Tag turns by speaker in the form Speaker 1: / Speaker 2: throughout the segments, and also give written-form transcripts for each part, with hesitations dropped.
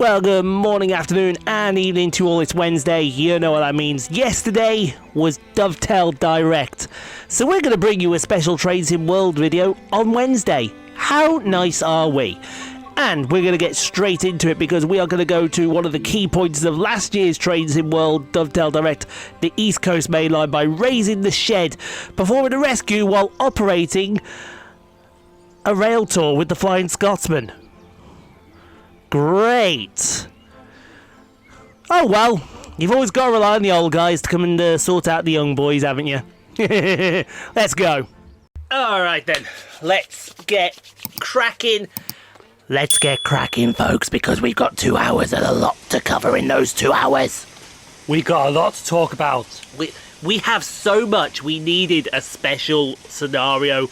Speaker 1: Well, good morning, afternoon, and evening to all. It's Wednesday. You know what that means. Yesterday was Dovetail Direct. So we're going to bring you a special Trains in World video on Wednesday. How nice are we? And we're going to get straight into it because we are going to go to one of the key points of last year's Trains in World Dovetail Direct, the East Coast Main Line, by raising the shed, performing a rescue while operating a rail tour with the Flying Scotsman. Great. Oh well, you've always got to rely on the old guys to come and sort out the young boys, haven't you? Let's go. Alright then, let's get cracking. Let's get cracking, folks, because we've got 2 hours and a lot to cover in those 2 hours.
Speaker 2: We got a lot to talk about.
Speaker 1: We have so much. We needed a special scenario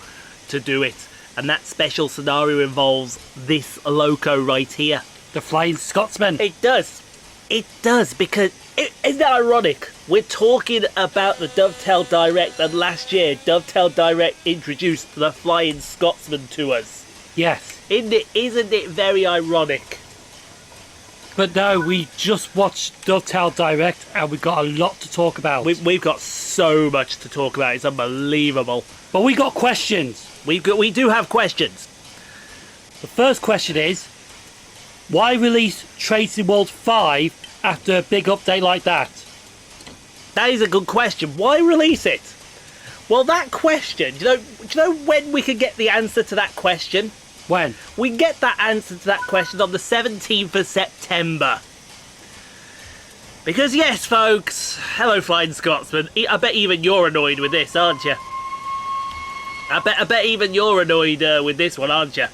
Speaker 1: to do it. And that special scenario involves this loco right here.
Speaker 2: The Flying Scotsman.
Speaker 1: It does. It does, because isn't that ironic? We're talking about the Dovetail Direct, and last year Dovetail Direct introduced the Flying Scotsman to us.
Speaker 2: Yes.
Speaker 1: Isn't it very ironic?
Speaker 2: But no, we just watched Dovetail Direct and we got a lot to talk about.
Speaker 1: We've got so much to talk about. It's unbelievable.
Speaker 2: But we got questions.
Speaker 1: We do have questions.
Speaker 2: The first question is, why release Trains in World 5 after a big update like that?
Speaker 1: That is a good question. Why release it? Well, that question, do you know when we can get the answer to that question?
Speaker 2: When?
Speaker 1: We get that answer to that question on the 17th of September. Because yes, folks, hello Flying Scotsman, I bet even you're annoyed with this, aren't you? I bet even you're annoyed with this one, aren't you?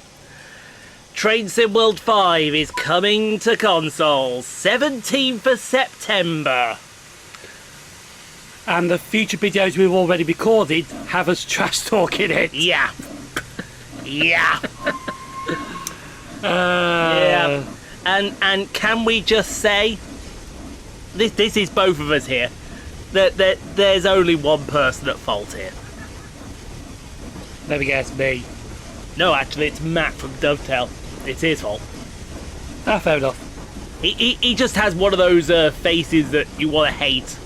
Speaker 1: Train Sim World 5 is coming to consoles, 17th of September.
Speaker 2: And the future videos we've already recorded have us trash talking it.
Speaker 1: Yeah. Yeah.
Speaker 2: Yeah.
Speaker 1: And can we just say, this is both of us here, that there's only one person at fault here.
Speaker 2: Let me guess, me.
Speaker 1: No, actually, it's Matt from Dovetail. It's his fault.
Speaker 2: Ah, fair enough.
Speaker 1: He just has one of those faces that you want to hate.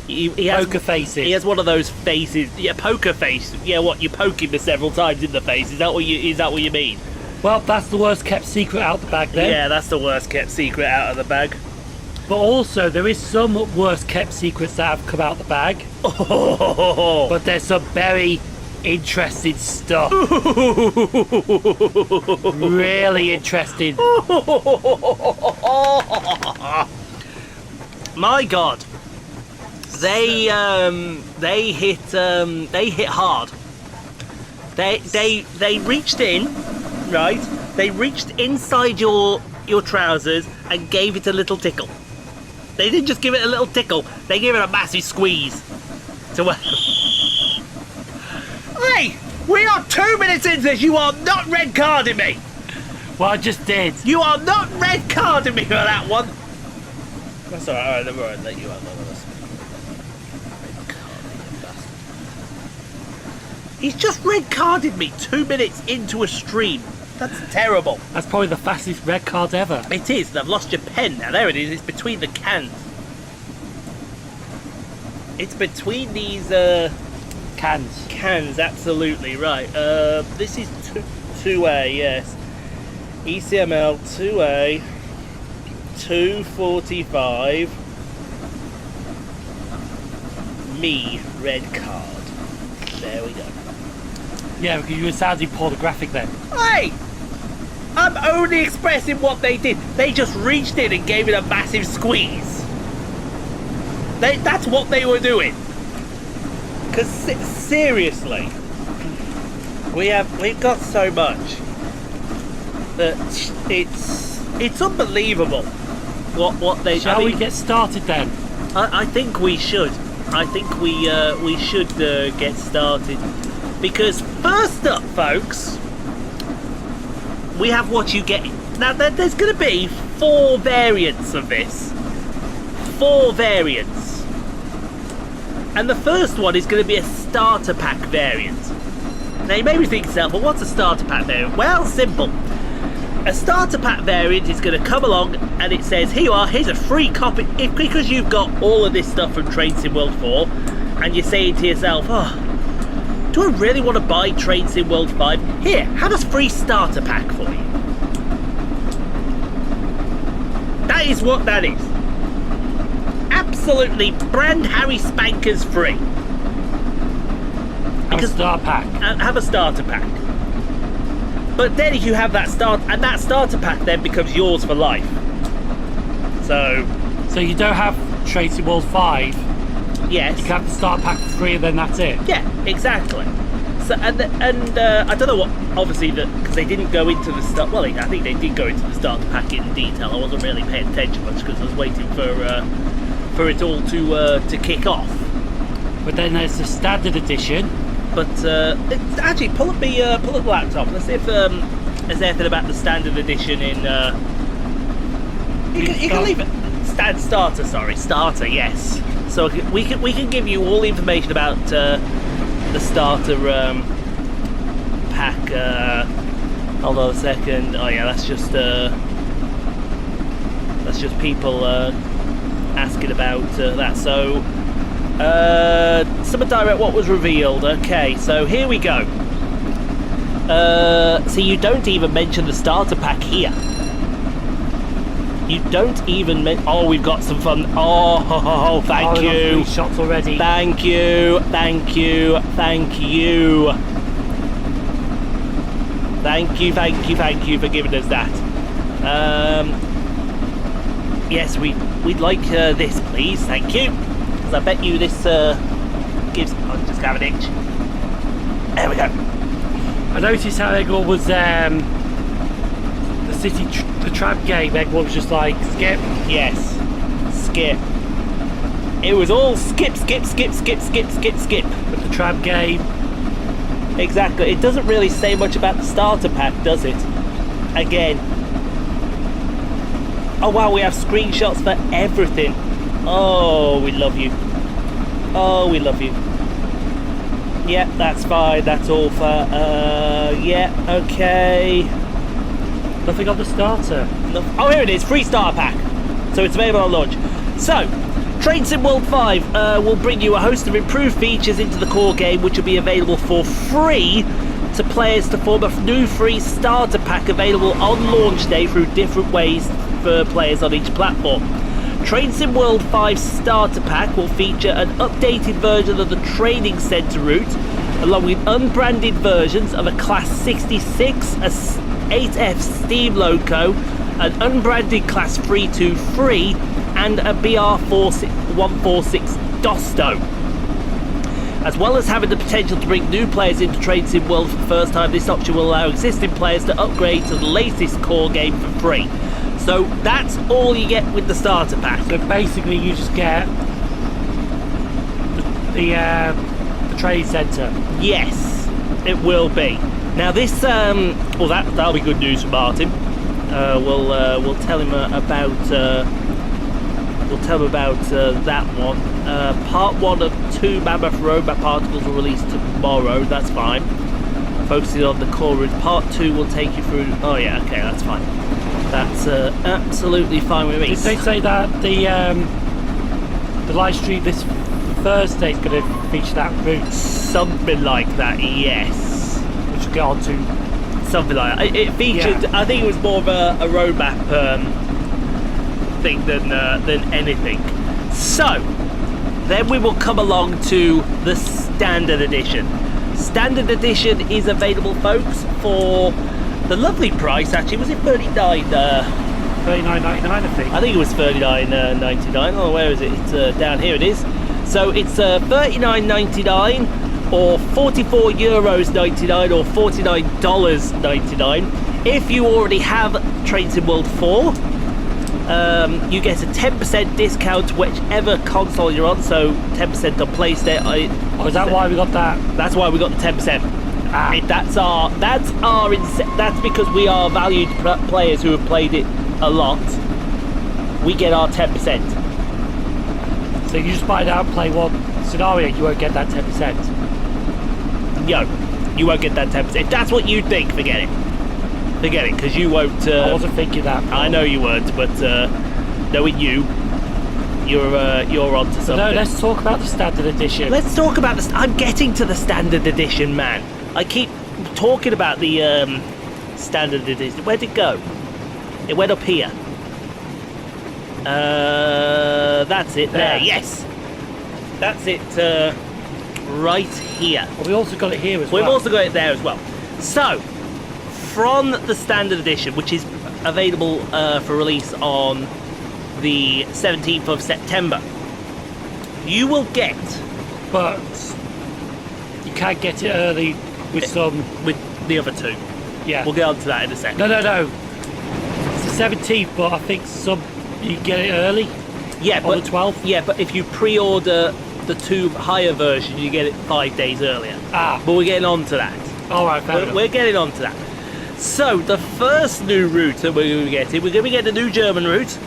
Speaker 1: He has,
Speaker 2: poker faces.
Speaker 1: He has one of those faces. Yeah, poker face. Yeah, what, you poke him several times in the face? Is that what you mean?
Speaker 2: Well, that's the worst kept secret out the bag then.
Speaker 1: Yeah, that's the worst kept secret out of the bag.
Speaker 2: But also, there is some worst kept secrets that have come out the bag.
Speaker 1: Oh.
Speaker 2: But there's some very interesting stuff. Really interesting.
Speaker 1: My God, they hit hard. They reached in, right? They reached inside your trousers and gave it a little tickle. They didn't just give it a little tickle, they gave it a massive squeeze. Hey, we are 2 minutes into this. You are not red carding me.
Speaker 2: Well, I just did.
Speaker 1: You are not red carding me for that one. That's alright, alright, let you have one of us. He's just red carded me 2 minutes into a stream. That's terrible.
Speaker 2: That's probably the fastest red card ever.
Speaker 1: It is, and I've lost your pen now. There it is, it's between the cans. It's between these Cans, absolutely, right. This is 2A, yes. ECML 2A, 245. Me, red card. There we go.
Speaker 2: Yeah, because you were sounding pornographic then.
Speaker 1: Hey! I'm only expressing what they did. They just reached in and gave it a massive squeeze. That's what they were doing. Because seriously, we've got so much that it's unbelievable what they.
Speaker 2: Shall we get started then?
Speaker 1: I think we should. I think we should get started, because first up, folks, we have what you get. Now there's going to be 4 variants of this. 4 variants. And the first one is going to be a starter pack variant. Now you may be thinking to yourself, well, what's a starter pack variant? Well, simple. a starter pack variant is going to come along and it says, here you are, here's a free copy. Because you've got all of this stuff from Train Sim World 4 and you're saying to yourself, oh, do I really want to buy Train Sim World 5? Here, have a free starter pack for you. That is what that is. Absolutely brand Harry Spankers free.
Speaker 2: Have a starter pack.
Speaker 1: Have a starter pack. But then if you have that that starter pack then becomes yours for life. So
Speaker 2: you don't have Train Sim World 5.
Speaker 1: Yes.
Speaker 2: You can have the starter pack for free and then that's it.
Speaker 1: Yeah, exactly. So and I don't know what, obviously, because they didn't go into the start. Well, I think they did go into the starter pack in detail. I wasn't really paying attention much because I was waiting for it all to kick off. But
Speaker 2: then there's the standard edition.
Speaker 1: But actually, pull up the laptop. Let's see if there's anything about the standard edition in. You can leave it. Starter. Yes. So we can give you all the information about the starter pack. Hold on a second. Oh yeah, that's just people asking about that. So. Summer Direct, what was revealed? Okay, so here we go. So you don't even mention the starter pack here. You don't even oh, we've got some fun. Oh, thank you.
Speaker 2: Shots already.
Speaker 1: Thank you. Thank you for giving us that. Yes, we'd like this, please. Thank you. Because I bet you this gives. I'll just grab an itch. There we go.
Speaker 2: I noticed how everyone was the trap game. Everyone was just like skip.
Speaker 1: Yes, skip. It was all skip. With
Speaker 2: the trap game.
Speaker 1: Exactly. It doesn't really say much about the starter pack, does it? Again. Oh wow, we have screenshots for everything. Oh, we love you. Oh, we love you. Yeah, that's fine. That's all for. Yeah, okay.
Speaker 2: Nothing on the starter.
Speaker 1: Oh, here it is. Free starter pack. So it's available on launch. So, Train Sim World 5 will bring you a host of improved features into the core game, which will be available for free to players to form a new free starter pack available on launch day through different ways for players on each platform. Train Sim World 5 starter pack will feature an updated version of the training centre route, along with unbranded versions of a Class 66, a 8F Steam Loco, an unbranded Class 323, and a BR146 Dosto. As well as having the potential to bring new players into Train Sim World for the first time, this option will allow existing players to upgrade to the latest core game for free. So that's all you get with the starter pack.
Speaker 2: So basically you just get the trade centre.
Speaker 1: Yes, it will be. Now this, well that'll be good news for Martin. We'll tell him about that one. Part 1 of 2 Mammoth Roadmap articles will release tomorrow. That's fine. Focusing on the core route. Part 2 will take you through. Oh yeah, okay, that's fine. That's absolutely fine with me.
Speaker 2: Did they say that the live stream this Thursday is going to feature that route?
Speaker 1: Something like that, yes.
Speaker 2: Which we'll get on to.
Speaker 1: Something like that. It featured. Yeah. I think it was more of a roadmap thing than anything. So then we will come along to the standard edition. Standard edition is available, folks, for the lovely price. Actually, was it $39.99?
Speaker 2: I think.
Speaker 1: I think it was $39.99. Oh, where is it? It's down here. It is. So it's $39.99 or €44.99 or $49.99. If you already have Train Sim World 4, you get a 10% discount whichever console you're on. So 10% on PlayStation.
Speaker 2: Is that why we got that?
Speaker 1: That's why we got the 10%. That's because we are valued players who have played it a lot. We get our 10%.
Speaker 2: So you just buy it out and play one scenario, you won't get that 10%.
Speaker 1: No, you won't get that 10%. If that's what you think, forget it. Forget it, because you won't.
Speaker 2: I wasn't thinking that.
Speaker 1: I know you weren't, but knowing you, you're onto something.
Speaker 2: No, let's talk about the standard edition.
Speaker 1: Let's talk about this. I'm getting to the standard edition, man. I keep talking about the standard edition. Where'd it go? It went up here. That's it there. Yes, that's it. Right here.
Speaker 2: Well, we also got it here as well.
Speaker 1: We've also got it there as well. So, from the standard edition, which is available for release on the 17th of September, you will get.
Speaker 2: But you can't get it early with
Speaker 1: with the other two.
Speaker 2: Yeah.
Speaker 1: We'll get on to that in a second.
Speaker 2: No. It's the 17th, but I think you can get it early.
Speaker 1: Yeah,
Speaker 2: on the 12th.
Speaker 1: Yeah, but if you pre-order the 2 higher version, you get it 5 days earlier. But we're getting on to that.
Speaker 2: All right, fair enough.
Speaker 1: We're getting on to that. So the first new route that we're going to be getting, we're going to be getting a new German route,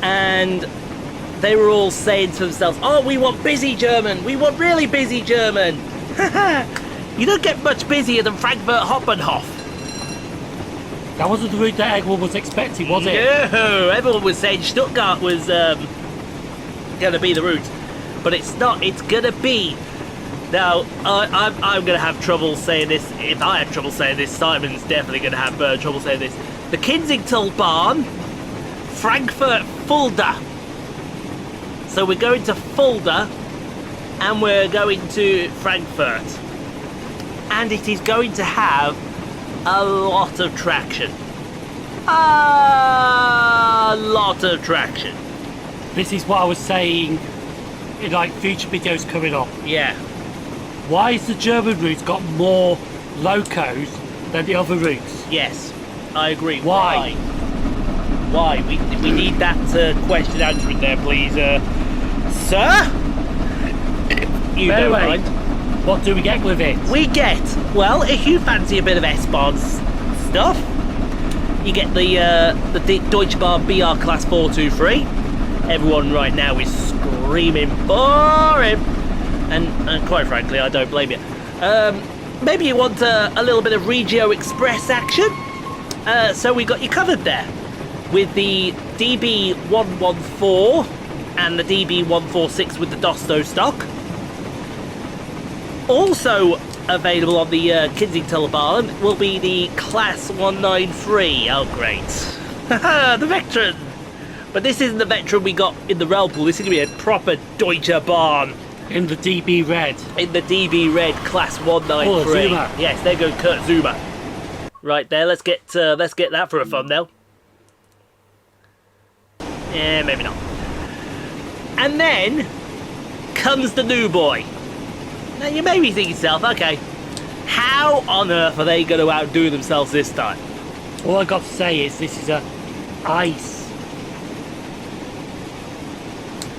Speaker 1: and they were all saying to themselves, "Oh, we want busy German. We want really busy German." You don't get much busier than Frankfurt Hoppenhof.
Speaker 2: That wasn't the route that everyone was expecting, was it?
Speaker 1: No, everyone was saying Stuttgart was going to be the route, but it's not. It's going to be. Now, I'm going to have trouble saying this. If I have trouble saying this, Simon's definitely going to have trouble saying this. The Kensington-Bahn, Frankfurt Fulda. So we're going to Fulda, and we're going to Frankfurt. And it is going to have a lot of traction. A lot of traction.
Speaker 2: This is what I was saying in like future videos coming up.
Speaker 1: Yeah.
Speaker 2: Why has the German route got more locos than the other routes?
Speaker 1: Yes, I agree.
Speaker 2: Why?
Speaker 1: Why? We need that question answered there, please, sir. You don't mind.
Speaker 2: What do we get with it?
Speaker 1: We get, well, if you fancy a bit of S-Bahn stuff, you get the Deutsche Bahn BR Class 423. Everyone right now is screaming for him. And quite frankly, I don't blame you. Maybe you want a little bit of Regio Express action. So we got you covered there with the DB114 and the DB146 with the Dosto stock. Also available on the Kensington-Bahn will be the Class 193. Oh, great. The Vectron. But this isn't the Vectron we got in the railtour. This is going to be a proper Deutsche Bahn.
Speaker 2: In the DB Red.
Speaker 1: In the DB Red Class 193.
Speaker 2: Oh, Zuma.
Speaker 1: Yes, there goes Kurt Zuma. Right there, let's get that for a thumbnail. Yeah, maybe not. And then comes the new boy. Now you may be thinking to yourself, okay, how on earth are they going to outdo themselves this time?
Speaker 2: All I got to say is this is a ice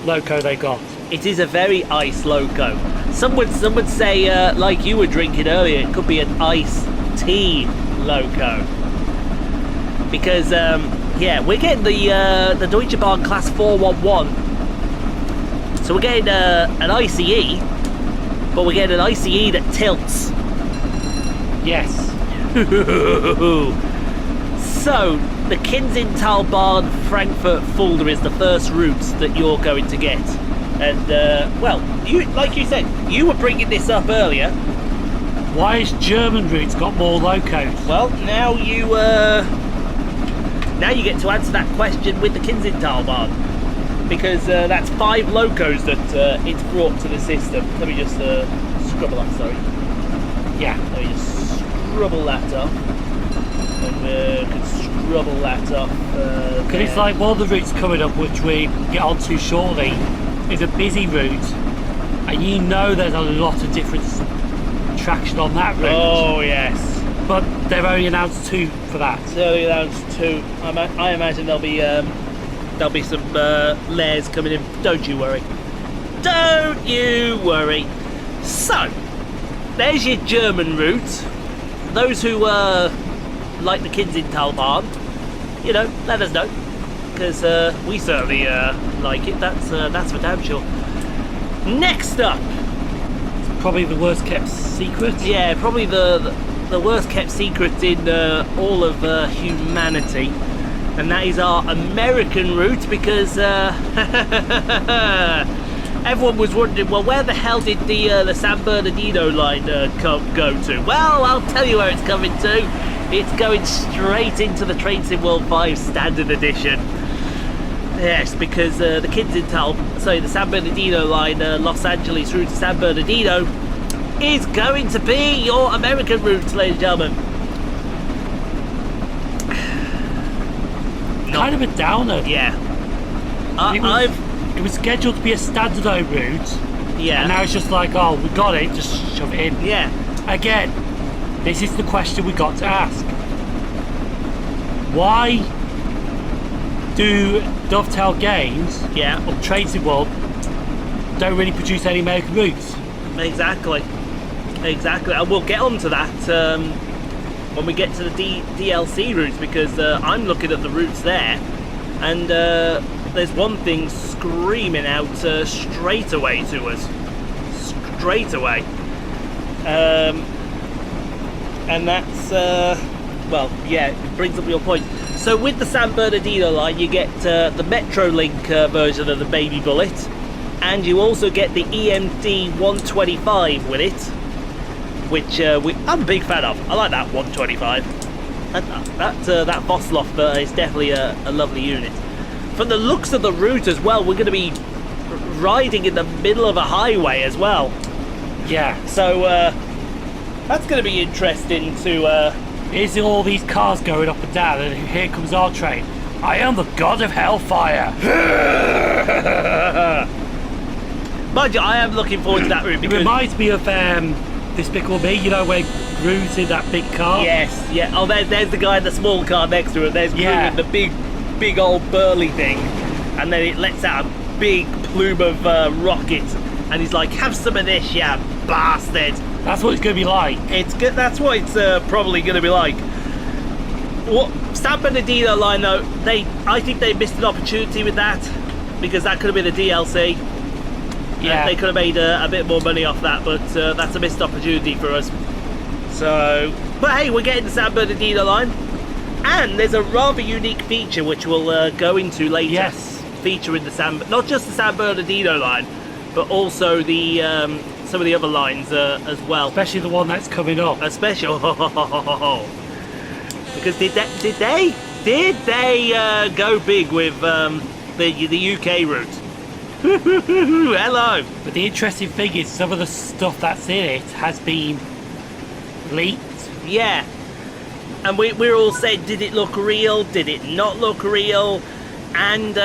Speaker 2: loco they got.
Speaker 1: It is a very ice loco. Some would say, like you were drinking earlier, it could be an iced tea loco. Because, yeah, we're getting the Deutsche Bahn Class 411. So we're getting an ICE, but we're getting an ICE that tilts.
Speaker 2: Yes.
Speaker 1: So, the Kensington-Bahn Frankfurt Fulda is the first route that you're going to get. And, well, like you said, you were bringing this up earlier.
Speaker 2: Why has German routes got more locos?
Speaker 1: Well, now you get to answer that question with the Kensington-Bahn. Because that's 5 locos that it's brought to the system. Let me just scrubble that, sorry. Yeah, let me just scrubble that up. And can scrubble that up.
Speaker 2: Because it's like one of the routes coming up, which we get onto shortly, is a busy route, and you know there's a lot of different traction on that route.
Speaker 1: Oh yes.
Speaker 2: But they've only announced 2 for that.
Speaker 1: They've only announced 2. I imagine there'll be some layers coming in. Don't you worry. Don't you worry. So, there's your German route. Those who like the Kensington-Bahn, you know, let us know. Because we certainly like it. That's for damn sure. Next up,
Speaker 2: It's probably the worst kept secret.
Speaker 1: yeah, probably the the worst kept secret in all of humanity, and that is our American route, because everyone was wondering, well, where the hell did the San Bernardino line go to? Well, I'll tell you where it's coming to. It's going straight into the Train Sim World 5 Standard Edition. Yes, because the the San Bernardino line, Los Angeles route to San Bernardino, is going to be your American route, ladies and gentlemen.
Speaker 2: Kind of a downer.
Speaker 1: Yeah.
Speaker 2: It was scheduled to be a standalone route.
Speaker 1: Yeah.
Speaker 2: And now it's just like, oh, we got it, just shove it in.
Speaker 1: Yeah.
Speaker 2: Again, this is the question we got to ask. Why do Dovetail Games or Train Sim World don't really produce any American routes?
Speaker 1: Exactly, and we'll get onto that when we get to the DLC routes, because I'm looking at the routes there, and there's one thing screaming out straight away to us, and that's well, yeah, it brings up your point. So with the San Bernardino line, you get the Metrolink version of the Baby Bullet, and you also get the EMD 125 with it, which I'm a big fan of. I like that 125. And that Vosloff is definitely a lovely unit. From the looks of the route as well, we're going to be riding in the middle of a highway as well.
Speaker 2: Yeah.
Speaker 1: So that's going to be interesting to...
Speaker 2: Here's all these cars going up and down, and here comes our train. I am the god of hellfire.
Speaker 1: Mind you, I am looking forward to that route, because...
Speaker 2: It reminds me of Despicable Me, you know, where Gru's in that big car?
Speaker 1: Yes, yeah. Oh, there's the guy in the small car next to it. There's Gru in the big old burly thing. And then it lets out a big plume of rockets. And he's like, have some of this, you bastard.
Speaker 2: That's what it's going to be like.
Speaker 1: It's good. That's what it's probably going to be like. What San Bernardino line, though, I think they missed an opportunity with that, because that could have been a DLC. Yeah, they could have made a bit more money off that, but that's a missed opportunity for us. So, but hey, we're getting the San Bernardino line, and there's a rather unique feature which we'll go into later.
Speaker 2: Yes,
Speaker 1: featuring not just the San Bernardino line, but also the some of the other lines as well.
Speaker 2: Especially the one that's coming up.
Speaker 1: Especially, because did they go big with the UK route? Hello.
Speaker 2: But the interesting thing is, some of the stuff that's in it has been leaked.
Speaker 1: Yeah. And we're all saying, did it look real? Did it not look real? And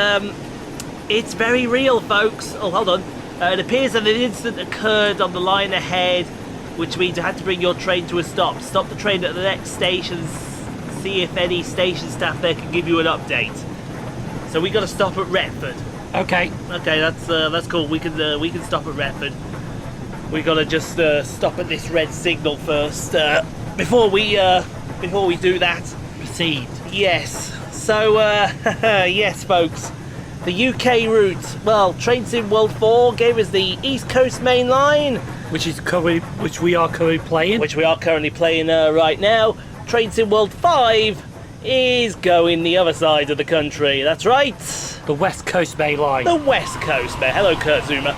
Speaker 1: it's very real, folks. Oh, hold on. It appears that an incident occurred on the line ahead, which means you had to bring your train to a stop. Stop the train at the next station, see if any station staff there can give you an update. So we got to stop at Retford.
Speaker 2: Okay,
Speaker 1: that's cool. We can stop at Retford. We got to just stop at this red signal first before we do that.
Speaker 2: Proceed.
Speaker 1: Yes. So yes, folks. The UK route. Well, Train Sim World 4 gave us the East Coast Main Line,
Speaker 2: which we are currently playing.
Speaker 1: Right now. Train Sim World 5 is going the other side of the country. That's right.
Speaker 2: The West Coast Main Line.
Speaker 1: The West Coast Main. Hello, Kurt Zuma.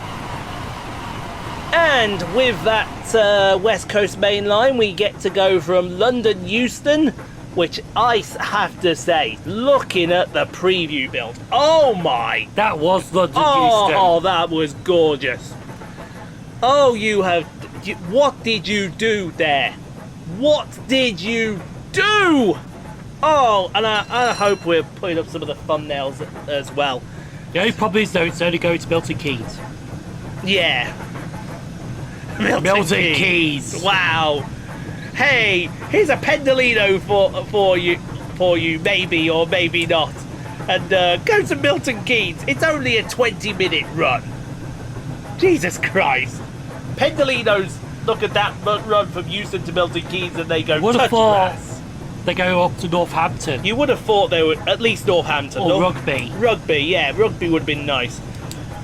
Speaker 1: And with that West Coast Main Line, we get to go from London Euston, which I have to say, looking at the preview build, oh my!
Speaker 2: That was London Euston.
Speaker 1: Oh, that was gorgeous. Oh, what did you do there? What did you do? Oh, and I hope we're putting up some of the thumbnails as well.
Speaker 2: The only problem is, though, it's only going to Milton Keynes.
Speaker 1: Yeah.
Speaker 2: Milton Keynes.
Speaker 1: Wow. Hey, here's a Pendolino for you, maybe or maybe not. And go to Milton Keynes. It's only a 20-minute run. Jesus Christ. Pendolinos look at that run from Euston to Milton Keynes, and they go touch grass.
Speaker 2: They go up to Northampton.
Speaker 1: You would have thought they would, at least Northampton.
Speaker 2: Or Rugby.
Speaker 1: Rugby, yeah, Rugby would have been nice.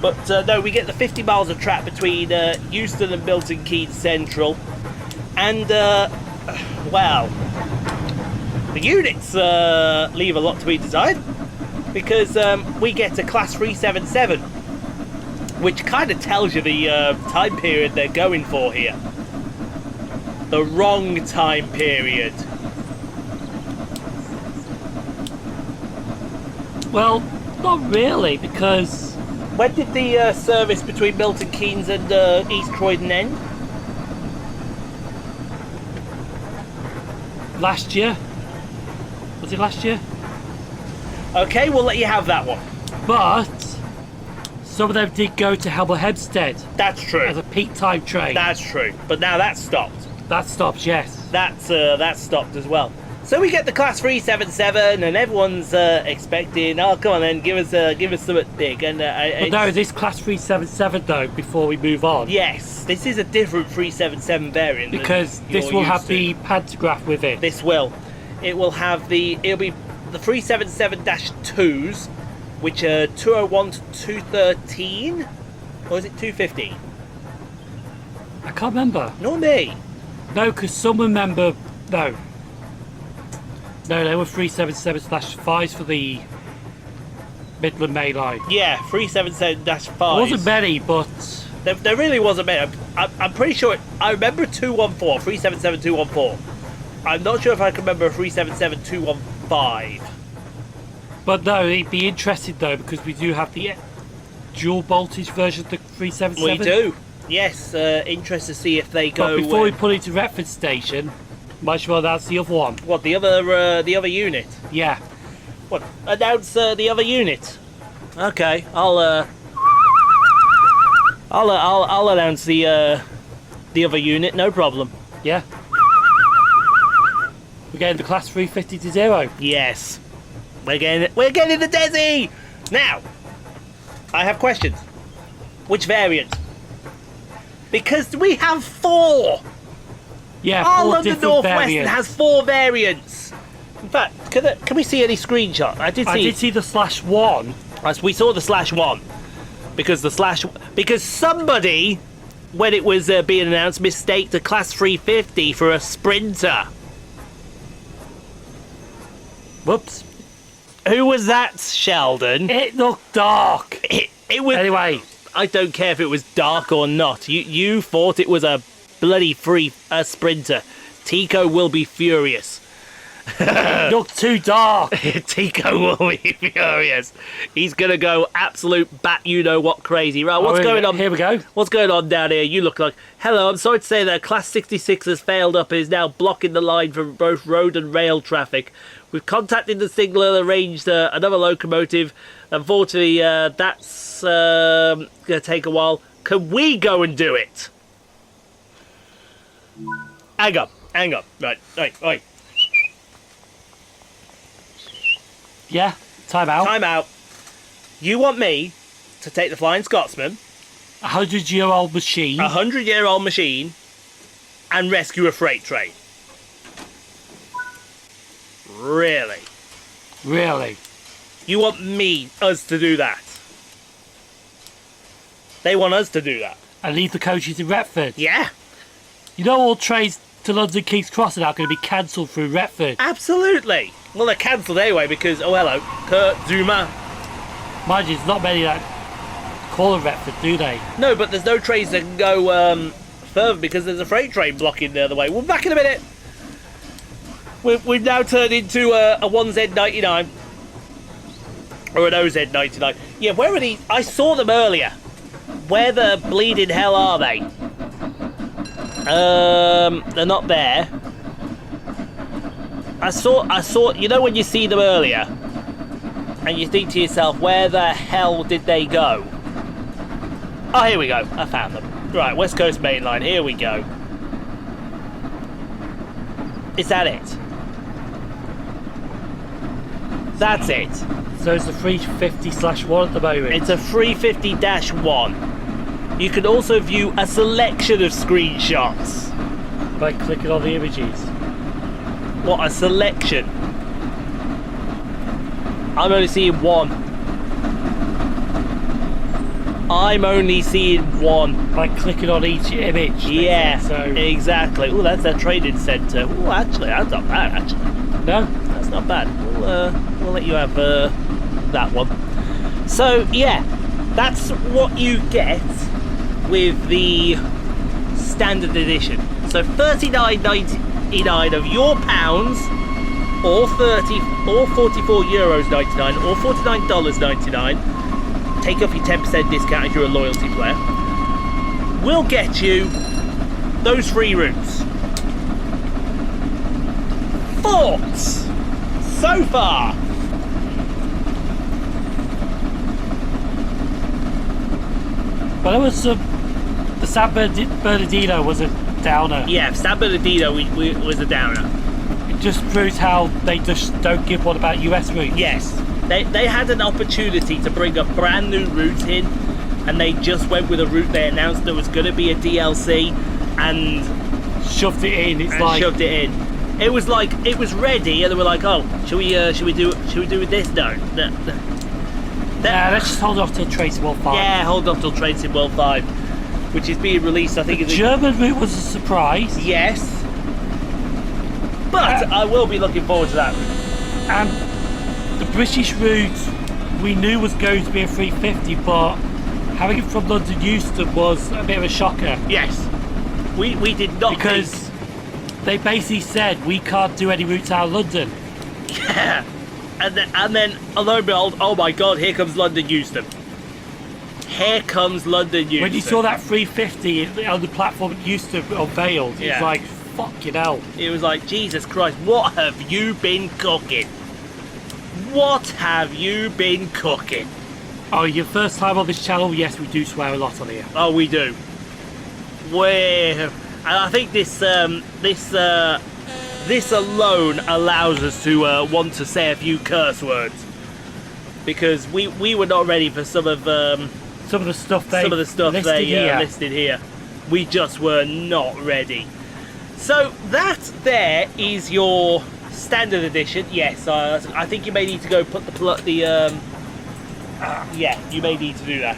Speaker 1: But no, we get the 50 miles of track between Euston and Milton Keynes Central. And well, the units leave a lot to be desired, because we get a class 377, which kind of tells you the time period they're going for here. The wrong time period.
Speaker 2: Well, not really, because
Speaker 1: When did the service between Milton Keynes and East Croydon end?
Speaker 2: last year. Was it last year?
Speaker 1: Okay, we'll let you have that one.
Speaker 2: But some of them did go to Hemel Hempstead
Speaker 1: That's true.
Speaker 2: as a peak time train.
Speaker 1: That's true. But now that's stopped.
Speaker 2: That stops, yes.
Speaker 1: That's stopped as well. So we get the class 377, and everyone's expecting. Oh, come on then, give us something big. And
Speaker 2: But no, this class 377 though. Before we move on,
Speaker 1: yes, this is a different 377 variant
Speaker 2: because
Speaker 1: than
Speaker 2: this
Speaker 1: you're
Speaker 2: will
Speaker 1: used
Speaker 2: have
Speaker 1: to.
Speaker 2: the pantograph with it.
Speaker 1: This will. It will have it'll be the 377-2s, which are 201 to 213, or is it 215?
Speaker 2: I can't remember.
Speaker 1: Not me.
Speaker 2: No, because some remember. No, they were 377/5s for the Midland Main Line.
Speaker 1: Yeah, 377-5.
Speaker 2: There wasn't many, but
Speaker 1: There really wasn't many. I'm pretty sure. I remember a 214, 377-214. I'm not sure if I can remember a 377-215.
Speaker 2: but no, it'd be interesting though because we do have the dual voltage version of the 377.
Speaker 1: We do. Yes, interested to see if they go.
Speaker 2: But before we put it to Retford Station, might as well announce the other one.
Speaker 1: What, the other unit?
Speaker 2: Yeah.
Speaker 1: What, announce the other unit? Okay, I'll announce the other unit. No problem.
Speaker 2: Yeah. We're getting the class 350 to 0.
Speaker 1: Yes, we're getting the Desi now. I have questions. Which variant? Because we have 4.
Speaker 2: Yeah,
Speaker 1: Our
Speaker 2: 4
Speaker 1: London
Speaker 2: different
Speaker 1: Northwestern
Speaker 2: variants.
Speaker 1: has 4 variants. In fact, can we see any screenshot? I did see
Speaker 2: the /1.
Speaker 1: As we saw the /1 because somebody, when it was being announced, mistaked a class 350 for a Sprinter.
Speaker 2: Whoops.
Speaker 1: Who was that, Sheldon?
Speaker 2: It looked dark.
Speaker 1: It was.
Speaker 2: Anyway.
Speaker 1: I don't care if it was dark or not. You thought it was a bloody Sprinter. Tico will be furious.
Speaker 2: It looked too dark.
Speaker 1: Tico will be furious. He's gonna go absolute bat you know what crazy. Right, what's going on?
Speaker 2: Here we go.
Speaker 1: What's going on down here? You look like... Hello, I'm sorry to say that Class 66 has failed up and is now blocking the line for both road and rail traffic. We've contacted the signaller and arranged another locomotive. Unfortunately, that's going to take a while. Can we go and do it? Hang on. Right.
Speaker 2: Yeah, time out.
Speaker 1: Time out. You want me to take the Flying Scotsman,
Speaker 2: 100-year-old machine.
Speaker 1: 100-year-old machine, and rescue a freight train? Really?
Speaker 2: Really?
Speaker 1: You want us to do that? They want us to do that.
Speaker 2: And leave the coaches in Retford.
Speaker 1: Yeah,
Speaker 2: You know all trains to London King's Cross are now going to be cancelled through Retford.
Speaker 1: absolutely. Well, they're cancelled anyway because, oh hello, Kurt Zuma.
Speaker 2: Mind you, there's not many that call it Retford, do they?
Speaker 1: No, but there's no trains that can go further because there's a freight train blocking the other way. We'll be back in a minute. We've now turned into a 1Z99. Or an OZ99. Yeah, where are these? I saw them earlier. Where the bleeding hell are they? They're not there. I saw, you know when you see them earlier and you think to yourself, where the hell did they go? Oh, here we go. I found them. Right, West Coast Main Line. Here we go. Is that it? That's it.
Speaker 2: So it's the 350/1 at the moment.
Speaker 1: It's a 350-1. You can also view a selection of screenshots.
Speaker 2: By clicking on the images.
Speaker 1: What a selection. I'm only seeing one. I'm only seeing one.
Speaker 2: By clicking on each image.
Speaker 1: Yeah,
Speaker 2: so
Speaker 1: exactly. Oh, that's their training centre. Oh, actually, that's not bad, actually.
Speaker 2: no,
Speaker 1: That's not bad. We'll let you have that one. So, yeah, that's what you get with the standard edition. So $39.99 of your pounds, or 44 euros 99, or $49.99. Take off your 10% discount if you're a loyalty player. We'll get you those free routes. Thoughts so far?
Speaker 2: well, it was the San Bernardino was a downer.
Speaker 1: Yeah, San Bernardino was a downer.
Speaker 2: It just proves how they just don't give one about US routes.
Speaker 1: Yes, they had an opportunity to bring a brand new route in, and they just went with a route they announced there was going to be a DLC, and
Speaker 2: Shoved it in. It's like
Speaker 1: shoved it in. It was like it was ready, and they were like, "Oh, should we do this?" No.
Speaker 2: yeah, let's just hold off till Tracy World 5.
Speaker 1: Yeah, hold on till Tracy World 5, which is being released. I think
Speaker 2: The
Speaker 1: it's
Speaker 2: German route was a surprise.
Speaker 1: yes, but I will be looking forward to that route.
Speaker 2: And the British route we knew was going to be a 350, but having it from London Euston was a bit of a shocker.
Speaker 1: Yes, we did not
Speaker 2: Because they basically said we can't do any routes out of London.
Speaker 1: yeah, and then lo and behold, oh my God, here comes London Euston. Here comes London Euston.
Speaker 2: When you saw that 350 on the platform at Euston unveiled,
Speaker 1: Yeah.
Speaker 2: it's like, fucking hell.
Speaker 1: It was like, Jesus Christ, what have you been cooking? What have you been cooking?
Speaker 2: Oh, your first time on this channel? Yes, we do swear a lot on here.
Speaker 1: Oh, we do. And I think this alone allows us to want to say a few curse words, because we were not ready for some of the stuff they listed here. We just were not ready. So that there is your standard edition. Yes, I think you may need to go put yeah, you may need to do that.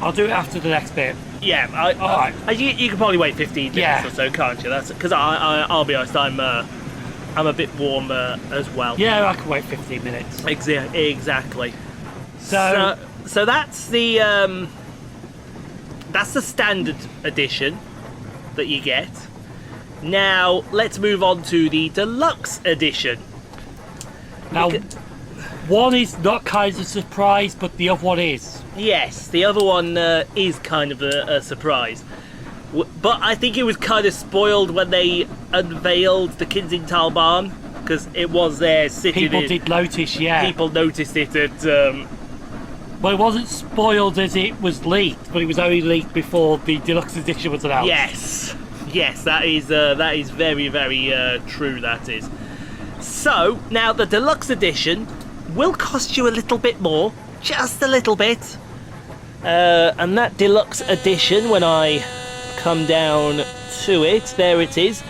Speaker 2: I'll do it after the next bit.
Speaker 1: Yeah,
Speaker 2: Alright.
Speaker 1: You can probably wait 15 minutes or so, can't you? That's because I'll be honest, I'm a bit warm as well.
Speaker 2: Yeah, I can wait 15 minutes.
Speaker 1: Exactly.
Speaker 2: So
Speaker 1: that's the standard edition that you get. Now let's move on to the deluxe edition.
Speaker 2: now, one is not kind of a surprise, but the other one is.
Speaker 1: Yes, the other one is kind of a surprise. But I think it was kind of spoiled when they unveiled the Kensington Barn, because it was there sitting.
Speaker 2: People did notice, yeah.
Speaker 1: People noticed it at.
Speaker 2: Well, it wasn't spoiled as it was leaked, but it was only leaked before the deluxe edition was announced.
Speaker 1: Yes, that is very, very true. That is. So now the deluxe edition will cost you a little bit more, just a little bit. And that deluxe edition, when I come down to it, there it is,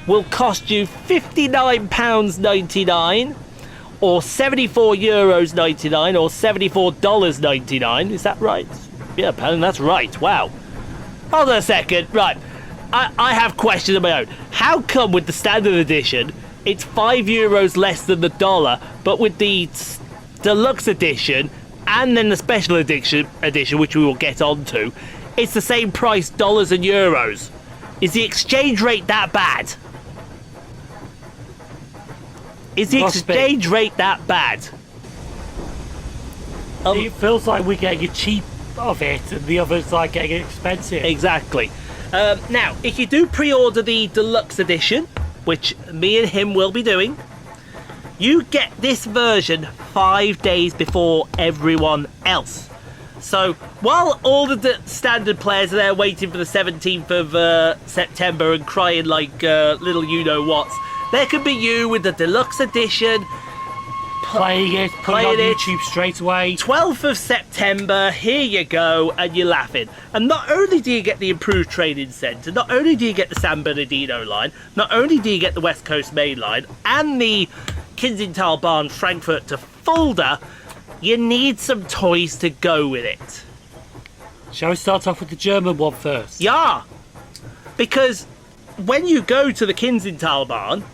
Speaker 1: will cost you £59.99 or €74.99 or $74.99. Is that right? Yeah, apparently that's right. Wow. Hold on a second. Right. I have questions of my own. How come with the standard edition it's €5 less than the dollar, but with the deluxe edition and then the special edition, which we will get onto, it's the same price, dollars and euros? Is the exchange rate that bad? Is the exchange rate that bad?
Speaker 2: It feels like we're getting a cheap of it, and the other's like getting expensive.
Speaker 1: Exactly. Now, if you do pre-order the deluxe edition, which me and him will be doing, you get this version 5 days before everyone else. So while all the standard players are there waiting for the 17th of September and crying like little you-know-whats, there could be you with the deluxe edition,
Speaker 2: putting it on YouTube straight away.
Speaker 1: 12th of September, here you go, and you're laughing. And not only do you get the improved training centre, not only do you get the San Bernardino line, not only do you get the West Coast Main line and the Kensington Bahn Frankfurt to Fulda, you need some toys to go with it.
Speaker 2: Shall we start off with the German one first?
Speaker 1: Yeah, because when you go to the Kinzental Bahn,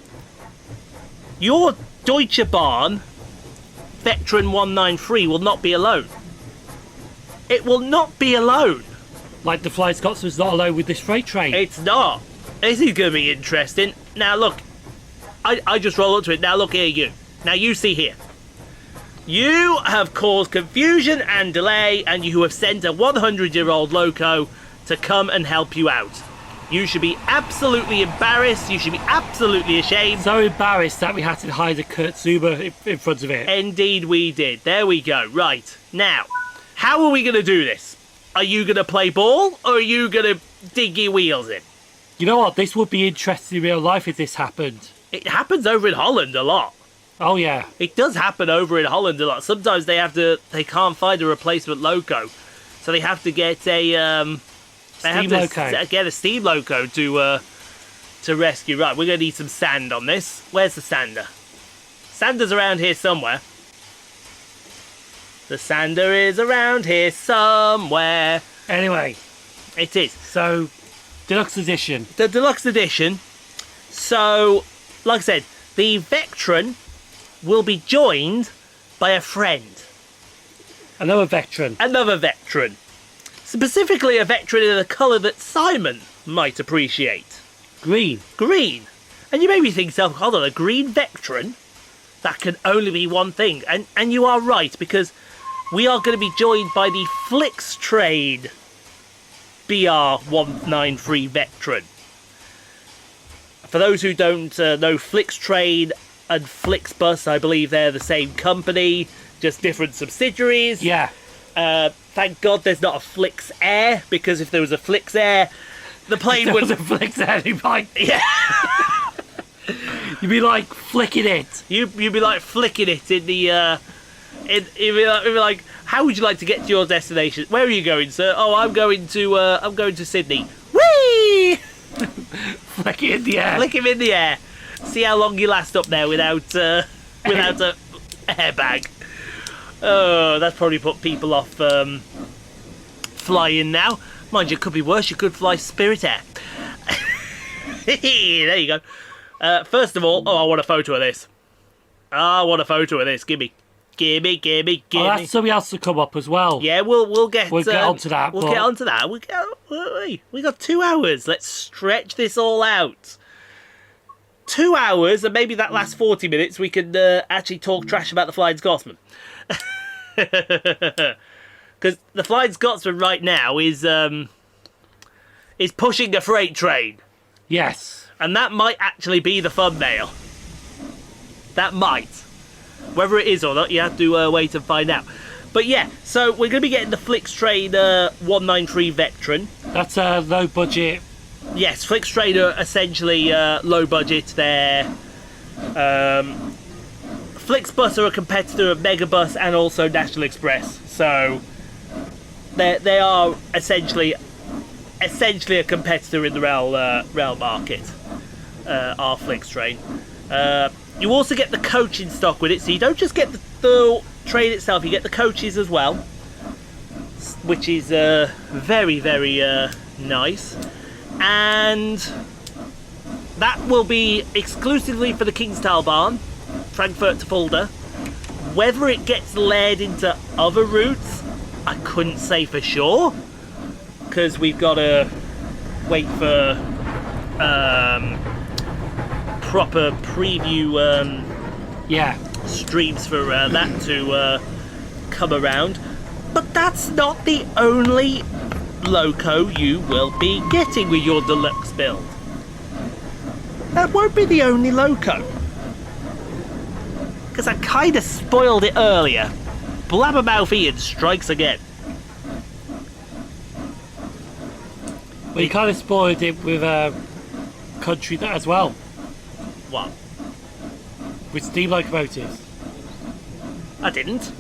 Speaker 1: your Deutsche Bahn Vectron 193 will not be alone. It will not be alone.
Speaker 2: Like the Flying Scotsman's not alone with this freight train.
Speaker 1: It's not. This is going to be interesting. Now look, I just roll up to it. Now look here, you. Now you see here. You have caused confusion and delay, and you have sent a 100-year-old loco to come and help you out. You should be absolutely embarrassed. You should be absolutely ashamed.
Speaker 2: So embarrassed that we had to hide a Kurt Zuber in front of it.
Speaker 1: Indeed we did. There we go. Right. Now, how are we going to do this? Are you going to play ball, or are you going to dig your wheels in?
Speaker 2: You know what? This would be interesting in real life if this happened.
Speaker 1: It happens over in Holland a lot.
Speaker 2: Oh, yeah.
Speaker 1: It does happen over in Holland a lot. Sometimes they can't find a replacement loco, so they have to get a get a steam loco to rescue. Right, we're gonna need some sand on this. Where's the sander? Sander's around here somewhere. The sander is around here somewhere.
Speaker 2: Anyway,
Speaker 1: it is.
Speaker 2: So, deluxe edition.
Speaker 1: The deluxe edition. So, like I said, the Vectron will be joined by a friend.
Speaker 2: Another Vectron.
Speaker 1: Another Vectron. Specifically a Vectron in a colour that Simon might appreciate.
Speaker 2: Green.
Speaker 1: Green. And you may be thinking to yourself, hold on, a green Vectron? That can only be one thing. And you are right, because we are going to be joined by the Flixtrade BR193 Vectron. For those who don't know, Flixtrade and Flixbus, I believe they're the same company, just different subsidiaries.
Speaker 2: Yeah.
Speaker 1: Thank God there's not a Flix Air, because if there was a Flix Air, the plane would...
Speaker 2: There was a Flix Air, you'd be like...
Speaker 1: Yeah.
Speaker 2: You'd be like flicking it.
Speaker 1: You'd be like flicking it in the... You'd be like, how would you like to get to your destination? Where are you going, sir? Oh, I'm going to Sydney. Whee!
Speaker 2: Flick it in the air.
Speaker 1: Flick him in the air. See how long you last up there without a airbag. Oh, that's probably put people off flying now. Mind you, it could be worse. You could fly Spirit Air. There you go. First of all, I want a photo of this. I want a photo of this. Gimme.
Speaker 2: Oh, that's something else to come up as well.
Speaker 1: Yeah, we'll get
Speaker 2: onto that.
Speaker 1: We'll get onto that. We got 2 hours. Let's stretch this all out. 2 hours, and maybe that last 40 minutes we can actually talk trash about the Flying Scotsman. Because the Flying Scotsman right now is pushing a freight train.
Speaker 2: Yes.
Speaker 1: And that might actually be the thumbnail. That might. Whether it is or not, you have to wait and find out. But yeah, so we're going to be getting the Flixtrade 193 Vectron.
Speaker 2: That's a low budget.
Speaker 1: Yes, Flixtrade are essentially low budget. They're Flixbus are a competitor of Megabus and also National Express. So they are essentially a competitor in the rail market. Our Flixtrade. You also get the coach in stock with it, so you don't just get the train itself, you get the coaches as well, which is very, very nice. And that will be exclusively for the Kingstal Bahn, Frankfurt to Fulda. Whether it gets laid into other routes, I couldn't say for sure, because we've got to wait for proper preview streams for that to come around. But that's not the only loco you will be getting with your deluxe build. That won't be the only loco, because I kind of spoiled it earlier. Blabbermouth Ian strikes again.
Speaker 2: Well, you kind of spoiled it with a country that as well.
Speaker 1: What?
Speaker 2: With steam locomotives.
Speaker 1: I didn't.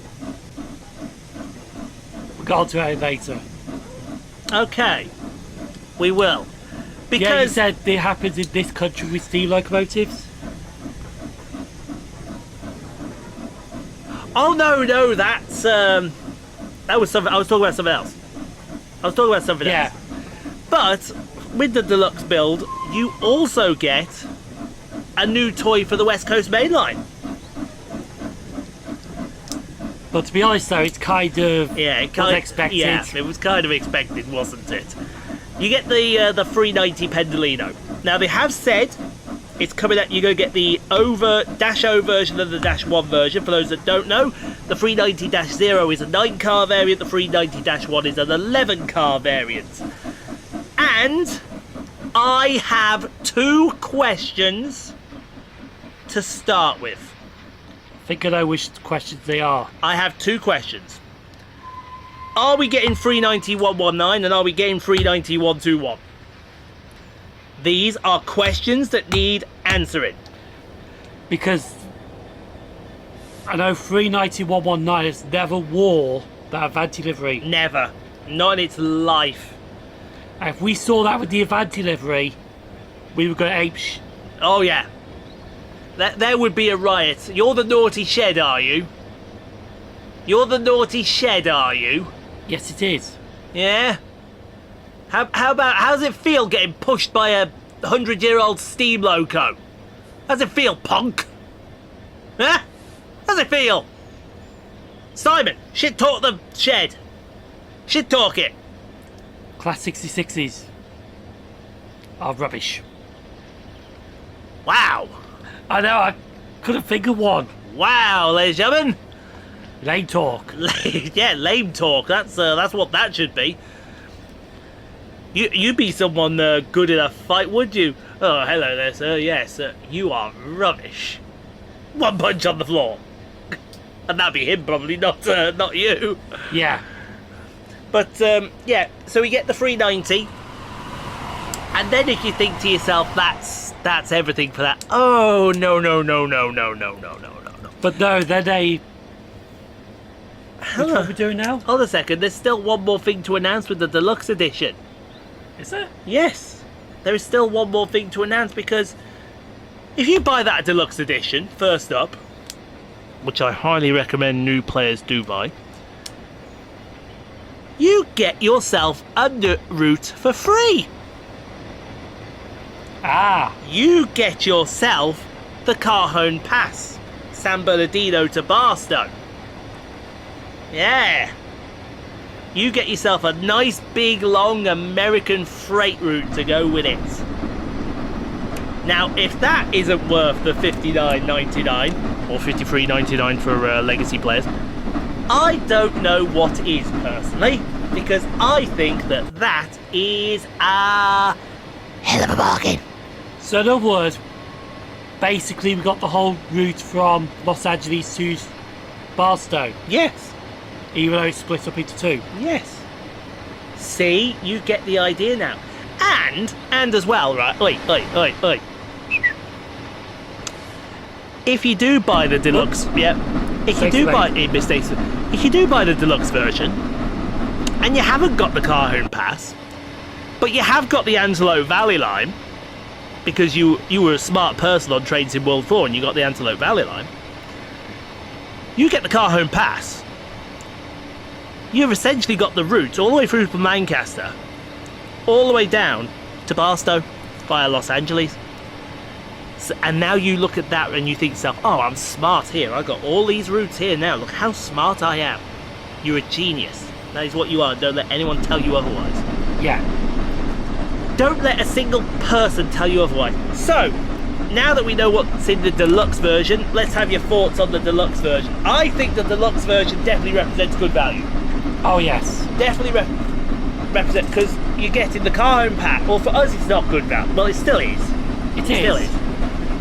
Speaker 2: We'll get onto it later.
Speaker 1: Okay, we will. Because
Speaker 2: yeah, you said it happens in this country with steam locomotives.
Speaker 1: Oh no, that's that was something. I was talking about something else. I was talking about something else. But with the deluxe build, you also get a new toy for the West Coast Main Line.
Speaker 2: But to be honest though, it's kind of was expected.
Speaker 1: Yeah, it was kind of expected, wasn't it? You get the 390 Pendolino. Now they have said it's coming out. You're going to get the Dash O version and the Dash 1 version. For those that don't know, the 390-0 is a 9-car variant. The 390-1 is an 11-car variant. And I have 2 questions to start with.
Speaker 2: I think I know which questions they are.
Speaker 1: I have 2 questions. Are we getting 390-119 and are we getting 390-121? These are questions that need answering.
Speaker 2: Because I know 390-119 has never wore that Avanti livery.
Speaker 1: Never. Not in its life.
Speaker 2: And if we saw that with the Avanti livery, we would go ape
Speaker 1: Oh yeah. There would be a riot. You're the naughty shed, are you? You're the naughty shed, are you?
Speaker 2: Yes, it is.
Speaker 1: Yeah? How does it feel getting pushed by a 100-year-old steam loco? How's it feel, punk? Huh? How's it feel? Simon, shit talk the shed. Shit talk it.
Speaker 2: Class 66s are rubbish.
Speaker 1: Wow.
Speaker 2: I know, I couldn't think of one.
Speaker 1: Wow, ladies and gentlemen.
Speaker 2: Lame talk.
Speaker 1: Yeah, lame talk. That's what that should be. You'd be someone good in a fight, would you? Oh, hello there, sir. Yes, you are rubbish. 1 punch on the floor. And that'd be him probably, not you.
Speaker 2: Yeah.
Speaker 1: But, yeah, so we get the 390. And then if you think to yourself, that's everything for that. Oh, no.
Speaker 2: But no, then they... Which one are we doing now?
Speaker 1: Hold a second, there's still one more thing to announce with the deluxe edition.
Speaker 2: Is there?
Speaker 1: Yes, there is still one more thing to announce, because if you buy that deluxe edition, first up, which I highly recommend new players do buy, you get yourself a route for free.
Speaker 2: Ah.
Speaker 1: You get yourself the Cajon Pass, San Bernardino to Barstow. Yeah. You get yourself a nice big long American freight route to go with it. Now, if that isn't worth the $59.99 or $53.99 for legacy players, I don't know what is, personally, because I think that is a hell of a bargain.
Speaker 2: So in other words, basically we got the whole route from Los Angeles to Barstow.
Speaker 1: Yes.
Speaker 2: Even though it's split up into 2.
Speaker 1: Yes. See, you get the idea now. And as well, right? Oi. If you do buy the deluxe, if you do buy the deluxe version, and you haven't got the Cajon Pass, but you have got the Antelope Valley line, because you were a smart person on Trains in World 4 and you got the Antelope Valley line, you get the Cajon Pass. You've essentially got the route all the way through from Lancaster, all the way down to Barstow via Los Angeles. So, and now you look at that and you think to yourself, oh, I'm smart here. I've got all these routes here now. Look how smart I am. You're a genius. That is what you are. Don't let anyone tell you otherwise.
Speaker 2: Yeah.
Speaker 1: Don't let a single person tell you otherwise. So, now that we know what's in the deluxe version, let's have your thoughts on the deluxe version. I think the deluxe version definitely represents good value.
Speaker 2: Oh yes,
Speaker 1: definitely represent, because you're getting the Cajon Pack. Well, for us it's not good value. Well, it still is.
Speaker 2: It
Speaker 1: still is.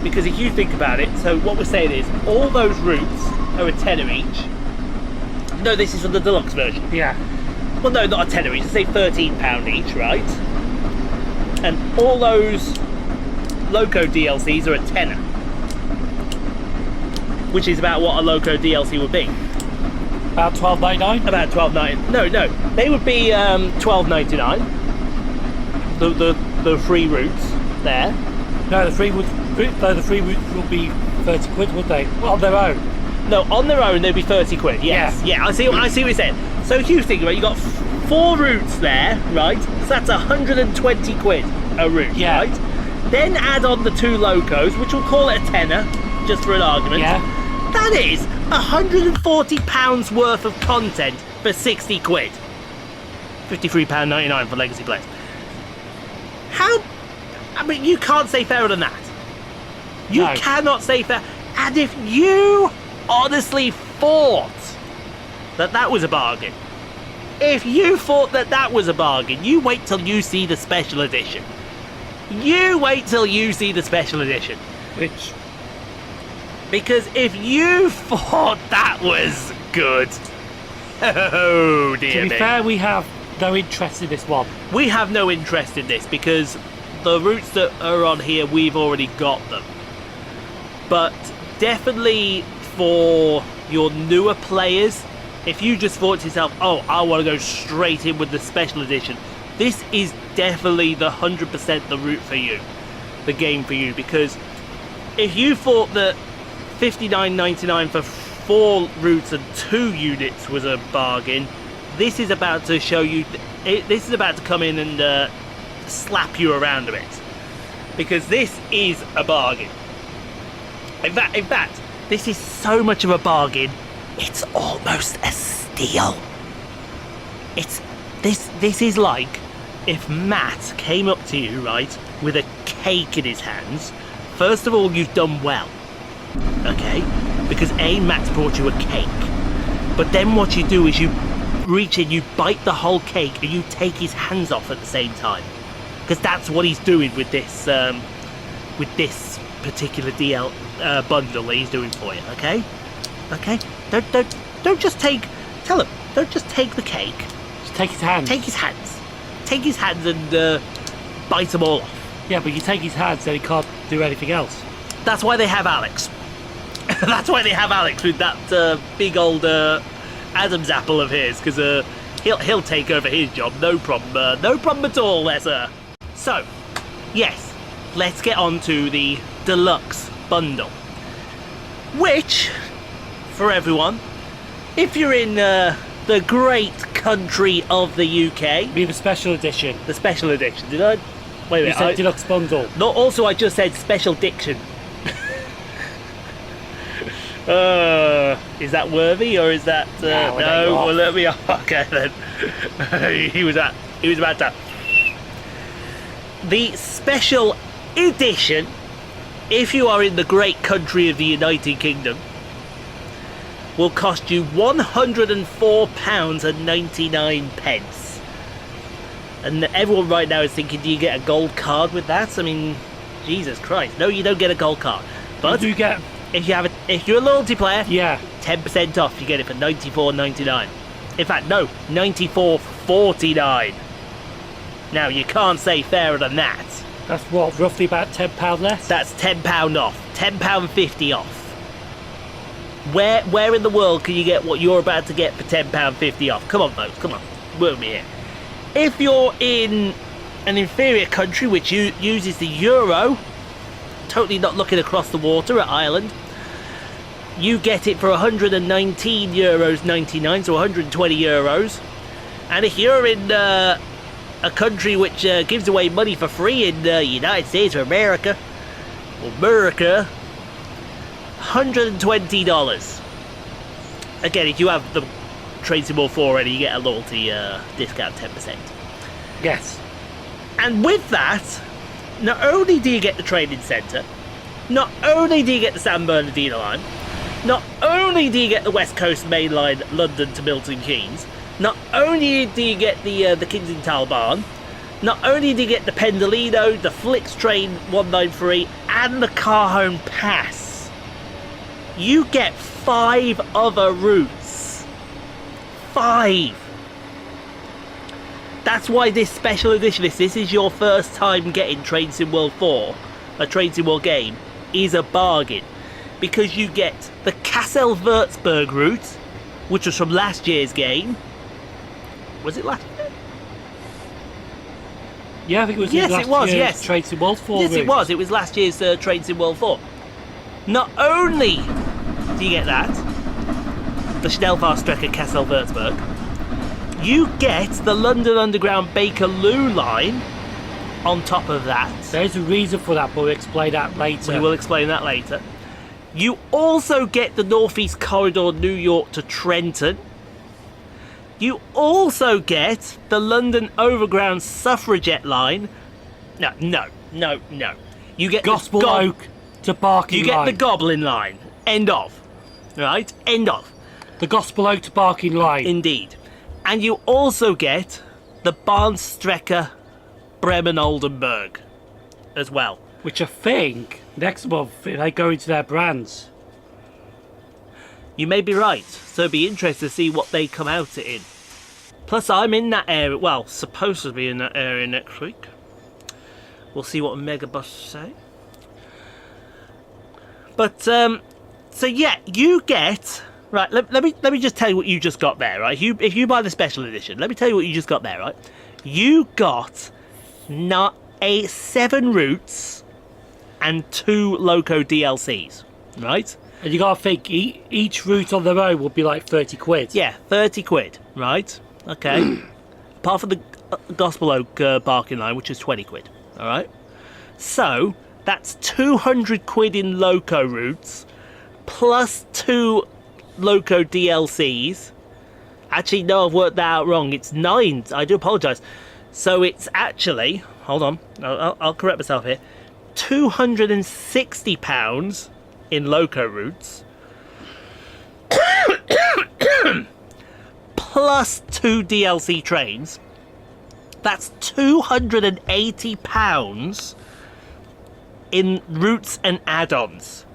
Speaker 1: Because if you think about it, so what we're saying is all those routes are a tenner each. No, this is for the deluxe version.
Speaker 2: Yeah.
Speaker 1: Well, no, not a tenner each. Let's say £13 each, right? And all those Loco DLCs are a tenner, which is about what a Loco DLC would be.
Speaker 2: About $12.99?
Speaker 1: About $12.99. No, they would be $12.99. The free routes there.
Speaker 2: No, the free routes will be 30 quid, would they? Well, on their own.
Speaker 1: No, on their own they'd be 30 quid. Yes. Yeah. I see what you're saying. So if you think about it, you got 4 routes there, right? So that's 120 quid a route,
Speaker 2: Yeah.
Speaker 1: right? Then add on the 2 locos, which we'll call it a tenner, just for an argument.
Speaker 2: Yeah.
Speaker 1: That is £140 worth of content for 60 quid. £53.99 for legacy players. How? I mean, you can't say fairer than that. You
Speaker 2: No.
Speaker 1: cannot say fair. And if you honestly thought that that was a bargain, if you thought that that was a bargain, you wait till you see the special edition. You wait till you see the special edition.
Speaker 2: Which,
Speaker 1: Because if you thought that was good, oh dear
Speaker 2: to be
Speaker 1: me.
Speaker 2: fair, we have no interest in this one.
Speaker 1: We have no interest in this because the routes that are on here, we've already got them. But definitely for your newer players, if you just thought to yourself, oh, I want to go straight in with the special edition, this is definitely the 100% the route for you, the game for you. Because if you thought that $59.99 for 4 routes and 2 units was a bargain, this is about to show you, this is about to come in and slap you around a bit, because this is a bargain. In fact, this is so much of a bargain, it's almost a steal. This is like if Matt came up to you, right, with a cake in his hands. First of all, you've done well, okay, because Matt's brought you a cake. But then what you do is you reach in, you bite the whole cake, and you take his hands off at the same time, because that's what he's doing with this particular DL bundle that he's doing for you. Okay. Don't just take. Tell him. Don't just take the cake.
Speaker 2: Just take his hands.
Speaker 1: Take his hands. Take his hands and bite them all off.
Speaker 2: Yeah, but you take his hands, then he can't do anything else.
Speaker 1: That's why they have Alex. That's why they have Alex with that big old Adam's apple of his, because he'll take over his job, no problem. No problem at all, there, sir. So, yes, let's get on to the deluxe bundle, which, for everyone, if you're in the great country of the UK,
Speaker 2: Be the special edition.
Speaker 1: the special edition. Did I? Wait a
Speaker 2: You
Speaker 1: minute.
Speaker 2: said deluxe bundle.
Speaker 1: No, also I just said special diction. Is that worthy or is that
Speaker 2: No, I don't
Speaker 1: no?
Speaker 2: know.
Speaker 1: Well, let me. Okay then. he was about to. The special edition, if you are in the great country of the United Kingdom, will cost you £104.99. And everyone right now is thinking, do you get a gold card with that? I mean, Jesus Christ. No, you don't get a gold card. But
Speaker 2: You do get,
Speaker 1: if you're a loyalty player,
Speaker 2: yeah,
Speaker 1: 10% off. You get it for £94.99. In fact, no, £94.49. Now, you can't say fairer than that.
Speaker 2: that's what, roughly about £10 less?
Speaker 1: That's £10 off. £10.50 off. Where in the world can you get what you're about to get for £10.50 off? Come on, folks, come on. Work with me here. If you're in an inferior country which uses the euro, totally not looking across the water at Ireland, you get it for €119.99, so €120. And if you're in a country which gives away money for free in the United States or America, $120. Again, if you have the Train Sim 4 already, you get a loyalty discount 10%.
Speaker 2: Yes.
Speaker 1: And with that, not only do you get the training centre, not only do you get the San Bernardino line, not only do you get the West Coast Main Line London to Milton Keynes, not only do you get the Kensington Talbarn, not only do you get the Pendolino, the Flix Train 193 and the Carhome Pass, you get 5 other routes. 5. That's why this special edition, if this is your first time getting Train Sim World 4, a Train Sim World game, is a bargain. Because you get the Kassel-Würzburg route, which was from last year's game. Was it last year?
Speaker 2: Yeah, I think it was
Speaker 1: Yes,
Speaker 2: last
Speaker 1: it was,
Speaker 2: year's
Speaker 1: yes.
Speaker 2: Train Sim World 4
Speaker 1: Yes, it
Speaker 2: route.
Speaker 1: was. It was last year's Train Sim World 4. Not only do you get that, the Schnellfahrstrecke Kassel-Würzburg, You get the London Underground Bakerloo line on top of that.
Speaker 2: There's a reason for that, but we'll explain that later.
Speaker 1: We will explain that later. You also get the Northeast Corridor New York to Trenton. You also get the London Overground Suffragette line. No. You get
Speaker 2: Gospel Oak to Barking
Speaker 1: You get
Speaker 2: line.
Speaker 1: the Goblin line. End of. Right? End of.
Speaker 2: The Gospel Oak to Barking line.
Speaker 1: Indeed. And you also get the Bahnstrecke Bremen-Oldenburg as well.
Speaker 2: Which I think next month they go into their brands.
Speaker 1: You may be right, so it'd be interesting to see what they come out in. Plus, I'm in that area, well, supposed to be in that area next week. We'll see what Megabus say. But, so yeah, you get... Right, let me just tell you what you just got there, right? If you buy the special edition, let me tell you what you just got there, right? You got 7 routes and 2 loco DLCs, right?
Speaker 2: And you gotta think, each route on their own will be like 30 quid.
Speaker 1: Yeah, 30 quid, right? Okay. Apart from the Gospel Oak parking line, which is 20 quid, alright? So, that's 200 quid in loco routes, plus 2 loco DLCs. Actually, no, I've worked that out wrong. It's 9. I do apologise. So it's actually, hold on, I'll correct myself here. £260 in loco routes, plus 2 DLC trains. That's £280 in routes and add-ons,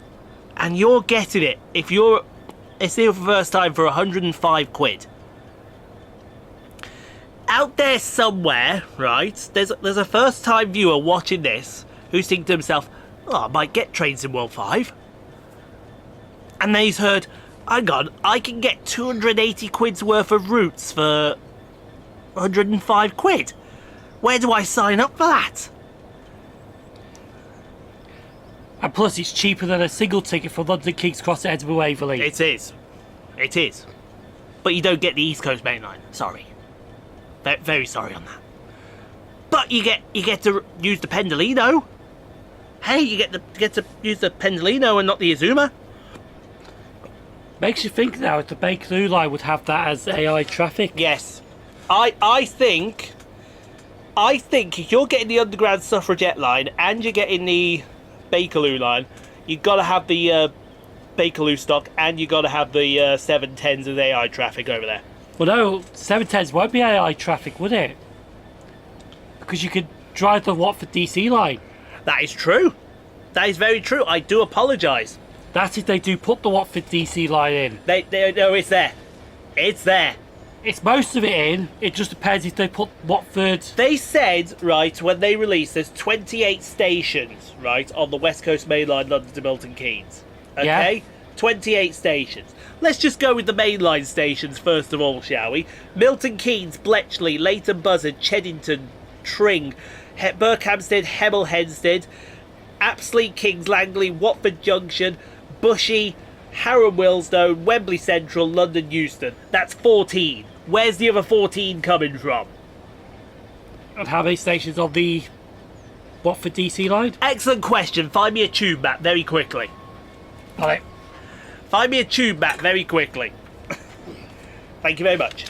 Speaker 1: and you're getting it if it's the first time for 105 quid. Out there somewhere, right, there's a first time viewer watching this who's thinking to himself, oh, I might get Trains in World 5. And then he's heard, hang on, I can get 280 quid's worth of routes for 105 quid. Where do I sign up for that?
Speaker 2: And plus it's cheaper than a single ticket for London King's Cross to Edinburgh Waverley.
Speaker 1: It is. But you don't get the East Coast Main Line. Sorry. Very sorry on that. But you get to use the Pendolino. Hey, you get to use the Pendolino and not the Azuma.
Speaker 2: Makes you think now if the Bakerloo line would have that as AI traffic.
Speaker 1: Yes. I think if you're getting the Underground Suffragette line and you're getting the Bakerloo line, you've got to have the Bakerloo stock and you've got to have the 710s as AI traffic over there.
Speaker 2: Well, no, 710s won't be AI traffic, would it? Because you could drive the Watford DC line.
Speaker 1: That is true. That is very true. I do apologise.
Speaker 2: That's if they do put the Watford DC line in.
Speaker 1: No, it's there. It's there.
Speaker 2: It's most of it in. It just depends if they put Watford.
Speaker 1: They said, right, when they released, there's 28 stations, right, on the West Coast Main Line, London to Milton Keynes. Okay? Yeah. 28 stations. Let's just go with the mainline stations first of all, shall we? Milton Keynes, Bletchley, Leighton Buzzard, Cheddington, Tring, Berkhamsted, Hemel Hempstead, Apsley, Kings Langley, Watford Junction, Bushey, Harrow Willesden, Wembley Central, London Euston. That's 14. Where's the other 14 coming from?
Speaker 2: And how many stations on the Watford DC line?
Speaker 1: Excellent question. Find me a tube map very quickly.
Speaker 2: Alright.
Speaker 1: Find me a tube map very quickly. Thank you very much.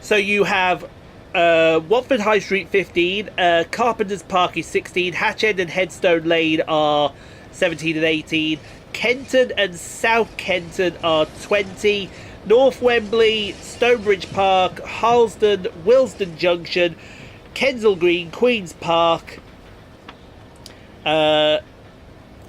Speaker 1: So you have Watford High Street 15, Carpenter's Park is 16, Hatchend and Headstone Lane are 17 and 18, Kenton and South Kenton are 20, North Wembley, Stonebridge Park, Harlesden, Willesden Junction, Kensal Green, Queen's Park,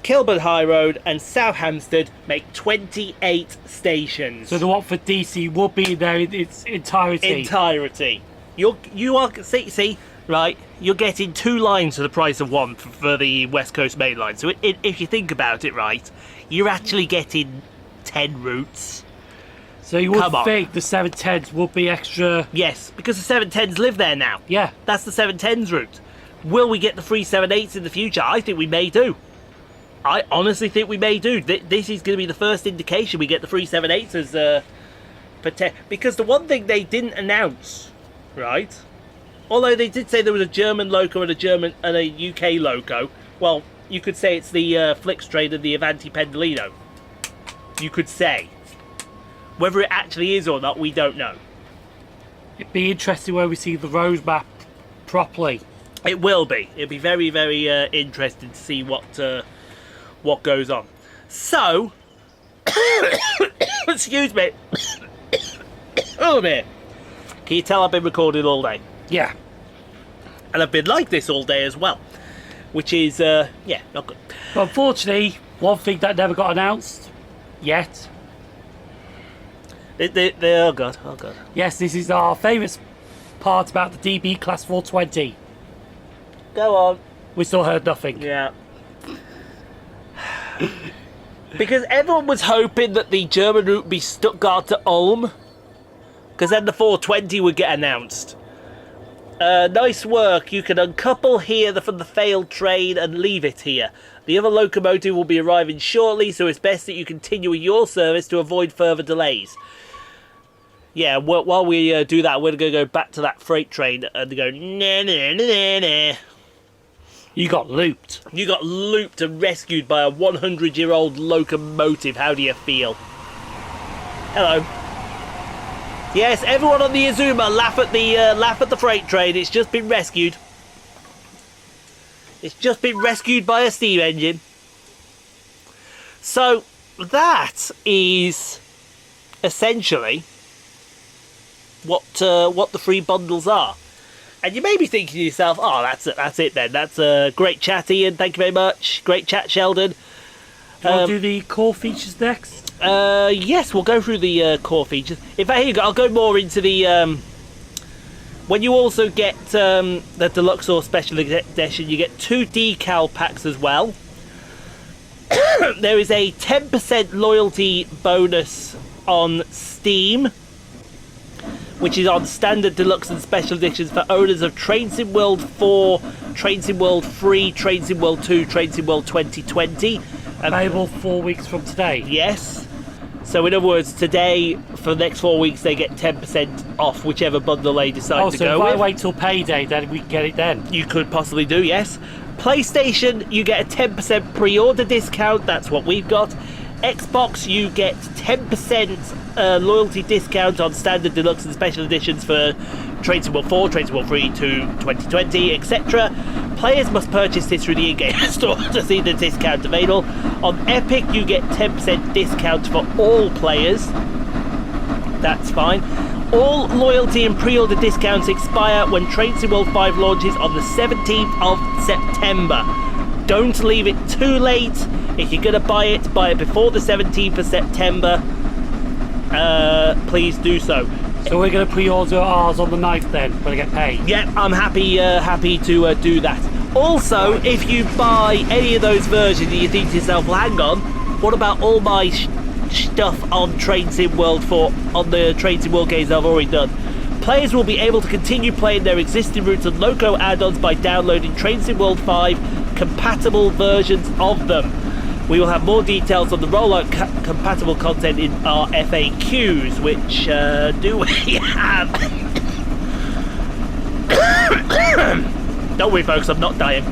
Speaker 1: Kilburn High Road and South Hampstead make 28 stations.
Speaker 2: So the Watford DC will be there in its entirety.
Speaker 1: You are see right. You're getting 2 lines for the price of 1 for the West Coast Main Line. So if you think about it, right, you're actually getting 10 routes.
Speaker 2: So you would think the 710s will be extra.
Speaker 1: Yes, because the 710s live there now.
Speaker 2: Yeah,
Speaker 1: that's the 710s route. Will we get the 378s in the future? I think we may do. I honestly think we may do. This is going to be the first indication we get the 378s Because the one thing they didn't announce, right? Although they did say there was a German loco and a UK loco. Well, you could say it's the Flixtrain and the Avanti Pendolino. You could say. Whether it actually is or not, we don't know.
Speaker 2: It'd be interesting when we see the road map properly.
Speaker 1: It will be. It'll be very, very interesting to see what goes on. So, excuse me. Oh dear. Can you tell I've been recording all day?
Speaker 2: Yeah.
Speaker 1: And I've been like this all day as well. Which is, yeah, not good.
Speaker 2: But unfortunately, one thing that never got announced yet.
Speaker 1: Oh god.
Speaker 2: Yes, this is our famous part about the DB Class 420.
Speaker 1: Go on.
Speaker 2: We still heard nothing.
Speaker 1: Yeah. Because everyone was hoping that the German route would be Stuttgart to Ulm. Because then the 420 would get announced. Nice work. You can uncouple here from the failed train and leave it here. The other locomotive will be arriving shortly, so it's best that you continue with your service to avoid further delays. Yeah, while we do that, we're going to go back to that freight train and go, nah.
Speaker 2: You got looped.
Speaker 1: You got looped and rescued by a 100-year-old locomotive. How do you feel? Hello. Yes, everyone on the Azuma, laugh at the freight train. It's just been rescued. It's just been rescued by a steam engine. So that is essentially what the free bundles are. And you may be thinking to yourself, oh, that's it then. That's a great chat, Ian. Thank you very much. Great chat, Sheldon.
Speaker 2: Do you want to do the core features next?
Speaker 1: Yes, we'll go through the core features. In fact, here you go. I'll go more into the... when you also get the Deluxe or Special Edition, you get 2 decal packs as well. There is a 10% loyalty bonus on Steam, which is on Standard, Deluxe and Special Editions for owners of Train Sim World 4, Train Sim World 3, Train Sim World 2, Train Sim World 2020.
Speaker 2: Available 4 weeks from today.
Speaker 1: Yes. So in other words, today, for the next 4 weeks, they get 10% off whichever bundle they decide to go with.
Speaker 2: So if I wait till payday, then we can get it then?
Speaker 1: You could possibly do, yes. PlayStation, you get a 10% pre-order discount. That's what we've got. Xbox, you get 10% loyalty discount on Standard, Deluxe and Special Editions for Train Sim World 4, Train Sim World 3 to 2020, etc. Players must purchase this through the in-game store to see the discount available. On Epic, you get 10% discount for all players. That's fine. All loyalty and pre-order discounts expire when Train Sim World 5 launches on the 17th of September. Don't leave it too late. If you're going to buy it before the 17th of September. Please do so.
Speaker 2: So we're going to pre-order ours on the 9th then, when I get paid?
Speaker 1: Yeah, I'm happy to do that. Also, if you buy any of those versions and you think to yourself, well, hang on, what about all my stuff on Train Sim World 4, on the Train Sim World games I've already done? Players will be able to continue playing their existing routes and loco add-ons by downloading Train Sim World 5 compatible versions of them. We will have more details on the rollout compatible content in our FAQs, which do we have? Don't worry, folks. I'm not dying.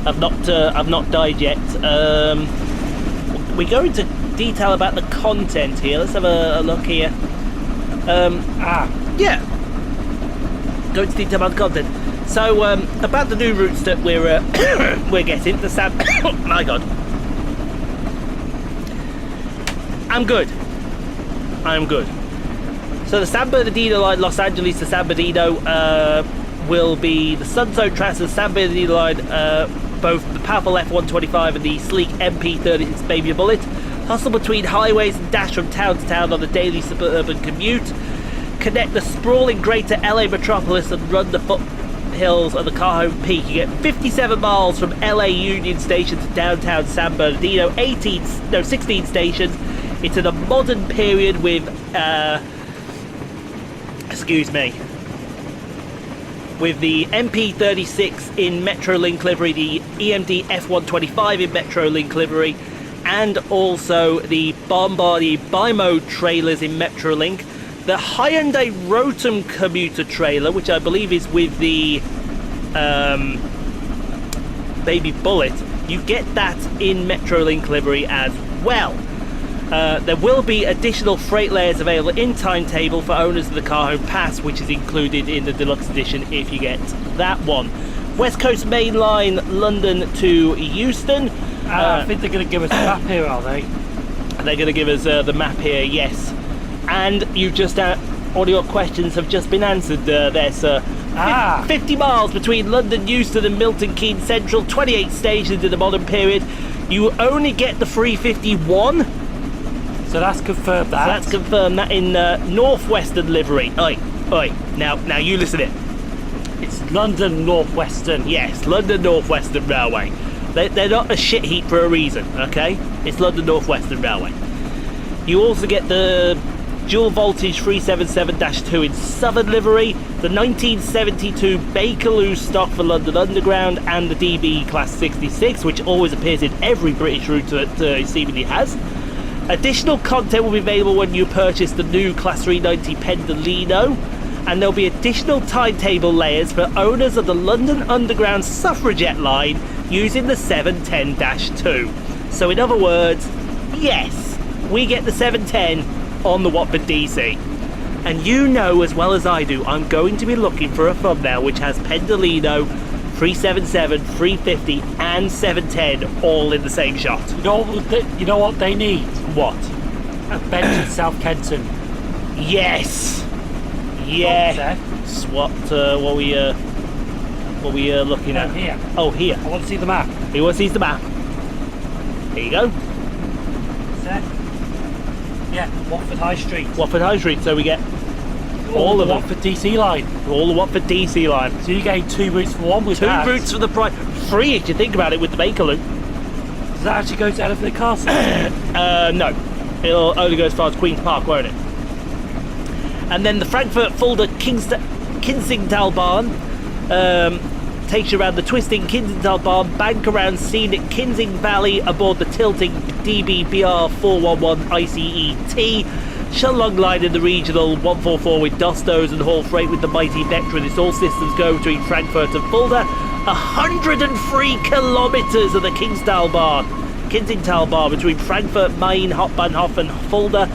Speaker 1: I've not died yet. We go into detail about the content here. Let's have a look here. Yeah. Go into detail about the content. So, about the new routes that we're getting, the San... Oh, my God. I'm good. So the San Bernardino line, Los Angeles to San Bernardino, will be the Sunzone tracks of the San Bernardino line, both the powerful F125 and the sleek MP36 Baby Bullet. Hustle between highways and dash from town to town on the daily suburban commute. Connect the sprawling greater LA metropolis and run the foothills of the Cajon Peak. You get 57 miles from LA Union Station to downtown San Bernardino, 16 stations. It's in a modern period with, with the MP36 in Metrolink livery, the EMD F125 in Metrolink livery. and also the Bombardier Bimode trailers in Metrolink. The Hyundai Rotem commuter trailer, which I believe is with the Baby Bullet, you get that in Metrolink livery as well. There will be additional freight layers available in timetable for owners of the Car Home Pass, which is included in the deluxe edition if you get that one. West Coast Main Line, London to Euston.
Speaker 2: I think they're going to give us a map here, are they?
Speaker 1: They're going to give us the map here, yes. And you just all your questions have just been answered there, sir. 50 miles between London Euston and Milton Keynes Central, 28 stations in the modern period. You only get the 351.
Speaker 2: So that's confirmed that.
Speaker 1: So that's confirmed that in Northwestern livery. Oi. Now you listen in.
Speaker 2: It's London Northwestern.
Speaker 1: Yes, London Northwestern Railway. They're not a shit heap for a reason, okay? It's London Northwestern Railway. You also get the dual voltage 377-2 in Southern livery, the 1972 Bakerloo stock for London Underground, and the DB Class 66, which always appears in every British route that it seemingly has. Additional content will be available when you purchase the new Class 390 Pendolino, and there'll be additional timetable layers for owners of the London Underground Suffragette line using the 710-2. So in other words, yes, we get the 710 on the Watford DC. And you know as well as I do, I'm going to be looking for a thumbnail which has Pendolino, 377, 350 and 710 all in the same shot.
Speaker 2: You know what they need?
Speaker 1: What?
Speaker 2: A bench in South Kenton.
Speaker 1: Yes. Yeah. What we looking at?
Speaker 2: Here.
Speaker 1: Oh, here.
Speaker 2: I want to see the map.
Speaker 1: He wants to see the map. Here you go.
Speaker 2: Set. Yeah, Watford High Street.
Speaker 1: Watford High Street. So we get all of
Speaker 2: the
Speaker 1: them.
Speaker 2: Watford DC line.
Speaker 1: All the Watford DC line.
Speaker 2: So you're getting 2 routes for one with
Speaker 1: Two
Speaker 2: that.
Speaker 1: routes for the price. 3 if you think about it with the Bakerloo.
Speaker 2: Does that actually go to Elephant and Castle?
Speaker 1: No. It'll only go as far as Queen's Park, won't it? And then the Frankfurt Fulda Kinzigtal Bahn takes you around the twisting Kinzigtal Bahn, bank around scenic Kinzig Valley aboard the tilting DB BR 411 ICET. Shunlong line in the regional 144 with Dostos and haul freight with the mighty Vectron. It's all systems go between Frankfurt and Fulda. 103 kilometres of the Kinzigtal Bahn between Frankfurt, Main, Hauptbahnhof and Fulda.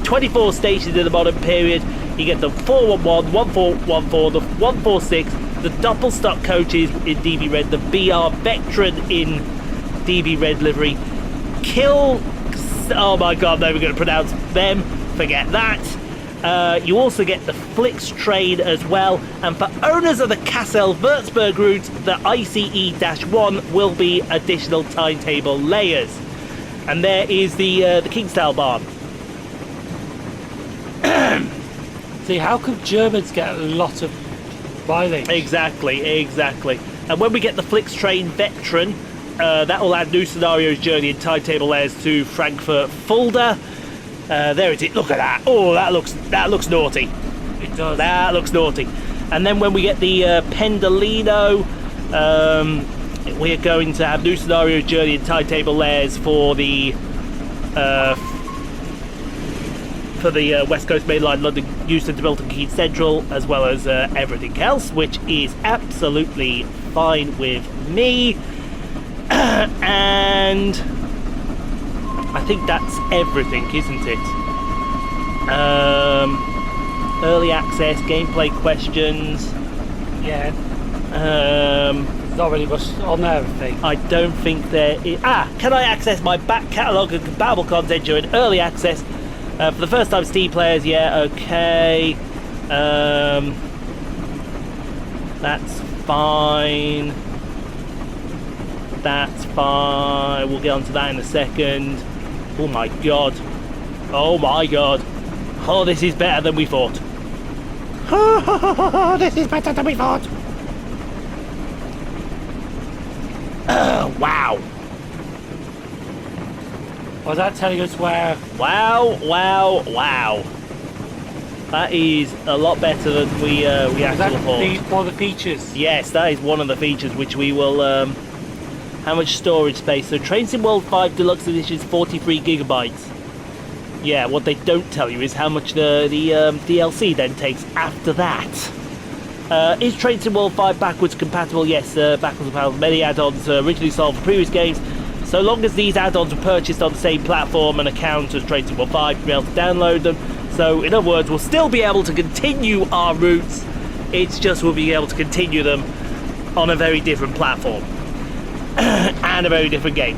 Speaker 1: 24 stations in the modern period. You get the 411, 1414, the 146, the Doppelstock coaches in DB Red, the BR Vectron in DB Red livery. Oh my god, never going to pronounce them. Forget that. You also get the Flix train as well. And for owners of the Kassel-Würzburg route, the ICE-1 will be additional timetable layers. And there is the Kingsdale Bahn.
Speaker 2: See, how come Germans get a lot of mileage?
Speaker 1: Exactly. And when we get the Flix train Vectron, that will add new scenarios, journey and timetable layers to Frankfurt Fulda. There it is. Look at that. Oh, that looks naughty.
Speaker 2: It does.
Speaker 1: That looks naughty. And then when we get the Pendolino, we're going to have new scenarios, journey and timetable layers for the West Coast Main Line, London Euston to Milton Keynes Central, as well as everything else, which is absolutely fine with me. And I think that's everything, isn't it? Early access, gameplay questions.
Speaker 2: Yeah. Not really much on there, I think.
Speaker 1: I don't think there is. Can I access my back catalogue of compatible content during early access? For the first time Steam players, yeah, okay. That's fine. That's fine. We'll get onto that in a second. Oh my god. Oh my god. Oh, this is better than we thought. This is better than we thought. Wow.
Speaker 2: Was that telling us where?
Speaker 1: Wow. That is a lot better than we actually thought.
Speaker 2: One of the features?
Speaker 1: Yes, that is one of the features which we will have How much storage space? So Train Sim World 5 Deluxe Edition is 43 gigabytes. Yeah, what they don't tell you is how much the DLC then takes after that. Is Train Sim World 5 backwards compatible? Yes, backwards compatible. Many add-ons originally sold for previous games. So long as these add-ons were purchased on the same platform and account as Train Sim World 5, you'll be able to download them. So in other words, we'll still be able to continue our routes. It's just we'll be able to continue them on a very different platform and a very different game.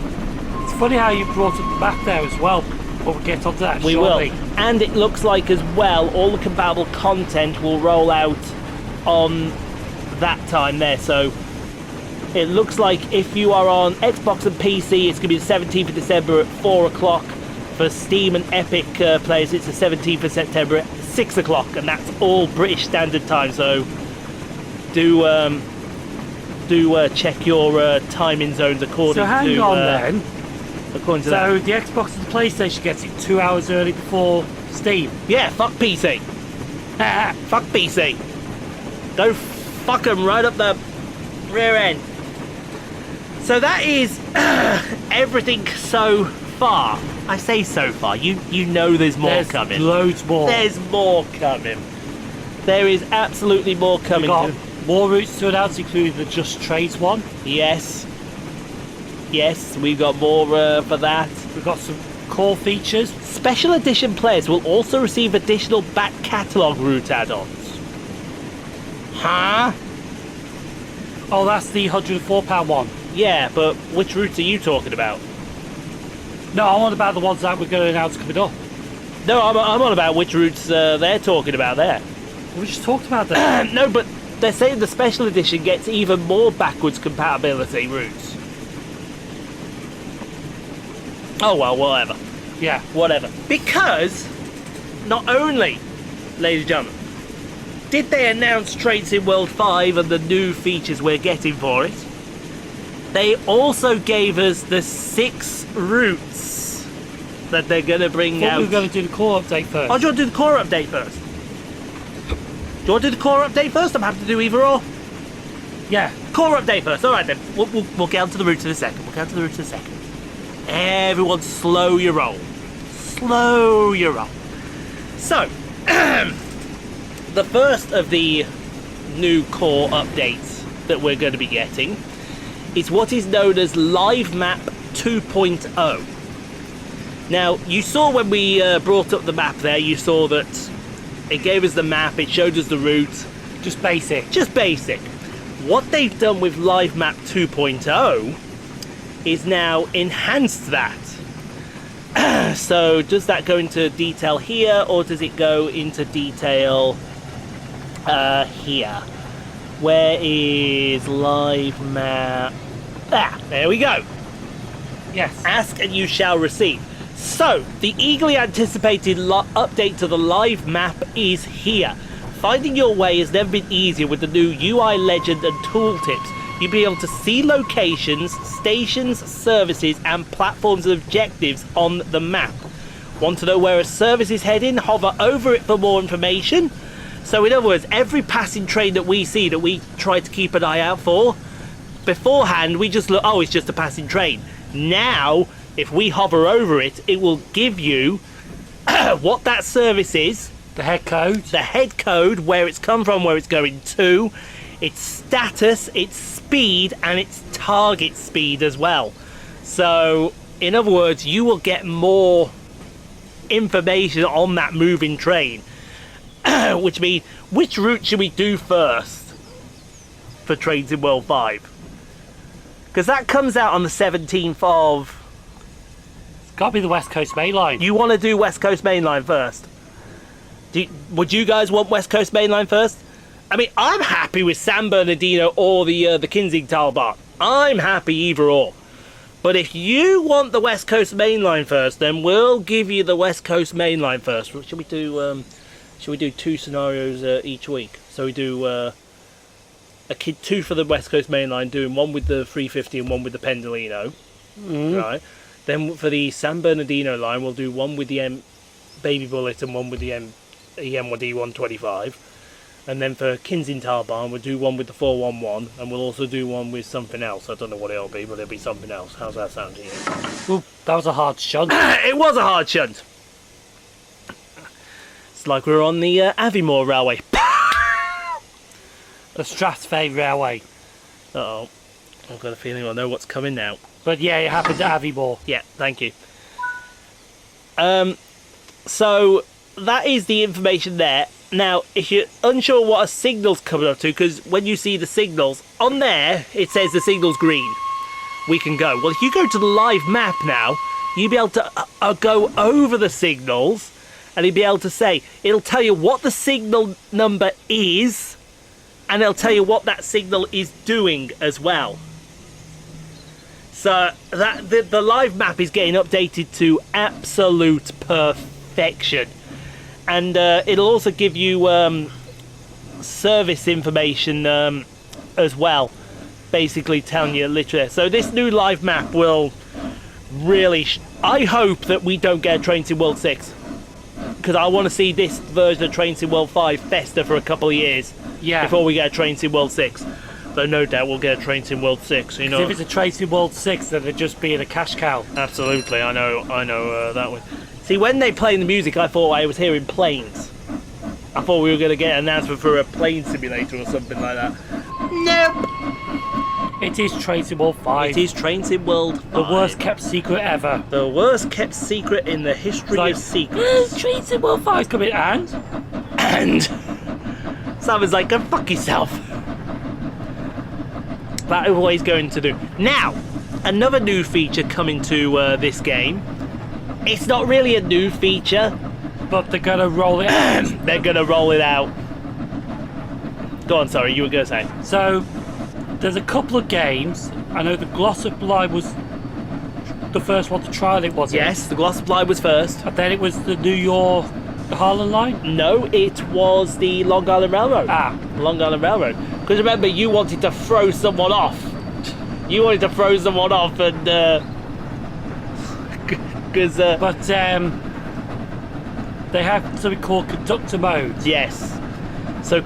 Speaker 2: It's funny how you brought up the map there as well, but we'll get onto that shortly.
Speaker 1: We will. And it looks like as well, all the compatible content will roll out on that time there. So it looks like if you are on Xbox and PC, it's going to be the 17th of December at 4 o'clock. For Steam and Epic players, it's the 17th of September at 6 o'clock, and that's all British Standard Time. So do check your timing zones according to.
Speaker 2: So hang on then.
Speaker 1: According to
Speaker 2: so
Speaker 1: that.
Speaker 2: the Xbox and the PlayStation gets it 2 hours early before Steam.
Speaker 1: Yeah, fuck PC. Fuck PC. Go fuck them right up the rear end. So that is everything so far. I say so far. You know there's more coming.
Speaker 2: There's loads more.
Speaker 1: There's more coming. There is absolutely more coming.
Speaker 2: We've got more routes to announce, including the Just Trades one.
Speaker 1: Yes. Yes, we've got more for that.
Speaker 2: We've got some core features.
Speaker 1: Special edition players will also receive additional back catalogue route add-ons. Huh?
Speaker 2: Oh, that's the £104 one.
Speaker 1: Yeah, but which routes are you talking about?
Speaker 2: No, I'm on about the ones that we're going to announce coming up.
Speaker 1: No, I'm on about which routes they're talking about there.
Speaker 2: We just talked about that.
Speaker 1: No, but they're saying the special edition gets even more backwards compatibility routes. Oh well, whatever.
Speaker 2: Yeah.
Speaker 1: Whatever. Because, not only, ladies and gentlemen, did they announce Train Sim World 5 and the new features we're getting for it, they also gave us the 6 routes that they're going to bring out.
Speaker 2: We were going to do the core update first.
Speaker 1: Oh, do you want to do the core update first? Do you want to do the core update first? I'm happy to do either or.
Speaker 2: Yeah.
Speaker 1: Core update first. All right then. We'll get onto the routes in a second. Everyone, slow your roll. Slow your roll. So, the first of the new core updates that we're going to be getting is what is known as Live Map 2.0. Now, you saw when we brought up the map there, you saw that it gave us the map, it showed us the route.
Speaker 2: Just basic.
Speaker 1: Just basic. What they've done with Live Map 2.0 is now enhanced that. So, does that go into detail here, or does it go into detail here? Where is Live Map? Ah, there we go.
Speaker 2: Yes.
Speaker 1: Ask and you shall receive. So, the eagerly anticipated update to the Live Map is here. Finding your way has never been easier with the new UI legend and tooltips. You'll be able to see locations, stations, services, and platforms and objectives on the map. Want to know where a service is heading? Hover over it for more information. So in other words, every passing train that we see that we try to keep an eye out for, beforehand we just look, oh, it's just a passing train. Now, if we hover over it, it will give you what that service is,
Speaker 2: the head code,
Speaker 1: where it's come from, where it's going to, its status, its speed, and its target speed as well. So, in other words, you will get more information on that moving train. Which means, which route should we do first for Train Sim World 5? Because that comes out on the 17th of...
Speaker 2: It's got to be the West Coast Main Line.
Speaker 1: You want to do West Coast Main Line first? Would you guys want West Coast Main Line first? I mean, I'm happy with San Bernardino or the Kinzigtal bar. I'm happy either or. But if you want the West Coast Main Line first, then we'll give you the West Coast Main Line first. Should we do 2 scenarios each week? So we do 2 for the West Coast Main Line, doing one with the 350 and one with the Pendolino. Right. Then for the San Bernardino line, we'll do one with the Baby Bullet and one with the EM1D125. And then for Kensington Barn, we'll do one with the 411, and we'll also do one with something else. I don't know what it'll be, but it'll be something else. How's that sound to you?
Speaker 2: Ooh, that was a hard shunt.
Speaker 1: It was a hard shunt. It's like we're on the Aviemore Railway.
Speaker 2: The Strathspey Railway.
Speaker 1: Uh-oh. I've got a feeling I know what's coming now.
Speaker 2: But yeah, it happened at Aviemore.
Speaker 1: Yeah, thank you. So that is the information there. Now, if you're unsure what a signal's coming up to, because when you see the signals, on there, it says the signal's green. We can go. Well, if you go to the live map now, you'll be able to go over the signals, and you'll be able to say, it'll tell you what the signal number is, and it'll tell you what that signal is doing as well. So that the live map is getting updated to absolute perfection. And it'll also give you service information as well, basically telling you literally. So this new live map will really... I hope that we don't get a Train Sim World 6, because I want to see this version of Train Sim World 5 fester for a couple of years before we get a Train Sim World 6. Though no doubt we'll get a Train Sim World 6, you know.
Speaker 2: If it's a Train Sim World 6, then it'd just be in a cash cow.
Speaker 1: Absolutely, I know that one. See, when they play the music, I thought I was hearing planes. I thought we were going to get an announcement for a plane simulator or something like that. Nope.
Speaker 2: It is Train Sim World 5.
Speaker 1: It is Train Sim World 5.
Speaker 2: The worst kept secret ever.
Speaker 1: The worst kept secret in the history of secrets.
Speaker 2: Train Sim World 5's coming, and
Speaker 1: Simon's like, go fuck yourself. That is what he's going to do. Now, another new feature coming to this game. It's not really a new feature,
Speaker 2: but they're gonna roll it out.
Speaker 1: They're gonna roll it out. Go on, sorry, you were gonna say.
Speaker 2: So, there's a couple of games. I know the Glossop line was the first one to trial it, wasn't it?
Speaker 1: Yes, the Glossop line was first.
Speaker 2: And then it was the the Harlan line?
Speaker 1: No, it was the Long Island Railroad. Long Island Railroad. Because remember, you wanted to throw someone off. You wanted to throw someone off, and
Speaker 2: but they have something called conductor mode.
Speaker 1: Yes. So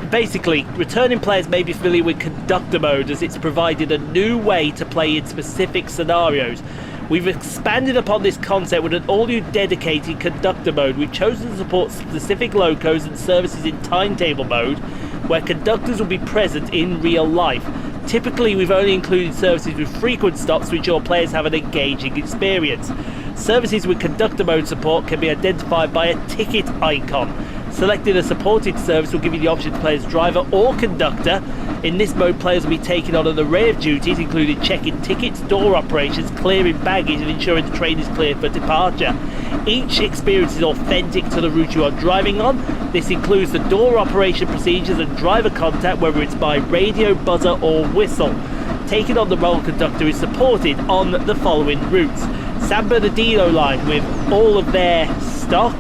Speaker 1: basically, returning players may be familiar with conductor mode, as it's provided a new way to play in specific scenarios. We've expanded upon this concept with an all-new dedicated conductor mode. We've chosen to support specific locos and services in timetable mode, where conductors will be present in real life. Typically, we've only included services with frequent stops to ensure players have an engaging experience. Services with conductor mode support can be identified by a ticket icon. Selecting a supported service will give you the option to play as driver or conductor. In this mode, players will be taking on an array of duties, including checking tickets, door operations, clearing baggage, and ensuring the train is clear for departure. Each experience is authentic to the route you are driving on. This includes the door operation procedures and driver contact, whether it's by radio, buzzer, or whistle. Taking on the role of conductor is supported on the following routes: San Bernardino line with all of their stock,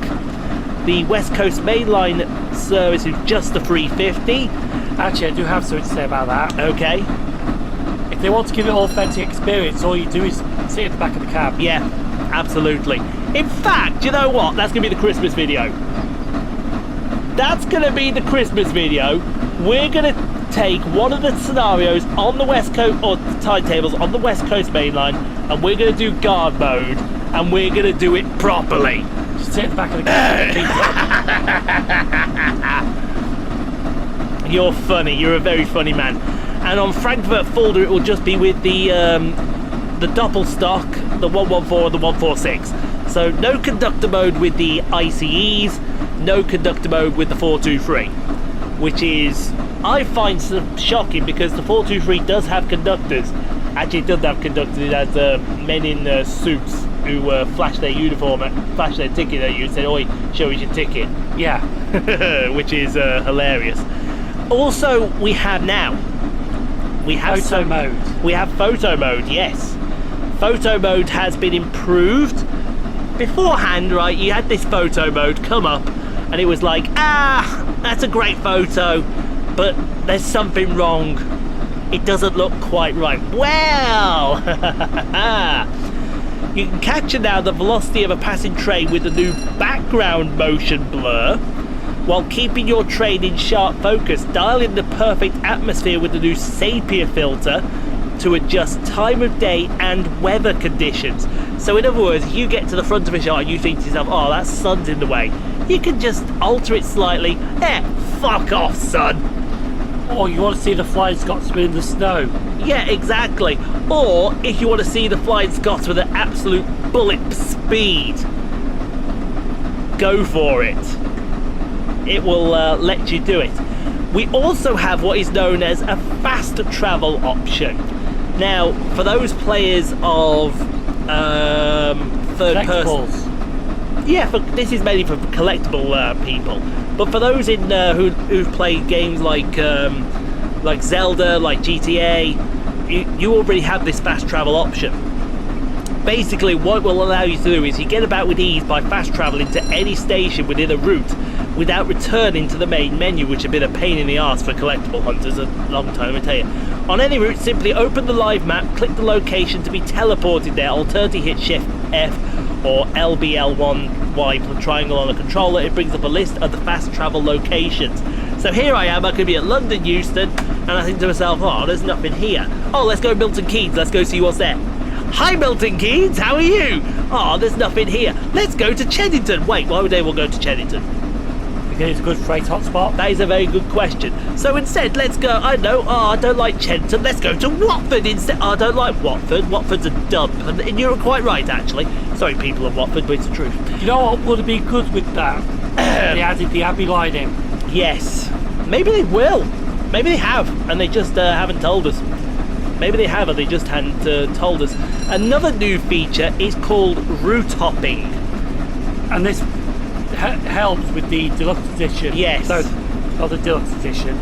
Speaker 1: the West Coast Main Line service with just the 350.
Speaker 2: Actually, I do have something to say about that.
Speaker 1: Okay.
Speaker 2: If they want to give it an authentic experience, all you do is sit at the back of the cab.
Speaker 1: Yeah, absolutely. In fact, you know what? That's going to be the Christmas video. That's going to be the Christmas video. We're going to take one of the scenarios on the West Coast, or timetables on the West Coast Main Line, and we're going to do guard mode, and we're going to do it properly.
Speaker 2: Just sit at the back of the cab.
Speaker 1: You're funny. You're a very funny man. And on Frankfurt Fulda, it will just be with the doppel stock, the 114 and the 146. So no conductor mode with the ICEs, no conductor mode with the 423, which is, I find shocking, because the 423 does have conductors. Actually, it doesn't have conductors. It has men in suits who flash their uniform, flash their ticket at you and say, "Oi, show us your ticket."
Speaker 2: Yeah.
Speaker 1: Which is hilarious. Also, we have photo
Speaker 2: mode.
Speaker 1: We have photo mode, yes. Photo mode has been improved. Beforehand, right, you had this photo mode come up, and it was like, that's a great photo, but there's something wrong. It doesn't look quite right. Well, you can capture now the velocity of a passing train with the new background motion blur, while keeping your train in sharp focus. Dial in the perfect atmosphere with the new sepia filter to adjust time of day and weather conditions. So in other words, you get to the front of a shot and you think to yourself, oh, that sun's in the way. You can just alter it slightly. Fuck off, sun.
Speaker 2: Or you want to see the Flying Scotsman in the snow.
Speaker 1: Yeah, exactly. Or if you want to see the Flying Scotsman at absolute bullet speed, go for it. It will let you do it. We also have what is known as a fast travel option. Now, for those players of third person, yeah, this is mainly for collectible people. But for those in who've played games like Zelda, like GTA, you already have this fast travel option. Basically, what it will allow you to do is you get about with ease by fast traveling to any station within a route without returning to the main menu, which has been a pain in the arse for collectible hunters a long time, I tell you. On any route, simply open the live map, click the location to be teleported there, alternatively hit Shift F or LBL1Y triangle on a controller. It brings up a list of the fast travel locations. So here I am, I could be at London Euston, and I think to myself, oh, there's nothing here. Oh, let's go Milton Keynes, let's go see what's there. Hi Milton Keynes, how are you? Oh, there's nothing here. Let's go to Cheddington. Wait, why would anyone go to Cheddington?
Speaker 2: Because it's a good freight hotspot.
Speaker 1: That is a very good question. So instead, let's go, I know, I don't like Cheddington, let's go to Watford instead. Oh, I don't like Watford, Watford's a dump. And you're quite right, actually. Sorry, people of Watford, but it's the truth.
Speaker 2: You know what would be good with that? They added the Abbey line in.
Speaker 1: Yes. Maybe they will. Maybe they have, and they just haven't told us. Maybe they have, and they just hadn't told us. Another new feature is called route hopping.
Speaker 2: And this helps with the deluxe edition.
Speaker 1: Yes.
Speaker 2: So, not the deluxe edition.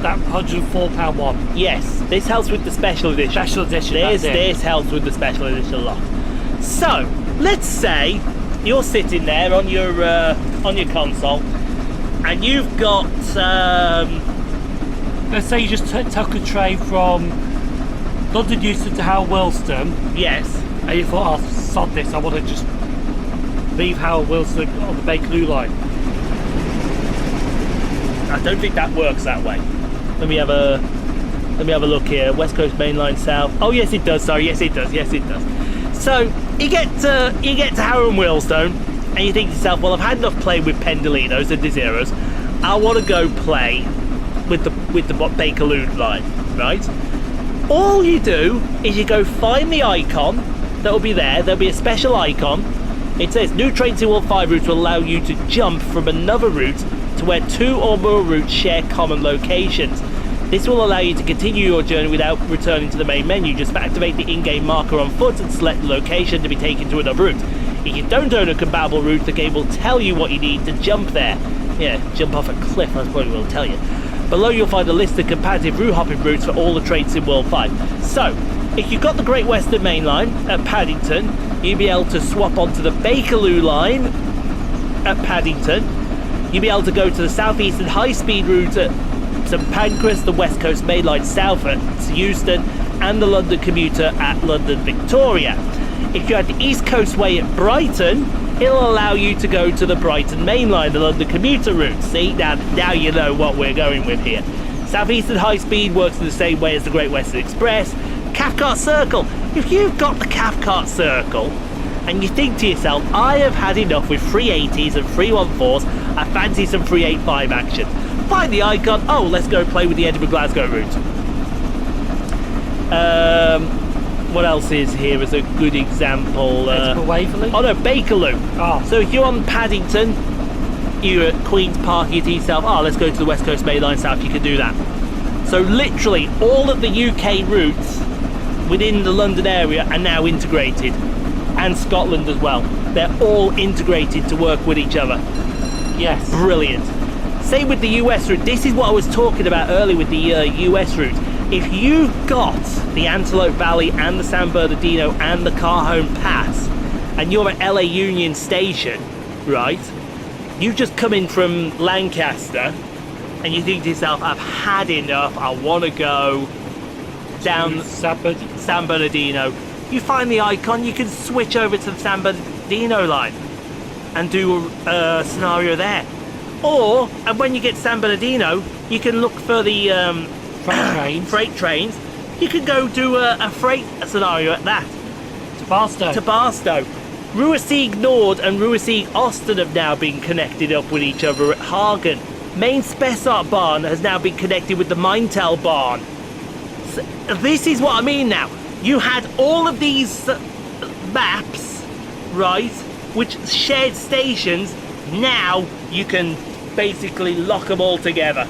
Speaker 2: That £104 one.
Speaker 1: Yes, this helps with the special edition.
Speaker 2: Special edition.
Speaker 1: This helps with the special edition a lot. So, let's say you're sitting there on your console, and you've got.
Speaker 2: Let's say you just took a train from London Euston to Howell Wilston.
Speaker 1: Yes.
Speaker 2: And you thought, oh, sod this, I want to just leave Howell Wilston on the Bakerloo line.
Speaker 1: I don't think that works that way. Let me have a look here. West Coast Main Line South. Oh yes, it does. Sorry, yes it does. Yes it does. So you get to Howell and Wealdstone, and you think to yourself, well, I've had enough playing with Pendolinos and Desiros. I want to go play with the Bakerloo line, right? All you do is you go find the icon that will be there. There'll be a special icon. It says new train 215 routes will allow you to jump from another route to where two or more routes share common locations. This will allow you to continue your journey without returning to the main menu. Just activate the in-game marker on foot and select the location to be taken to another route. If you don't own a compatible route, the game will tell you what you need to jump there. Yeah, jump off a cliff, that's probably what it'll tell you. Below you'll find a list of competitive route hopping routes for all the trains in World 5. So, if you've got the Great Western Main Line at Paddington, you'll be able to swap onto the Bakerloo line at Paddington. You'll be able to go to the South Eastern High Speed route at St Pancras, the West Coast Main Line South at Euston, and the London Commuter at London Victoria. If you're at the East Coast Way at Brighton, it'll allow you to go to the Brighton Main Line, the London Commuter route. See, now you know what we're going with here. South Eastern High Speed works in the same way as the Great Western Express. Cathcart Circle. If you've got the Cathcart Circle, and you think to yourself, I have had enough with 380s and 314s, I fancy some 385 action. Find the icon, oh, let's go play with the Edinburgh-Glasgow route. What else is here as a good example?
Speaker 2: Edinburgh-Waverley?
Speaker 1: Oh no, Bakerloo.
Speaker 2: Oh.
Speaker 1: So if you're on Paddington, you're at Queen's Park, you think to yourself, oh, let's go to the West Coast Main Line South, you can do that. So literally, all of the UK routes within the London area are now integrated. And Scotland as well. They're all integrated to work with each other.
Speaker 2: Yes.
Speaker 1: Brilliant. Same with the US route. This is what I was talking about earlier with the US route. If you've got the Antelope Valley and the San Bernardino and the Carhome Pass, and you're at LA Union Station, right? You've just come in from Lancaster, and you think to yourself, I've had enough, I want to go down San Bernardino. You find the icon, you can switch over to the San Bernardino line. and do a scenario there. Or, and when you get to San Bernardino, you can look for the freight trains. You can go do a freight scenario at that.
Speaker 2: To Barstow.
Speaker 1: Ruisig Nord and Ruisig Austin have now been connected up with each other at Hagen. Main Spessart Barn has now been connected with the Mintel Barn. So, this is what I mean now. You had all of these maps, right, which shared stations. Now you can basically lock them all together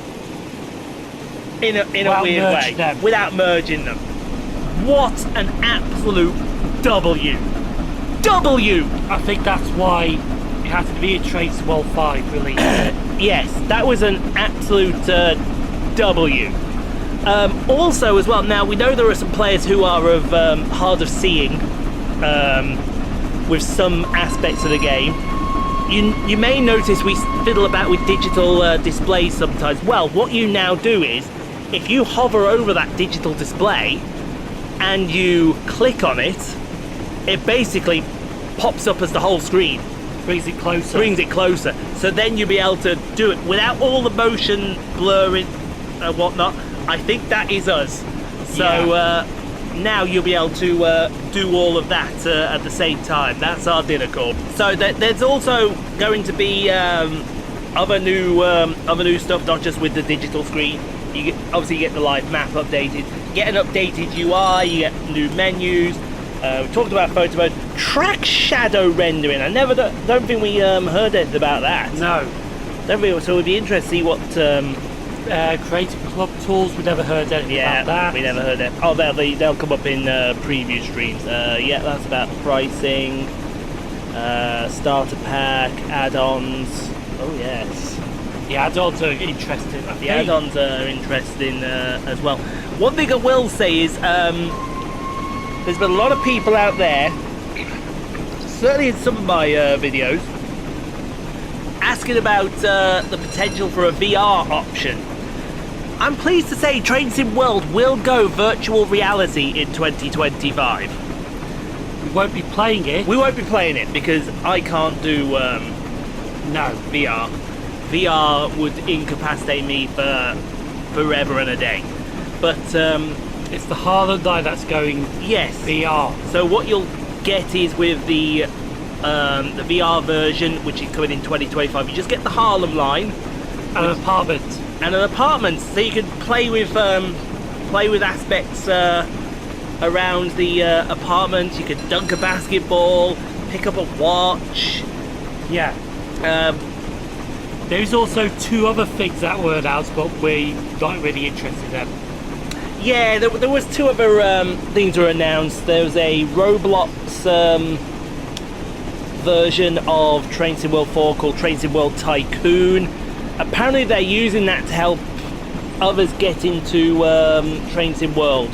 Speaker 1: in a weird way without merging them. What an absolute W!
Speaker 2: I think that's why it had to be a Tracy World 5 release.
Speaker 1: Yes, that was an absolute W. Also, as well, now we know there are some players who are of hard of seeing with some aspects of the game. You may notice we fiddle about with digital displays sometimes. Well, what you now do is, if you hover over that digital display and you click on it, it basically pops up as the whole screen.
Speaker 2: Brings it closer.
Speaker 1: So then you'll be able to do it without all the motion blurring and whatnot. I think that is us. So now you'll be able to do all of that at the same time. That's our dinner call. So there's also going to be other new stuff, not just with the digital screen. Obviously you get the live map updated, you get an updated UI, you get new menus. We talked about photo mode, track shadow rendering. I don't think we heard anything about that.
Speaker 2: No.
Speaker 1: So it'd be interesting to see what
Speaker 2: Creative Club tools. We never heard anything about that.
Speaker 1: We never heard that. Oh, they'll come up in preview streams. Yeah, that's about pricing, starter pack, add-ons. Oh yes.
Speaker 2: The add-ons are interesting.
Speaker 1: The add-ons are interesting as well. One thing I will say is there's been a lot of people out there, certainly in some of my videos, asking about the potential for a VR option. I'm pleased to say Train Sim World will go virtual reality in 2025.
Speaker 2: We won't be playing it.
Speaker 1: We won't be playing it because I can't do VR. VR would incapacitate me for forever and a day. But
Speaker 2: it's the Harlem Line that's going VR. So
Speaker 1: what you'll get is with the VR version, which is coming in 2025, you just get the Harlem Line
Speaker 2: and an apartment.
Speaker 1: So you can play with aspects around the apartment. You can dunk a basketball, pick up a watch.
Speaker 2: Yeah. There's also two other things that were announced, but we're not really interested in them.
Speaker 1: Yeah, there was two other things were announced. There was a Roblox version of Train Sim World 4 called Train Sim World Tycoon. Apparently they're using that to help others get into Train Sim World.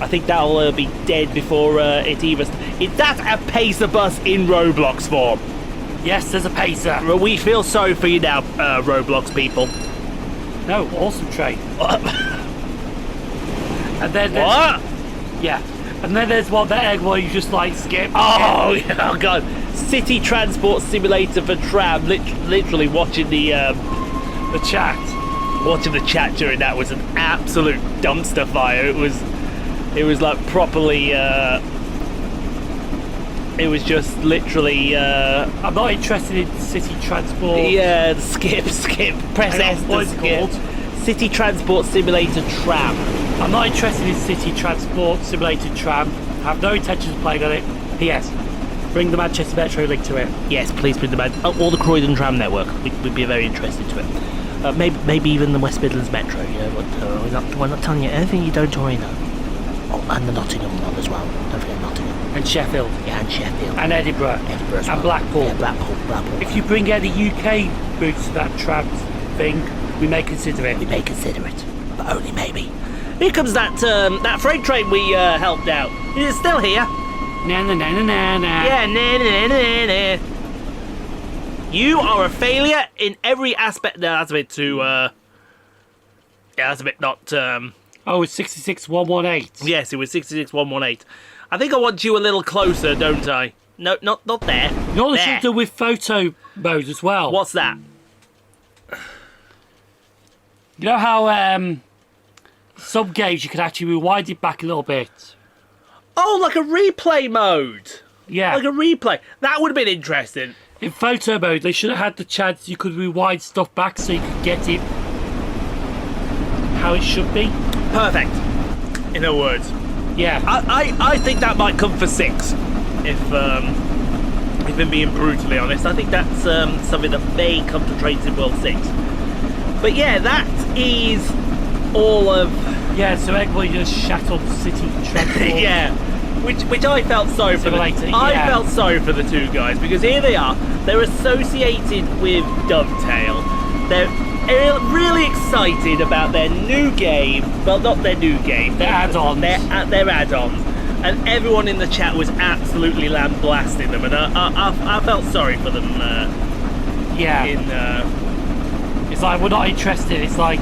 Speaker 1: I think that'll be dead before it even... Is that a pacer bus in Roblox form?
Speaker 2: Yes, there's a pacer.
Speaker 1: Well, we feel sorry for you now, Roblox people.
Speaker 2: No, awesome train. And then
Speaker 1: what?
Speaker 2: Yeah. And then there's one where you just like skip.
Speaker 1: Oh, yeah, oh god. City Transport Simulator for Tram. Literally watching the
Speaker 2: chat.
Speaker 1: Watching the chat during that was an absolute dumpster fire. It was like properly it was just literally
Speaker 2: I'm not interested in City Transport.
Speaker 1: Yeah, skip. Press S to skip. City Transport Simulator Tram.
Speaker 2: I'm not interested in City Transport Simulator Tram. I have no intention of playing on it. P.S. Bring the Manchester Metro link to it.
Speaker 1: Yes, please bring or the Croydon Tram network. We'd be very interested to it. Maybe even the West Midlands Metro. Yeah, but we're not telling you anything you don't already know. Oh, and the Nottingham one as well. Don't forget Nottingham.
Speaker 2: And Sheffield.
Speaker 1: Yeah, and Sheffield.
Speaker 2: And Edinburgh.
Speaker 1: As well.
Speaker 2: And Blackpool.
Speaker 1: Yeah, Blackpool.
Speaker 2: If you bring any UK routes to that tram thing, we may consider it.
Speaker 1: We may consider it, but only maybe. Here comes that freight train we helped out. Is it still here?
Speaker 2: Na na na na na na.
Speaker 1: Yeah, na. You are a failure in every aspect. No, that's a bit too. Yeah, that's a bit not.
Speaker 2: Oh, it's 66118.
Speaker 1: Yes, it was 66118. I think I want you a little closer, don't I? No, not there.
Speaker 2: You know what they
Speaker 1: There.
Speaker 2: should do with photo mode as well?
Speaker 1: What's that?
Speaker 2: You know how some games you can actually rewind it back a little bit?
Speaker 1: Oh, like a replay mode.
Speaker 2: Yeah.
Speaker 1: Like a replay. That would have been interesting.
Speaker 2: In photo mode, they should have had the chance you could rewind stuff back so you could get it how it should be.
Speaker 1: Perfect. In other words.
Speaker 2: Yeah.
Speaker 1: I think that might come for 6. If I'm being brutally honest. I think that's something that may come to Train Sim World 6. But yeah, that is all of...
Speaker 2: Yeah, so everybody just shat on city transport.
Speaker 1: yeah. Which I felt sorry for. I felt sorry for the two guys because here they are. They're associated with Dovetail. They're really excited about their new game. Well, not their new game.
Speaker 2: Their add-ons.
Speaker 1: Their add-ons. And everyone in the chat was absolutely lambasting them, and I felt sorry for them.
Speaker 2: Yeah. It's like, we're not interested. It's like,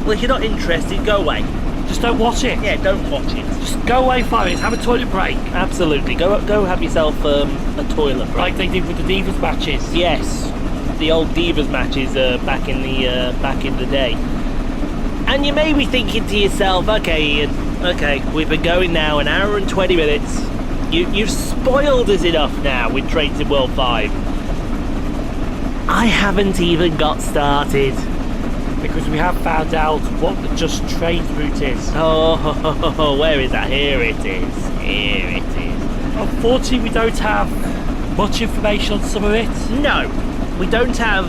Speaker 1: well, if you're not interested, go away.
Speaker 2: just don't watch it.
Speaker 1: Yeah, don't watch it.
Speaker 2: Just go away 5 minutes, have a toilet break.
Speaker 1: Absolutely. Go have yourself a toilet break.
Speaker 2: Like they did with the Divas matches.
Speaker 1: Yes, the old Divas matches back in the day. And you may be thinking to yourself, okay, Ian, okay, we've been going now an hour and 20 minutes. You've spoiled us enough now with Train Sim World 5. I haven't even got started.
Speaker 2: Because we have found out what the Just Trains route is.
Speaker 1: Oh, where is that? Here it is. Here it is.
Speaker 2: Unfortunately, we don't have much information on some of it.
Speaker 1: No, we don't have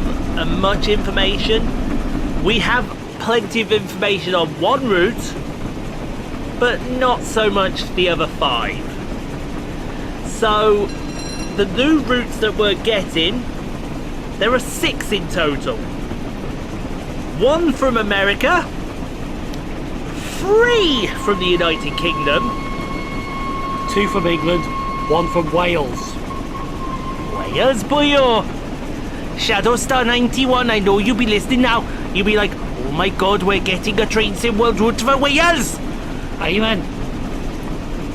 Speaker 1: much information. We have plenty of information on one route, but not so much the other 5. So, the new routes that we're getting, there are 6 in total. 1 from America, 3 from the United Kingdom,
Speaker 2: 2 from England, 1 from Wales.
Speaker 1: Wales, boyo! Shadowstar 91, I know you'll be listening now. You'll be like, oh my god, we're getting a Train Sim World route for Wales!
Speaker 2: Amen.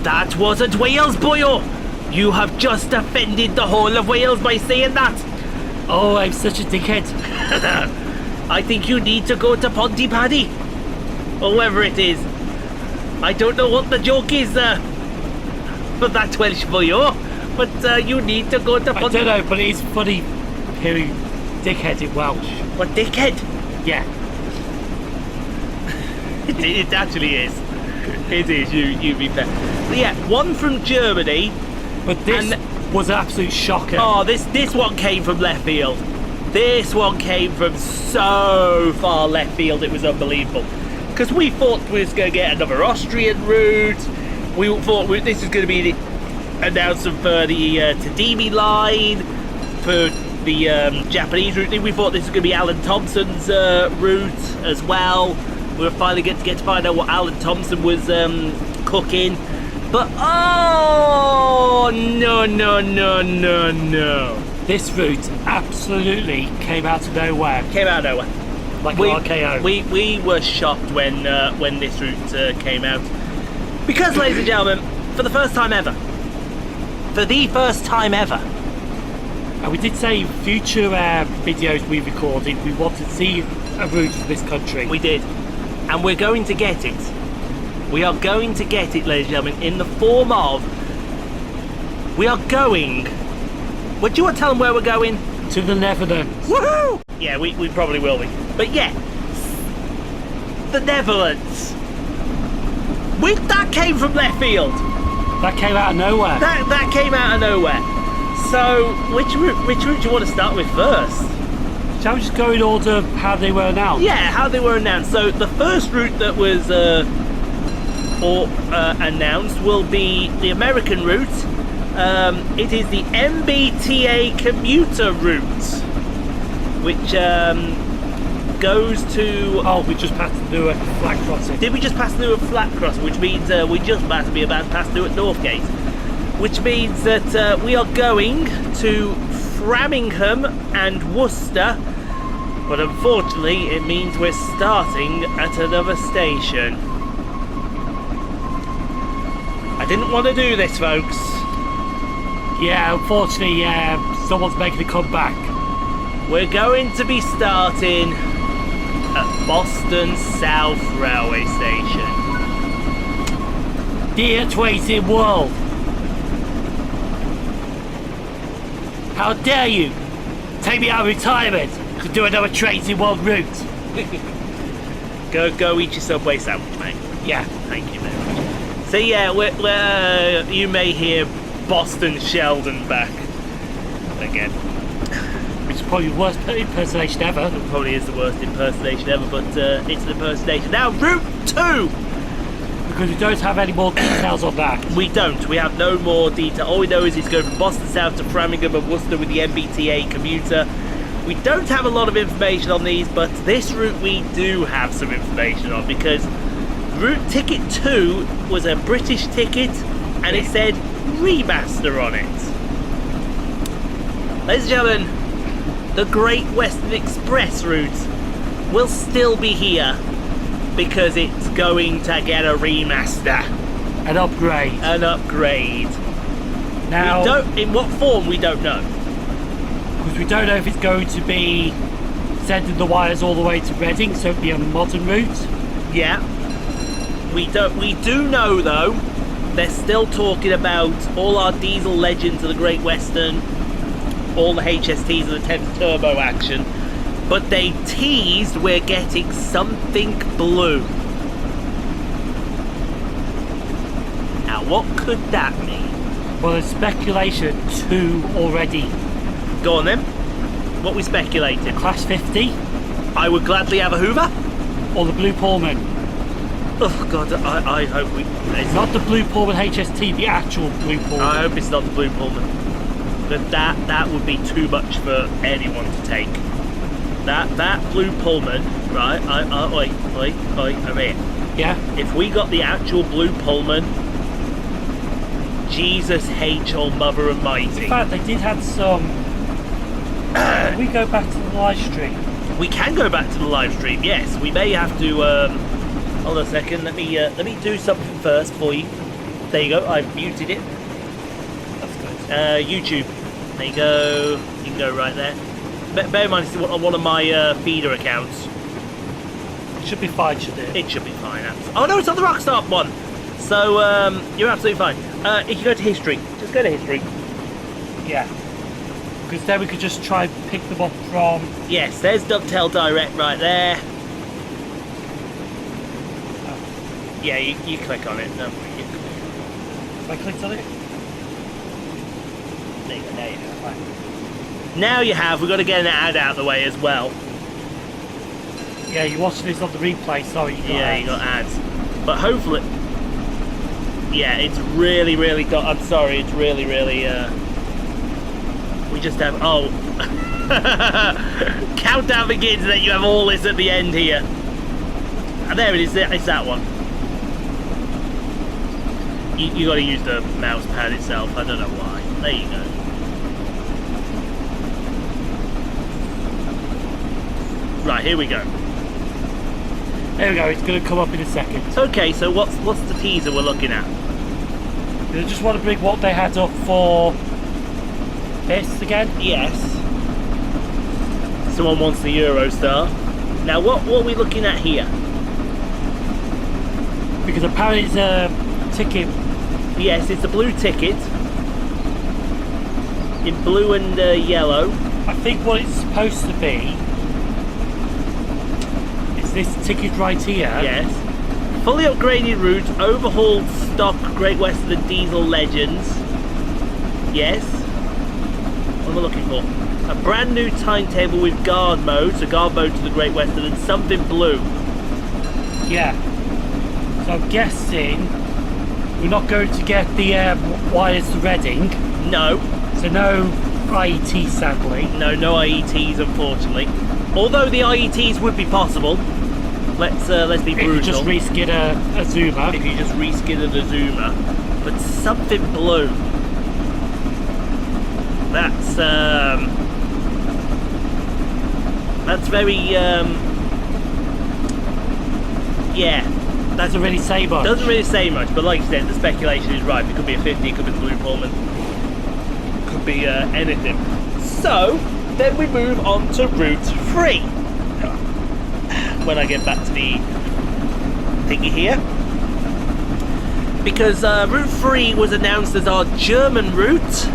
Speaker 1: That wasn't Wales, boyo! You have just offended the whole of Wales by saying that!
Speaker 2: Oh, I'm such a dickhead.
Speaker 1: I think you need to go to Pontypaddy, or wherever it is. I don't know what the joke is for that Welsh boyo, but you need to go to
Speaker 2: I don't know, but it is funny hearing dickhead in Welsh.
Speaker 1: What, dickhead?
Speaker 2: Yeah.
Speaker 1: It actually is. It is, you be fair. But yeah, 1 from Germany.
Speaker 2: But this was an absolute shocker.
Speaker 1: Oh, this one came from left field. This one came from so far left field, it was unbelievable. Because we thought we was going to get another Austrian route. We thought this was going to be the announcement for the Tadimi line, for the Japanese route. We thought this was going to be Alan Thompson's route as well. We were finally get to find out what Alan Thompson was cooking. But oh, no.
Speaker 2: This route absolutely came out of nowhere.
Speaker 1: Came out of nowhere.
Speaker 2: Like an RKO.
Speaker 1: We were shocked when this route came out. Because, ladies and gentlemen, for the first time ever,
Speaker 2: and we did say in future videos we recorded, we wanted to see a route for this country.
Speaker 1: We did. And we're going to get it. We are going to get it, ladies and gentlemen, in the form of... We are going... What do you want to tell them where we're going?
Speaker 2: To the Netherlands.
Speaker 1: Woohoo! Yeah, we probably will be. But yeah, the Netherlands. That came from left field.
Speaker 2: That came out of nowhere.
Speaker 1: That came out of nowhere. So, which route do you want to start with first?
Speaker 2: Shall we just go in order of how they were announced?
Speaker 1: Yeah, how they were announced. So the first route that was announced will be the American route. It is the MBTA commuter route, which goes to...
Speaker 2: Oh, we just passed through a flat crossing.
Speaker 1: Did we just pass through a flat crossing? Which means we just about to pass through at Northgate. Which means that we are going to Framingham and Worcester. But unfortunately, it means we're starting at another station. I didn't want to do this, folks.
Speaker 2: Yeah, unfortunately, someone's making a comeback.
Speaker 1: We're going to be starting at Boston South Railway Station.
Speaker 2: Dear Tracing World, how dare you take me out of retirement to do another Tracing World route?
Speaker 1: Go eat your Subway sandwich, mate.
Speaker 2: Yeah.
Speaker 1: Thank you very much. So yeah, you may hear Boston Sheldon back again.
Speaker 2: Which is probably the worst impersonation ever.
Speaker 1: It probably is the worst impersonation ever, but it's an impersonation. Now, Route 2!
Speaker 2: Because we don't have any more details on that.
Speaker 1: We don't. We have no more detail. All we know is it's going from Boston South to Framingham and Worcester with the MBTA commuter. We don't have a lot of information on these, but this route we do have some information on, because route ticket 2 was a British ticket and it said remaster on it. Ladies and gentlemen, the Great Western Express route will still be here because it's going to get a remaster.
Speaker 2: An upgrade.
Speaker 1: An upgrade.
Speaker 2: Now,
Speaker 1: in what form we don't know.
Speaker 2: Because we don't know if it's going to be sending the wires all the way to Reading, so it'd be a modern route.
Speaker 1: Yeah. We do know though, they're still talking about all our diesel legends of the Great Western, all the HSTs and the Thames Turbo action, but they teased we're getting something blue. Now what could that mean?
Speaker 2: Well, there's speculation 2 already.
Speaker 1: Go on then. What we speculating?
Speaker 2: Class 50?
Speaker 1: I would gladly have a Hoover.
Speaker 2: Or the Blue Pullman?
Speaker 1: Oh god, I hope we...
Speaker 2: It's not the Blue Pullman HST, the actual Blue Pullman.
Speaker 1: I hope it's not the Blue Pullman. But that would be too much for anyone to take. That Blue Pullman, right? Oi, I'm here.
Speaker 2: Yeah?
Speaker 1: If we got the actual Blue Pullman, Jesus H Almother Almighty.
Speaker 2: In fact, they did have some... Can we go back to the live stream?
Speaker 1: We can go back to the live stream, yes. We may have to... hold on a second, let me do something first for you. There you go, I've muted it.
Speaker 2: That's good.
Speaker 1: YouTube. There you go. You can go right there. Bear in mind, it's on one of my feeder accounts.
Speaker 2: It should be fine, should it?
Speaker 1: It should be fine. Oh no, it's on the Rockstar one. So you're absolutely fine. If you go to history, just go to history.
Speaker 2: Yeah. Because then we could just try and pick them up from...
Speaker 1: Yes, there's Dovetail Direct right there.
Speaker 2: Oh.
Speaker 1: Yeah, you click on it. No,
Speaker 2: Have I clicked on it?
Speaker 1: there you go. There you go. Right. Now you have. We've got to get an ad out of the way as well.
Speaker 2: Yeah, you're watching this on the replay. Sorry, you got ads.
Speaker 1: You got ads. But hopefully... Yeah, it's really, really got... I'm sorry, it's really, really... We just have... Oh. Countdown begins, and then you have all this at the end here. And there it is, it's that one. You got to use the mouse pad itself, I don't know why. There you go. Right, here we go.
Speaker 2: There we go, it's going to come up in a second.
Speaker 1: Okay, so what's the teaser we're looking at?
Speaker 2: I just want to bring what they had up for this again.
Speaker 1: Yes. Someone wants the Eurostar. Now, what are we looking at here?
Speaker 2: Because apparently it's a ticket.
Speaker 1: Yes, it's a blue ticket. In blue and yellow.
Speaker 2: I think what it's supposed to be is this ticket right here.
Speaker 1: Yes. Fully upgraded route, overhauled stock Great Western and diesel legends. Yes. What am I looking for? A brand new timetable with guard mode, so guard mode to the Great Western, and something blue.
Speaker 2: Yeah. So I'm guessing we're not going to get the wires to Reading.
Speaker 1: No.
Speaker 2: So no IET, sadly.
Speaker 1: No IETs, unfortunately. Although the IETs would be possible. Let's be brutal.
Speaker 2: If you just reskid a Zuma.
Speaker 1: If you just reskidded a Zuma. But something blue. That's very yeah.
Speaker 2: That doesn't really say much.
Speaker 1: Doesn't really say much, but like you said, the speculation is right. It could be a 50, it could be the Blue Pullman. could be anything. So then we move on to Route 3. When I get back to the thingy here, because Route 3 was announced as our German route,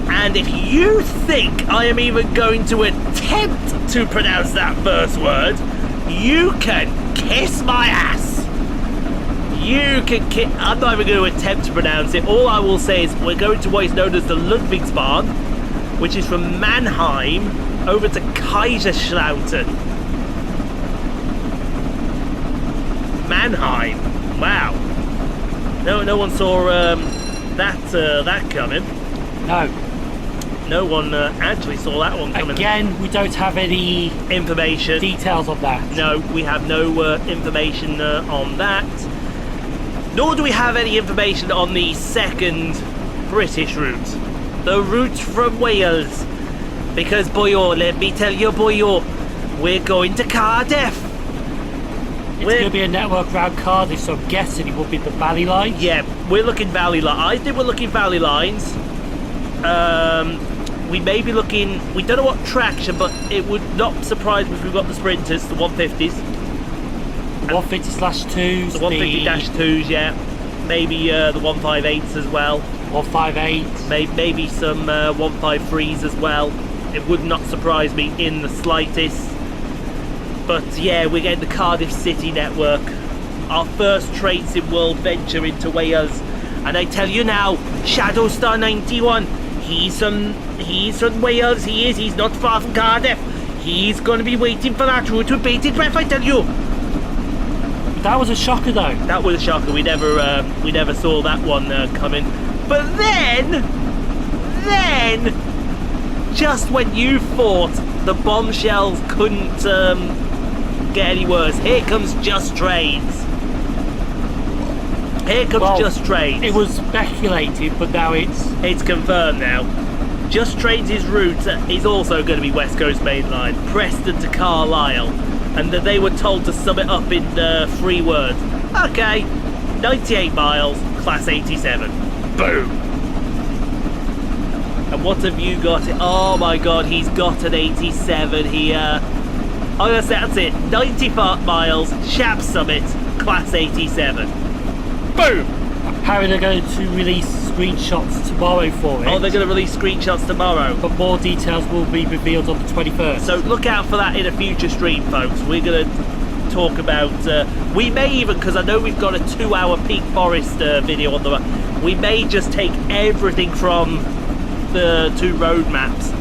Speaker 1: and if you think I am even going to attempt to pronounce that first word, you can kiss my ass. You can I'm not even going to attempt to pronounce it. All I will say is we're going to what is known as the Ludwigsbahn, which is from Mannheim over to Kaiserslautern. Mannheim. Wow. No one saw that coming. No one actually saw that one coming.
Speaker 2: Again, we don't have any
Speaker 1: information,
Speaker 2: details on that.
Speaker 1: No, we have no information on that. Nor do we have any information on the second British route, the route from Wales. Because boyo, let me tell you boyo, we're going to Cardiff.
Speaker 2: It's going to be a network around Cardiff, so I'm guessing it will be the Valley Line. Yeah,
Speaker 1: we're looking Valley Line. I think we're looking Valley Lines. We may be looking, we don't know what traction, but it would not surprise me if we've got the Sprinters, the 150s.
Speaker 2: 150/2s.
Speaker 1: The 150-2s, yeah. Maybe the 158s as well.
Speaker 2: 158.
Speaker 1: Maybe some 153s as well. It would not surprise me in the slightest. But yeah, we're getting the Cardiff City network. Our first Trades in World venture into Wales. And I tell you now, Shadowstar 91, he's from Wales, he's not far from Cardiff. He's going to be waiting for that route with bated breath, I tell you.
Speaker 2: That was a shocker though.
Speaker 1: That was a shocker, we never saw that one coming. But then, just when you thought the bombshells couldn't get any worse, here comes Just Trades. Here comes Just Trades.
Speaker 2: It was speculated, but now it's
Speaker 1: confirmed now. Just Trades' route is also going to be West Coast Main Line, Preston to Carlisle, and that they were told to sum it up in 3 words. Okay, 98 miles, Class 87. Boom. And what have you got? Oh my God, he's got an 87 here. Oh yes, that's it. 95 miles, Shap Summit, Class 87. Boom!
Speaker 2: Apparently they're going to release screenshots tomorrow for it.
Speaker 1: Oh, they're going to release screenshots tomorrow.
Speaker 2: But more details will be revealed on the 21st.
Speaker 1: So look out for that in a future stream, folks. We're going to talk about... we may even, because I know we've got a 2-hour Peak Forest video on the... We may just take everything from the 2 road maps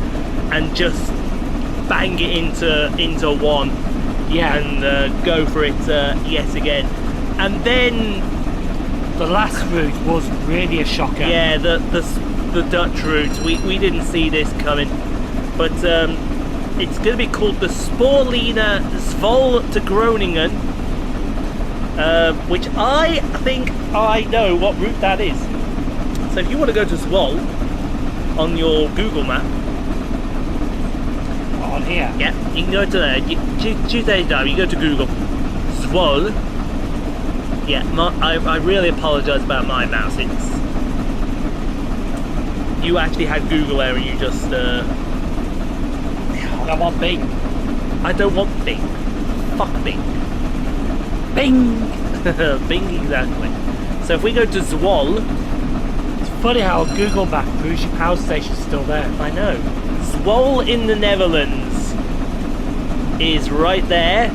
Speaker 1: and just bang it into one.
Speaker 2: Yeah.
Speaker 1: And go for it yet again. And then...
Speaker 2: The last route was really a shocker.
Speaker 1: Yeah, the Dutch route. We didn't see this coming. But it's going to be called the Spoorliner Zwolle to Groningen. Which I think I know what route that is. So if you want to go to Zwolle on your Google map.
Speaker 2: On here?
Speaker 1: Yeah, you can go to there. Choose that down. You go to Google. Zwolle. Yeah, I really apologise about my mouse. You actually had Google there and you just...
Speaker 2: I want Bing.
Speaker 1: I don't want Bing. Fuck Bing.
Speaker 2: Bing!
Speaker 1: Bing, exactly. So if we go to Zwolle...
Speaker 2: It's funny how Google Map proves your power station's still there.
Speaker 1: I know. Zwolle in the Netherlands is right there.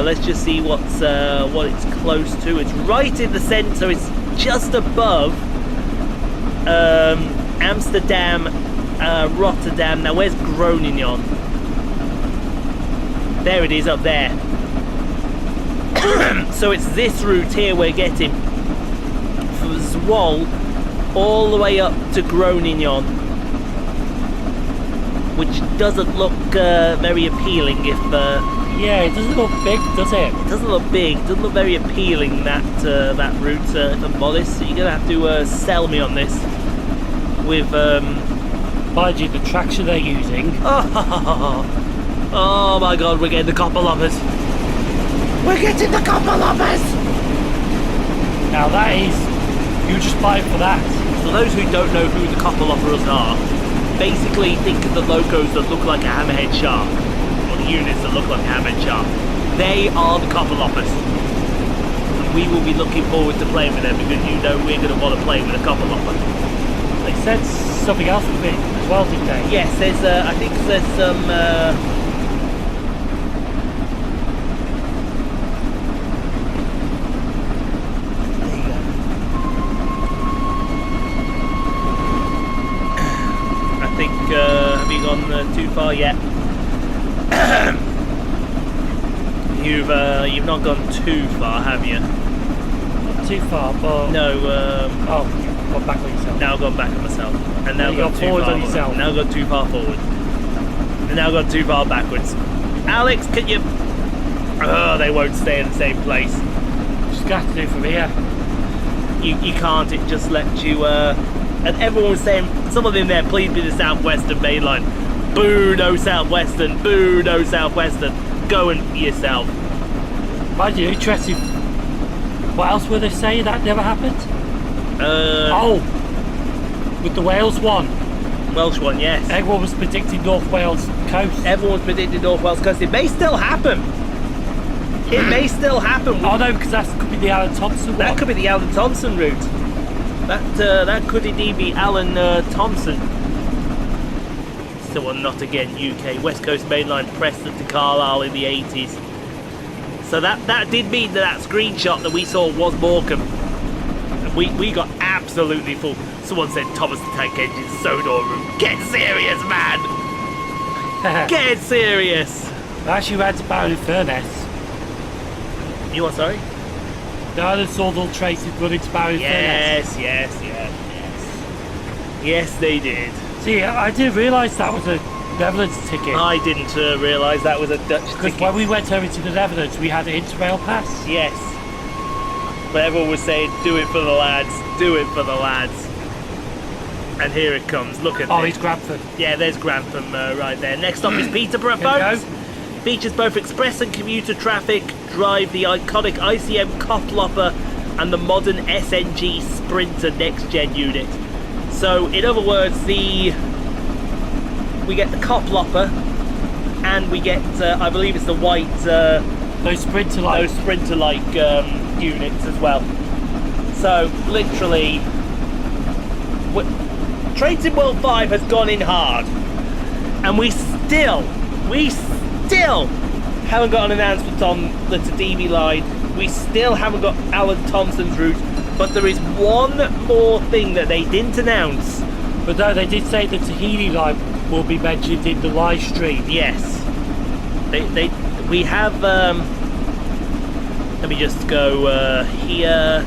Speaker 1: Let's just see what it's close to. It's right in the centre. It's just above Amsterdam, Rotterdam. Now where's Groningen? There it is, up there. So it's this route here we're getting from Zwolle all the way up to Groningen, which doesn't look very appealing.
Speaker 2: Yeah, it doesn't look big, does it?
Speaker 1: It doesn't look big. It doesn't look very appealing, that route, if I'm honest. So you're going to have to sell me on this with...
Speaker 2: Mind you, the traction they're using...
Speaker 1: Oh my God, we're getting the copper loppers. We're getting the copper loppers!
Speaker 2: Now that is... You just buy it for that.
Speaker 1: For those who don't know who the copper loppers are, basically think of the locos that look like a hammerhead shark, or the units that look like a hammerhead shark. They are the copper loppers. And we will be looking forward to playing with them because you know we're going to want to play with a copper lopper.
Speaker 2: They said something else with it as well, didn't they?
Speaker 1: Yes, there's I think there's some there you go. I think have you gone too far yet? You've not gone too far, have you?
Speaker 2: Not too far, but
Speaker 1: No,
Speaker 2: oh, you've gone back on yourself.
Speaker 1: now I've gone back on myself. And now
Speaker 2: You
Speaker 1: gone
Speaker 2: got
Speaker 1: too
Speaker 2: forward
Speaker 1: far.
Speaker 2: on yourself.
Speaker 1: Now gone too far forward. And now gone too far backwards. Alex, can you... Oh, they won't stay in the same place.
Speaker 2: Just got to do it from here.
Speaker 1: You can't, it just lets you... And everyone was saying, some of them there, please be the Southwestern main line. Boo, no Southwestern. Boo, no Southwestern. Go and yourself.
Speaker 2: Mind you, interesting. What else were they saying that never happened? Oh, with the Wales one.
Speaker 1: Welsh one, yes.
Speaker 2: Everyone was predicting North Wales coast.
Speaker 1: Everyone's predicting North Wales coast. It may still happen. It may still happen.
Speaker 2: Oh no, because that could be the Alan Thompson one.
Speaker 1: That could be the Alan Thompson route. That could indeed be Alan Thompson. Still on Not Again UK. West Coast Mainline, Preston to Carlisle in the 80s. So that did mean that screenshot that we saw was Morecambe. We got absolutely full. Someone said Thomas the Tank Engine Sodor route. Get serious, man! Get serious!
Speaker 2: I actually ran to Barrow in Furness.
Speaker 1: You what, sorry?
Speaker 2: The Island Sawdall traces running to Barrow in Furness.
Speaker 1: Yes. Yes, they did.
Speaker 2: See, I didn't realise that was a Netherlands ticket.
Speaker 1: I didn't realise that was a Dutch
Speaker 2: Because
Speaker 1: ticket.
Speaker 2: when we went over to the Netherlands, we had an Interrail pass.
Speaker 1: Yes. But everyone was saying, do it for the lads, do it for the lads. And here it comes, look at
Speaker 2: Oh,
Speaker 1: this.
Speaker 2: it's Grantham.
Speaker 1: Yeah, there's Grantham right there. Next stop is Peterborough,
Speaker 2: Here we
Speaker 1: folks.
Speaker 2: go.
Speaker 1: Features both express and commuter traffic, drive the iconic ICM Coplopper and the modern SNG Sprinter next-gen unit. So, in other words, we get the Coplopper and we get, I believe it's the white...
Speaker 2: Those Sprinter-like.
Speaker 1: Those Sprinter-like units as well. So, literally... Trains in World 5 has gone in hard. And we still haven't got an announcement on the Tadimi line. We still haven't got Alan Thompson's route. But there is one more thing that they didn't announce.
Speaker 2: But no, they did say the Tahiti line will be mentioned in the live stream.
Speaker 1: Yes. We have... let me just go here.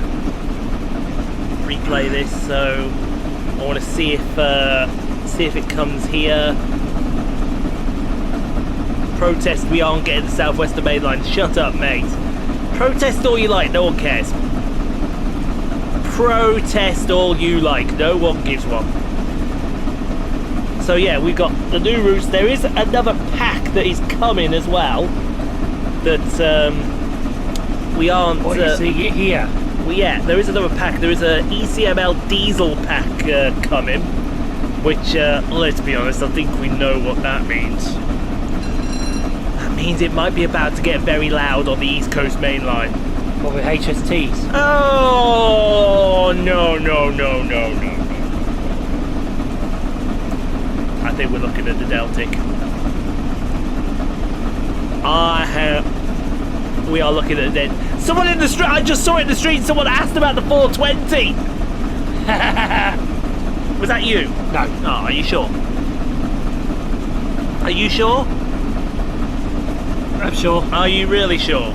Speaker 1: Replay this. So I want to see if it comes here. Protest, we aren't getting the Southwestern Main Line. Shut up, mate. Protest all you like, no one cares. Protest all you like, no one gives one. So yeah, we've got the new routes. There is another pack that is coming as well. That we aren't...
Speaker 2: What you see here?
Speaker 1: Yeah, there is another pack. There is a ECML diesel pack coming. Which, let's be honest, I think we know what that means. Means it might be about to get very loud on the East Coast Main Line.
Speaker 2: What, with HSTs?
Speaker 1: Oh no. I think we're looking at the Deltic. We are looking at it. Someone in the street, I just saw it in the street, someone asked about the 420. Was that you?
Speaker 2: No.
Speaker 1: Oh, are you sure? Are you sure?
Speaker 2: I'm sure.
Speaker 1: Are you really sure?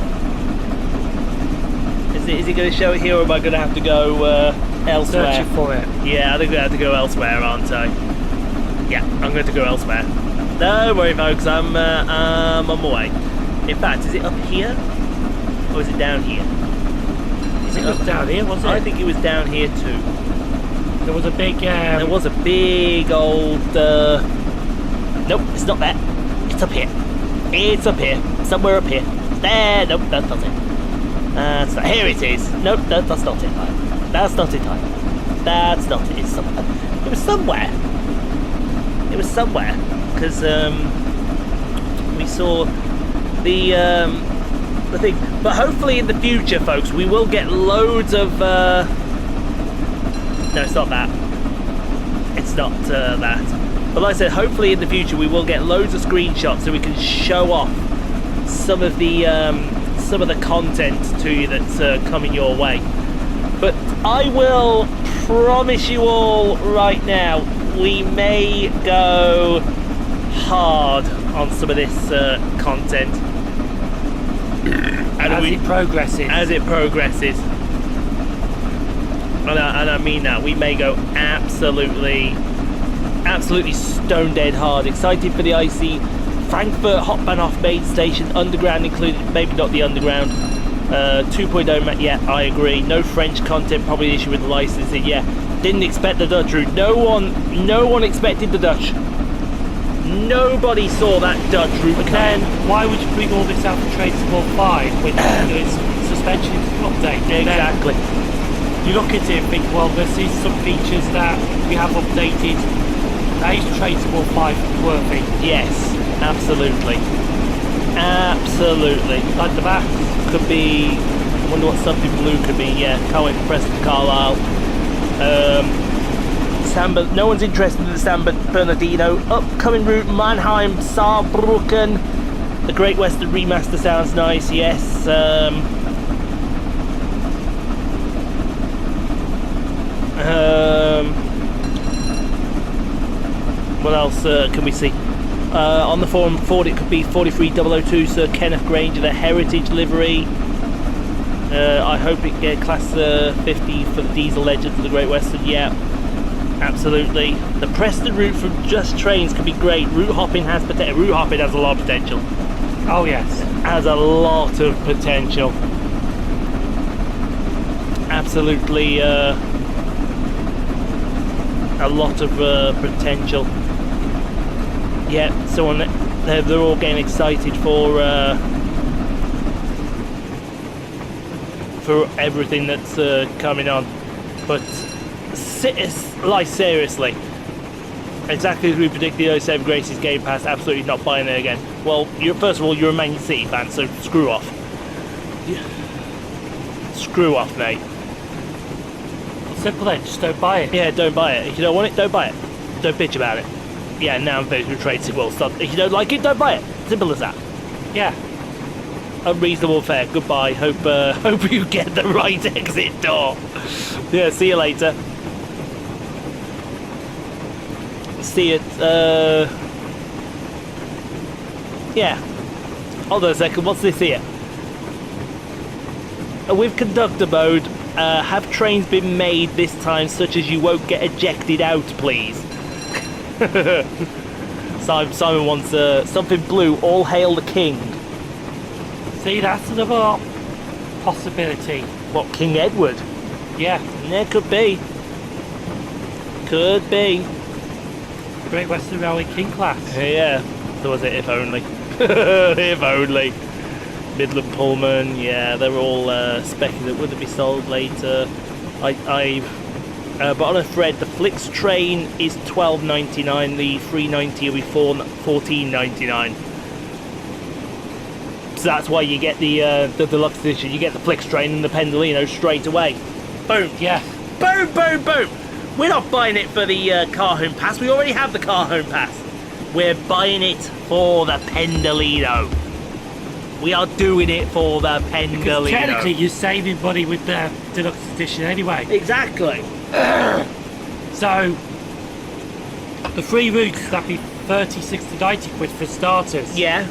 Speaker 1: Is it going to show it here, or am I going to have to go elsewhere?
Speaker 2: Searching for it.
Speaker 1: Yeah, I think I'm going to have to go elsewhere, aren't I? Yeah, I'm going to go elsewhere. Don't worry, folks. I'm on my way. In fact, is it up here, or is it down here? Is it
Speaker 2: was
Speaker 1: up
Speaker 2: down here, was it?
Speaker 1: I think it was down here too.
Speaker 2: There was a big...
Speaker 1: There was a big old... Nope, it's not that. It's up here. It's up here. Somewhere up here. There. Nope, that's not it. Here it is. Nope, that's not it. That's not it either. That's not it. It's somewhere. It was somewhere. It was somewhere because we saw the thing. But hopefully in the future, folks, we will get loads of. No, it's not that. It's not that. But like I said, hopefully in the future we will get loads of screenshots so we can show off some of the content to you that's coming your way. But I will promise you all right now, we may go hard on some of this content
Speaker 2: as it progresses.
Speaker 1: As it progresses, and I mean that we may go absolutely stone dead hard. Excited for the IC Frankfurt Hauptbahnhof main station, underground included, maybe not the underground. 2.0, yeah, I agree. No French content, probably an issue with the licensing. Yeah, didn't expect the Dutch route. No one expected the Dutch. Nobody saw that Dutch route.
Speaker 2: But then, why would you bring all this out for Trade Support 5 with its suspension update?
Speaker 1: Exactly.
Speaker 2: You look at it and think, well, this is some features that we have updated. That is Trade Support 5 worthy.
Speaker 1: Yes, absolutely. Absolutely.
Speaker 2: Like the back.
Speaker 1: Could be, I wonder what something blue could be. Yeah, can't wait for Preston Carlisle. No one's interested in the San Bernardino. Upcoming route, Mannheim, Saarbrücken. The Great Western Remaster sounds nice, yes. What else can we see? On the form Ford, it could be 43002 Sir Kenneth Granger, the Heritage livery. I hope it get class 50 for the diesel legends of the Great Western. Yeah, absolutely. The Preston route from Just Trains could be great. Route hopping has potential. Route hopping has a lot of potential.
Speaker 2: Oh yes,
Speaker 1: has a lot of potential. Absolutely, a lot of potential. Yeah, so they're all getting excited for everything that's coming on. But like seriously, exactly as we predicted, the 07 Gracie's Game Pass, absolutely not buying it again. Well, first of all, you're a Man City fan, so screw off. Screw off, mate.
Speaker 2: Simple then, just don't buy it.
Speaker 1: Yeah, don't buy it. If you don't want it, don't buy it. Don't bitch about it. Yeah, now I'm finished with Trade World stuff. If you don't like it, don't buy it. Simple as that.
Speaker 2: Yeah.
Speaker 1: Unreasonable fare. Goodbye. Hope you get the right exit door. Yeah, see you later. See it. Yeah. Hold on a second. What's this here? With conductor mode, have trains been made this time such as you won't get ejected out, please? Simon wants something blue. All hail the king.
Speaker 2: See, that's another possibility.
Speaker 1: What, King Edward?
Speaker 2: Yeah.
Speaker 1: Yeah, could be. Could be.
Speaker 2: Great Western Railway King class.
Speaker 1: Yeah. So was it if only? If only. Midland Pullman. Yeah, they're all speculative. Would it be sold later? But on a thread, the Flix train is $12.99. The 390 will be $14.99. So that's why you get the deluxe edition. You get the Flix train and the Pendolino straight away. Boom.
Speaker 2: Yeah.
Speaker 1: Boom, boom, boom. We're not buying it for the car home pass. We already have the car home pass. We're buying it for the Pendolino. We are doing it for the Pendolino.
Speaker 2: Because technically, you're saving money with the deluxe edition anyway.
Speaker 1: Exactly.
Speaker 2: So, the free routes, that'd be 30, 60, 90 quid for starters.
Speaker 1: Yeah.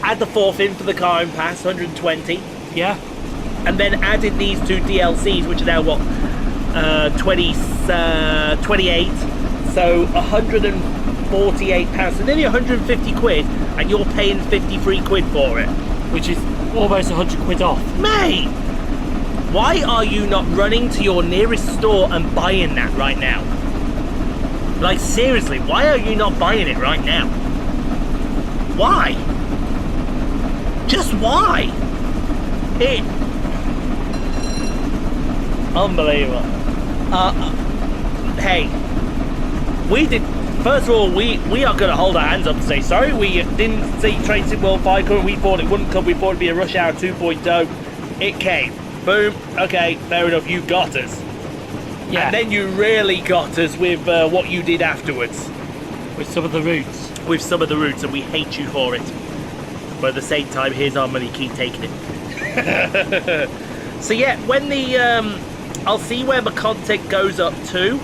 Speaker 1: Add the fourth in for the car home pass, 120.
Speaker 2: Yeah.
Speaker 1: And then added these two DLCs, which are now what? 28. So £148. So nearly 150 quid, and you're paying 53 quid for it.
Speaker 2: Which is almost 100 quid off.
Speaker 1: Mate! Why are you not running to your nearest store and buying that right now? Like, seriously, why are you not buying it right now? Why? Just why? Unbelievable. Hey, we did. First of all, we are going to hold our hands up and say sorry. We didn't see Train Sim World 5 coming. We thought it wouldn't come. We thought it'd be a Rush Hour 2.0. It came. Boom. Okay, fair enough. You got us.
Speaker 2: Yeah.
Speaker 1: And then you really got us with what you did afterwards.
Speaker 2: With some of the routes.
Speaker 1: With some of the routes, and we hate you for it. But at the same time, here's our money. Keep taking it. So yeah, when the I'll see where the content goes up to.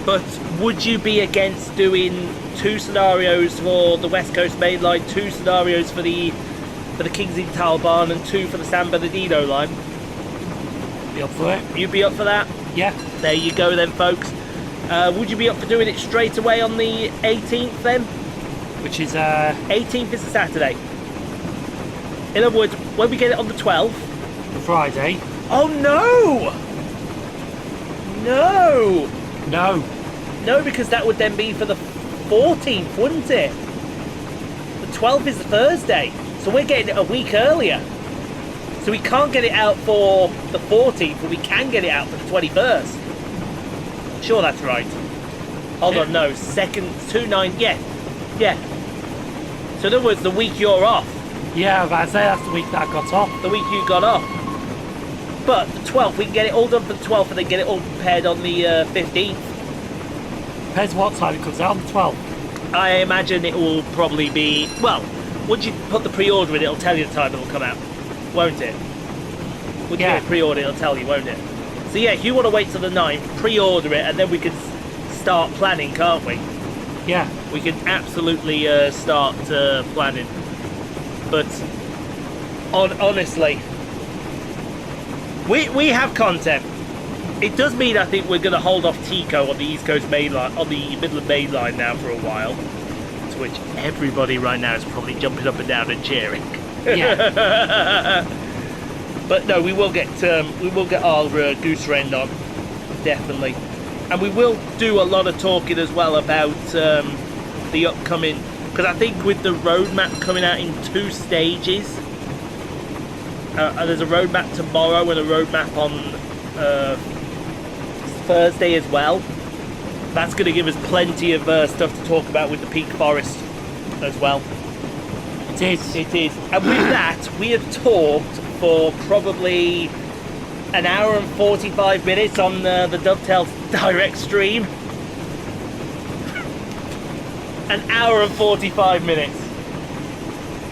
Speaker 1: But would you be against doing 2 scenarios for the West Coast Main Line, 2 scenarios for the Kings in Talbarn, and 2 for the San Bernardino line?
Speaker 2: Be up for it.
Speaker 1: You'd be up for that?
Speaker 2: Yeah.
Speaker 1: There you go then, folks. Would you be up for doing it straight away on the 18th then?
Speaker 2: Which is
Speaker 1: 18th is a Saturday. In other words, when we get it on the 12th.
Speaker 2: the Friday.
Speaker 1: Oh no! No!
Speaker 2: No.
Speaker 1: No, because that would then be for the 14th, wouldn't it? The 12th is the Thursday, so we're getting it a week earlier. So we can't get it out for the 14th, but we can get it out for the 21st. Sure, that's right. Hold on, no, 2/9, yeah. So in other words, the week you're off,
Speaker 2: Yeah, but I'd say that's the week that I got off.
Speaker 1: the week you got off. But the 12th, we can get it all done for the 12th and then get it all prepared on the 15th.
Speaker 2: Depends what time it comes out on the 12th.
Speaker 1: I imagine it will probably be, well, once you put the pre-order in, it'll tell you the time it will come out, won't it? Once you get it pre-order, it'll tell you, won't it? So yeah, if you want to wait till the 9th, pre-order it, and then we can start planning, can't we?
Speaker 2: Yeah.
Speaker 1: We can absolutely start planning. But honestly, we have content. It does mean I think we're going to hold off Tico on the East Coast Main Line, on the Midland Main Line now for a while. To which everybody right now is probably jumping up and down and cheering.
Speaker 2: Yeah.
Speaker 1: But no, we will get our goose rend on, definitely, and we will do a lot of talking as well about the upcoming. Because I think with the roadmap coming out in 2 stages, there's a roadmap tomorrow and a roadmap on Thursday as well. That's going to give us plenty of stuff to talk about with the Peak Forest as well.
Speaker 2: It is.
Speaker 1: It is. And with that, we have talked for probably an hour and 45 minutes on the Dovetail Direct stream. An hour and 45 minutes.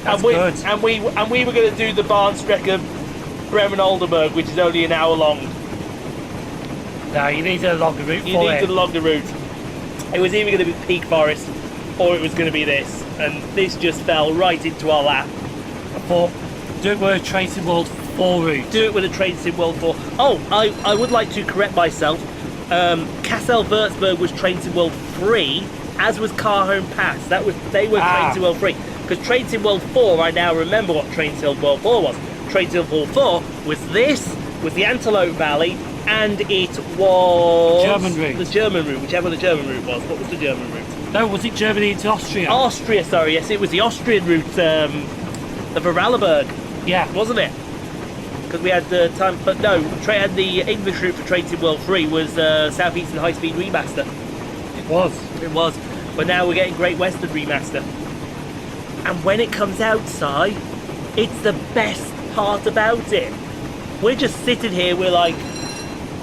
Speaker 2: That's good.
Speaker 1: And we were going to do the Bahnstrecke Bremen-Oldenburg, which is only an hour long.
Speaker 2: No, you need a longer route for it.
Speaker 1: You needed a longer route. It was either going to be Peak Forest or it was going to be this, and this just fell right into our lap.
Speaker 2: I thought, do it with a Train Sim World 4 route.
Speaker 1: Do it with a Train Sim World 4. Oh, I would like to correct myself. Kassel-Würzburg was Train Sim World 3, as was Carhome Pass. They were Train Sim World 3. Because Train Sim World 4, I now remember what Train Sim World 4 was. Train Sim World 4 was the Antelope Valley, and it was
Speaker 2: German route.
Speaker 1: The German route, whichever the German route was. What was the German route?
Speaker 2: No, was it Germany into Austria?
Speaker 1: Austria, sorry, yes, it was the Austrian route, the Vorarlberg,
Speaker 2: Yeah.
Speaker 1: wasn't it? Because we had the time, but no, the English route for Train Sim World 3 was Southeastern High Speed Remaster.
Speaker 2: It was.
Speaker 1: It was, but now we're getting Great Western Remaster. And when it comes out, Si, it's the best part about it. We're just sitting here, we're like,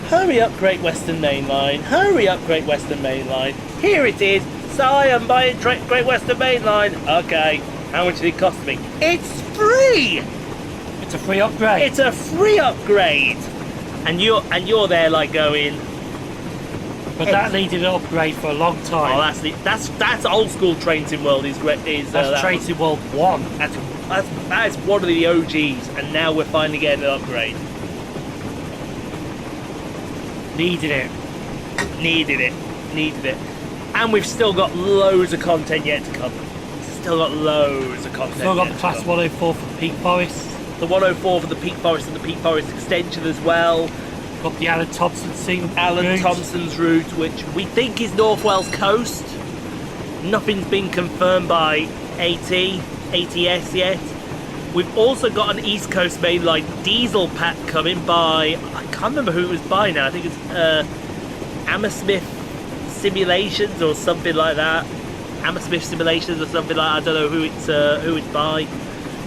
Speaker 1: hurry up Great Western Main Line, hurry up Great Western Main Line. Here it is, Si, I'm buying Great Western Main Line. Okay, how much did it cost me? It's free!
Speaker 2: It's a free upgrade.
Speaker 1: It's a free upgrade! And you're there like going,
Speaker 2: but that needed an upgrade for a long time.
Speaker 1: oh, that's old school Train Sim World. That's
Speaker 2: Train Sim World 1.
Speaker 1: That's one of the OGs, and now we're finally getting an upgrade.
Speaker 2: Needed it.
Speaker 1: And we've still got loads of content yet to come. Still got loads of content.
Speaker 2: Still got
Speaker 1: yet
Speaker 2: the
Speaker 1: to
Speaker 2: Class
Speaker 1: come.
Speaker 2: 104 for Peak Forest.
Speaker 1: The 104 for the Peak Forest and the Peak Forest extension as well.
Speaker 2: Got the Alan Thompson
Speaker 1: Alan
Speaker 2: route.
Speaker 1: Thompson's route, which we think is North Wales coast. Nothing's been confirmed by ATS yet. We've also got an East Coast Main Line diesel pack coming by, I can't remember who it was by now, I think it's Hammersmith Simulations or something like that. Hammersmith Simulations or something like that, I don't know who it's by.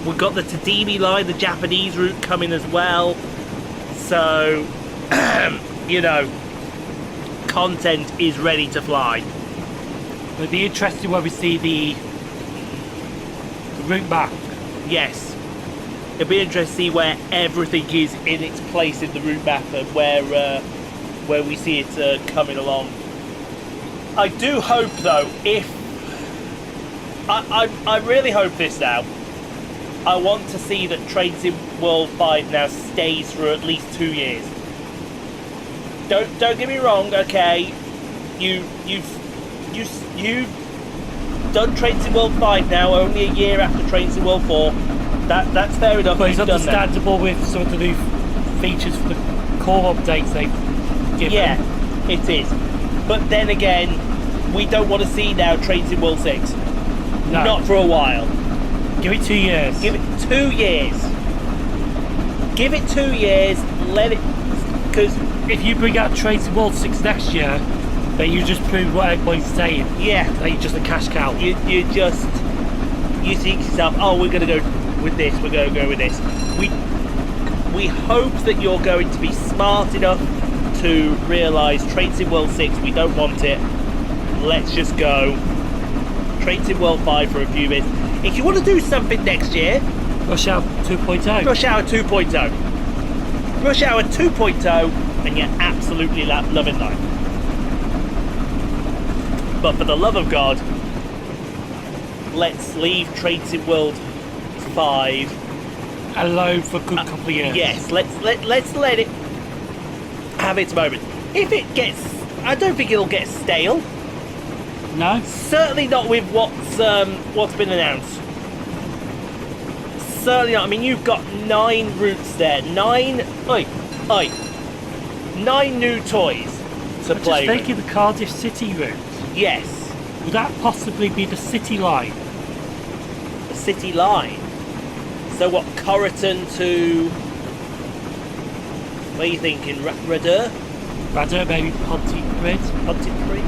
Speaker 1: We've got the Tadimi line, the Japanese route coming as well. So, you know, content is ready to fly.
Speaker 2: It'll be interesting when we see the route map.
Speaker 1: Yes. It'll be interesting to see where everything is in its place in the route map and where we see it coming along. I do hope though, if I really hope this now. I want to see that Train Sim World 5 now stays for at least 2 years. Don't get me wrong, okay? You've done Train Sim World 5 now, only a year after Train Sim World 4. That's fair enough.
Speaker 2: But it's understandable with some of the new features for the core updates they've given.
Speaker 1: Yeah, it is. But then again, we don't want to see now Train Sim World 6.
Speaker 2: No.
Speaker 1: Not for a while.
Speaker 2: Give it 2 years.
Speaker 1: Give it 2 years. Give it 2 years. Let it, because
Speaker 2: if you bring out Train Sim World 6 next year, then you just prove what everybody's saying.
Speaker 1: yeah,
Speaker 2: That you're just a cash cow.
Speaker 1: you think to yourself, oh, we're going to go with this. We're going to go with this. We hope that you're going to be smart enough to realise Train Sim World 6. We don't want it. Let's just go Train Sim World 5 for a few minutes. If you want to do something next year,
Speaker 2: Rush Hour 2.0.
Speaker 1: Rush Hour 2.0. Rush Hour 2.0, and you're absolutely loving life. But for the love of God, let's leave Train Sim World 5
Speaker 2: Alone for a good couple of years.
Speaker 1: Yes, let's let it have its moment. If it gets, I don't think it'll get stale.
Speaker 2: No?
Speaker 1: Certainly not with what's been announced. Certainly not. I mean, you've got 9 routes there. 9 new toys to
Speaker 2: I'm
Speaker 1: play
Speaker 2: just
Speaker 1: with.
Speaker 2: thinking the Cardiff City route.
Speaker 1: Yes,
Speaker 2: Would that possibly be the City line?
Speaker 1: the City Line. So what? Corriton to? What are you thinking? Radur?
Speaker 2: Rather maybe Pontypridd?
Speaker 1: Pontypridd?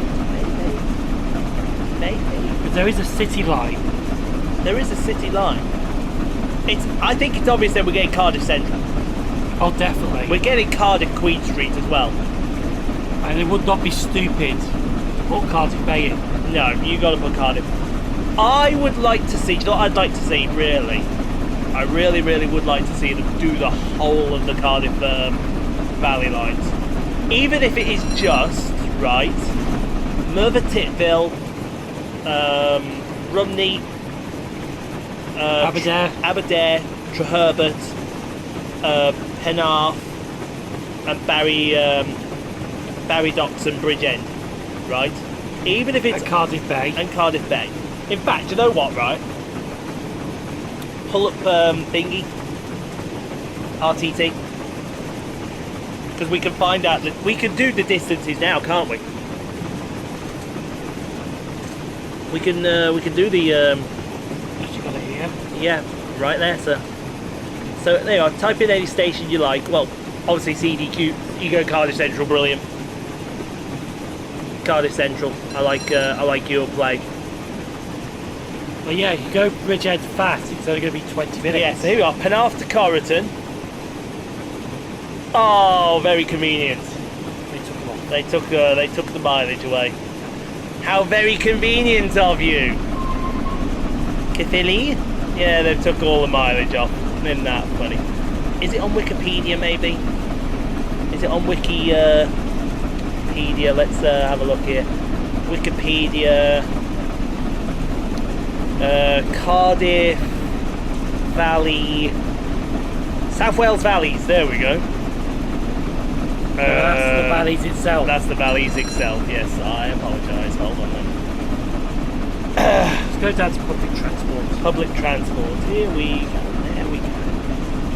Speaker 1: Maybe.
Speaker 2: But there is a City line.
Speaker 1: There is a City Line. I think it's obvious that we're getting Cardiff Central.
Speaker 2: Oh, definitely.
Speaker 1: We're getting Cardiff Queen Street as well.
Speaker 2: And it would not be stupid to put Cardiff Bay in.
Speaker 1: No, you got to put Cardiff. I would like to see. You know what I'd like to see? Really, I really would like to see them do the whole of the Cardiff Valley lines, even if it is just right. Merthyr Tydfil, Rumney, Aberdare, Treherbert, Penarth, and Barry Docks and Bridgend, right? Even if it's
Speaker 2: And Cardiff Bay.
Speaker 1: Cardiff Bay. In fact, you know what, right? Pull up thingy, RTT, because we can find out that we can do the distances now, can't we? We can do the
Speaker 2: You got it here.
Speaker 1: yeah, right there, sir. So there you are. Type in any station you like. Well, obviously CDQ. You go Cardiff Central, brilliant. Cardiff Central. I like your play.
Speaker 2: But yeah, you go Bridgehead fast, it's only going to be 20 minutes.
Speaker 1: Yes, here we are. Penarth to Corriton. Oh, very convenient.
Speaker 2: They took them off.
Speaker 1: They took the mileage away. How very convenient of you. Cathilly? Yeah, they took all the mileage off. Isn't that funny? Is it on Wikipedia maybe? Is it on Wikipedia? Let's have a look here. Wikipedia. Cardiff Valley. South Wales Valleys, there we go.
Speaker 2: That's the valleys itself.
Speaker 1: That's the valleys itself, yes. I apologise. Hold on then.
Speaker 2: Let's go down to public transport.
Speaker 1: Public transport. Here we go. There we go.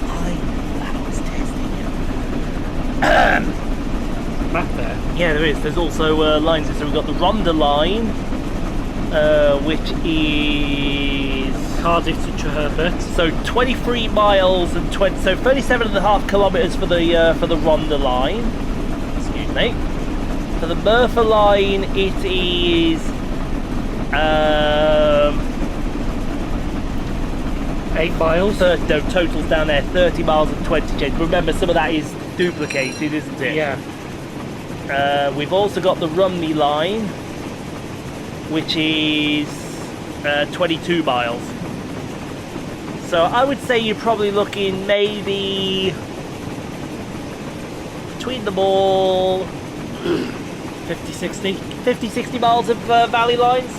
Speaker 1: I was testing it.
Speaker 2: Map there.
Speaker 1: Yeah, there is. There's also lines. So we've got the Rhondda line, which is
Speaker 2: Cardiff to Herbert.
Speaker 1: So 23 miles and 20, so 37.5 kilometres for the Rhondda line. Excuse me. For the Merthyr line, it is
Speaker 2: 8 miles.
Speaker 1: No, totals down there 30 miles and 20 change. Remember, some of that is duplicated, isn't it?
Speaker 2: Yeah.
Speaker 1: We've also got the Rumney line, which is 22 miles. So I would say you're probably looking maybe between them all 50-60 miles of valley lines.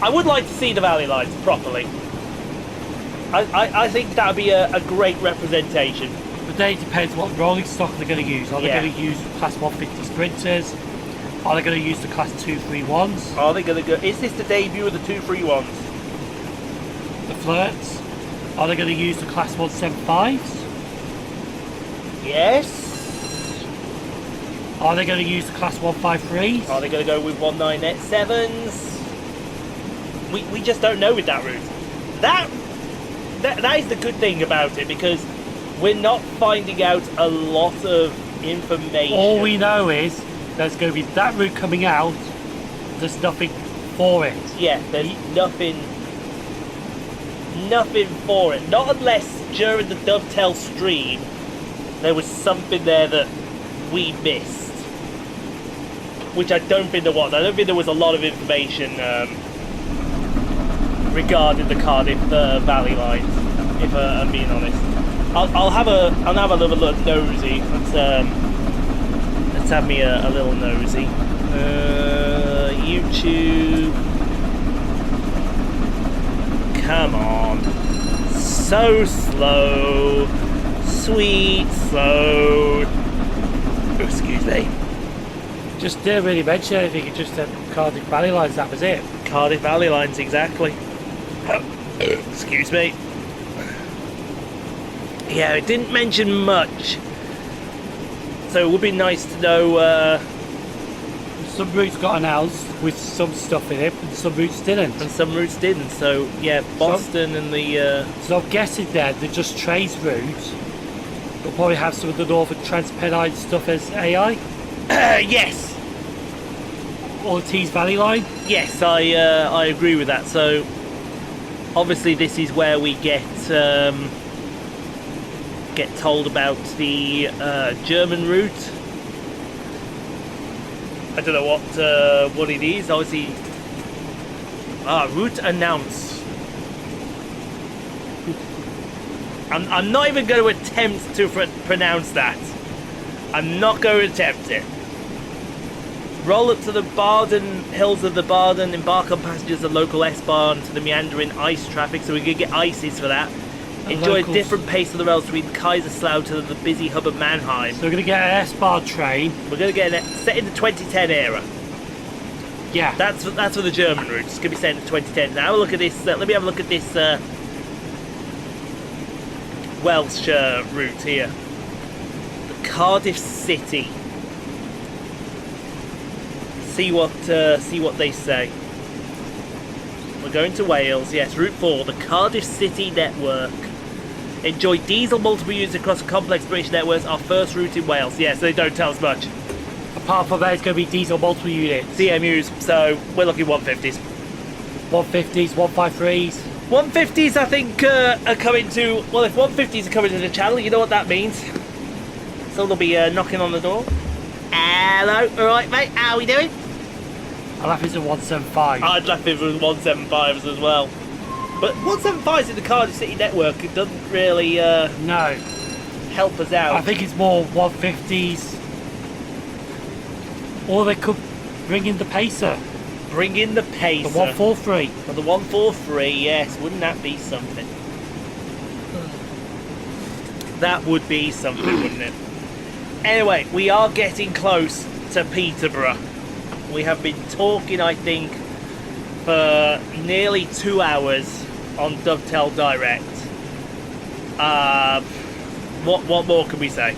Speaker 1: I would like to see the valley lines properly. I think that would be a great representation.
Speaker 2: But then it depends what rolling stock they're going to use. Are they going to use Class 150 Sprinters? Are they going to use the Class 231s?
Speaker 1: Are they going to go? Is this the debut of the 231s?
Speaker 2: The Flirts? Are they going to use the Class 175s?
Speaker 1: Yes.
Speaker 2: Are they going to use the Class 153s?
Speaker 1: Are they going to go with 19.7s? We just don't know with that route. That is the good thing about it, because we're not finding out a lot of information.
Speaker 2: All we know is there's going to be that route coming out. There's nothing for it.
Speaker 1: Yeah, there's nothing for it. Not unless during the Dovetail stream there was something there that we missed, which I don't think there was. I don't think there was a lot of information regarding the Cardiff Valley lines, if I'm being honest. I'll have a little look nosy. Let's have me a little nosy. YouTube. Come on. So slow. Sweet slow. Oh, excuse me.
Speaker 2: Just didn't really mention anything. It just said Cardiff Valley lines. That was it.
Speaker 1: Cardiff Valley lines, exactly. Excuse me. Yeah, it didn't mention much. So it would be nice to know.
Speaker 2: Some routes got announced with some stuff in it, and some routes didn't.
Speaker 1: And some routes didn't. So yeah, Boston and the.
Speaker 2: So I'm guessing then they're just trains routes. They'll probably have some of the Northern Transpennine stuff as AI.
Speaker 1: Yes.
Speaker 2: Or the Tees Valley line.
Speaker 1: Yes, I agree with that. So obviously this is where we get told about the German route. I don't know what it is. Obviously, route announce. I'm not even going to attempt to pronounce that. I'm not going to attempt it. Roll up to the Barden Hills of the Barden, embark on passengers of local S-Bahn to the meandering ice traffic, so we could get ices for that. Enjoy a different pace of the rails between Kaiserslautern to the busy hub of Mannheim.
Speaker 2: So we're going to get an S-Bahn train.
Speaker 1: We're going to get it set in the 2010 era.
Speaker 2: Yeah.
Speaker 1: That's for the German route. It's going to be set in the 2010. Now have a look at this. Let me have a look at this Welsh route here. The Cardiff City. See what they say. We're going to Wales. Yes, Route 4, the Cardiff City network. Enjoy diesel multiple units across a complex British networks. Our first route in Wales. Yes, they don't tell us much.
Speaker 2: Apart from that, it's going to be diesel multiple units.
Speaker 1: CMUs. So we're looking 150s.
Speaker 2: 150s, 153s.
Speaker 1: 150s, I think, are coming to. Well, if 150s are coming to the channel, you know what that means. So they'll be knocking on the door. Hello, all right, mate. How are we doing?
Speaker 2: I'll have it at 175.
Speaker 1: I'd left it with 175s as well. But 175s in the Cardiff City network, it doesn't really
Speaker 2: no
Speaker 1: help us out.
Speaker 2: I think it's more 150s. Or they could bring in the Pacer.
Speaker 1: Bring in the Pacer.
Speaker 2: The 143.
Speaker 1: Or the 143, yes. Wouldn't that be something? That would be something, wouldn't it? Anyway, we are getting close to Peterborough. We have been talking, I think, for nearly 2 hours on Dovetail Direct. What more can we say?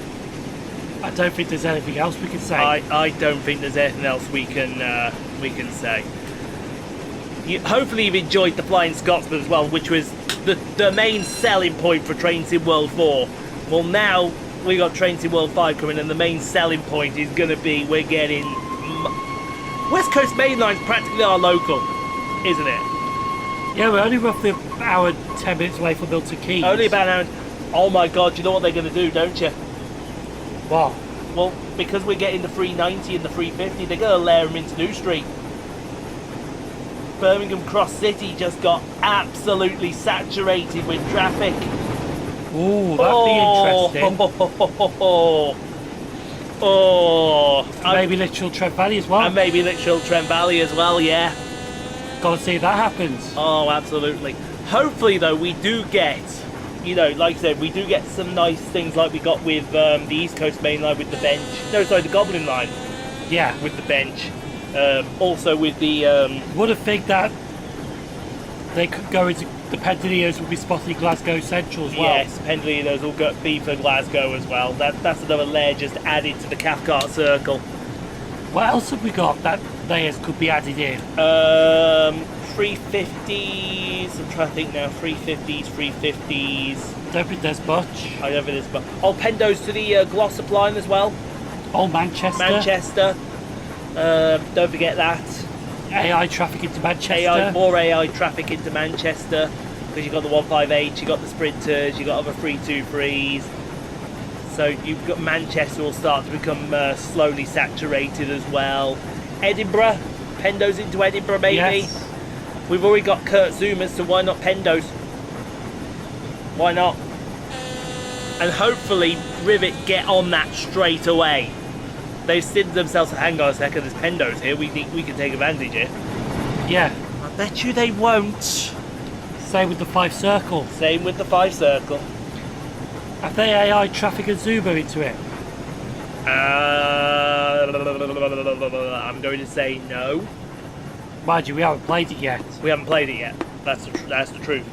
Speaker 2: I don't think there's anything else we can say.
Speaker 1: I don't think there's anything else we can say. hopefully you've enjoyed the Flying Scotsman as well, which was the main selling point for Train Sim World 4. Well, now we got Train Sim World 5 coming, and the main selling point is going to be we're getting West Coast Main Line's practically our local, isn't it?
Speaker 2: Yeah, we're only roughly an hour, 10 minutes away from Milton Keynes.
Speaker 1: Only about an hour. Oh my God, you know what they're going to do, don't you?
Speaker 2: What?
Speaker 1: Well, because we're getting the 390 and the 350, they're going to layer them into New Street. Birmingham Cross City just got absolutely saturated with traffic.
Speaker 2: Ooh, that'd be interesting. Maybe Litchfield Trent Valley as well.
Speaker 1: And maybe Litchfield Trent Valley as well, yeah.
Speaker 2: Gotta see if that happens.
Speaker 1: Oh, absolutely. Hopefully, though, we do get, you know, like I said, we do get some nice things like we got with the East Coast Main Line with the bench. No, sorry, the Goblin Line.
Speaker 2: Yeah.
Speaker 1: With the bench. Also with the...
Speaker 2: Would have think that they could go into... The Pendolinos will be spotting Glasgow Central as well.
Speaker 1: Yes, Pendolinos will be for Glasgow as well. That's another layer just added to the Cathcart circle.
Speaker 2: What else have we got that layers could be added in?
Speaker 1: 350s, I'm trying to think now, 350s.
Speaker 2: Don't think there's much.
Speaker 1: I don't think there's much. Oh, Pendos to the Glossop line as well.
Speaker 2: Oh, Manchester.
Speaker 1: Don't forget that.
Speaker 2: AI traffic into Manchester.
Speaker 1: More AI traffic into Manchester, because you've got the 158, you've got the Sprinters, you've got other 323s. So you've got Manchester will start to become slowly saturated as well. Edinburgh, Pendos into Edinburgh maybe.
Speaker 2: Yes.
Speaker 1: We've already got Kurt Zumas, so why not Pendos? Why not? And hopefully Rivet get on that straight away. They've said to themselves, hang on a second, there's Pendos here, we can take advantage here.
Speaker 2: Yeah.
Speaker 1: I bet you they won't.
Speaker 2: Same with the 5 Circle.
Speaker 1: Same with the 5 Circle.
Speaker 2: Have they AI traffic and Zubo into it?
Speaker 1: I'm going to say no.
Speaker 2: Mind you, we haven't played it yet.
Speaker 1: We haven't played it yet. That's the truth.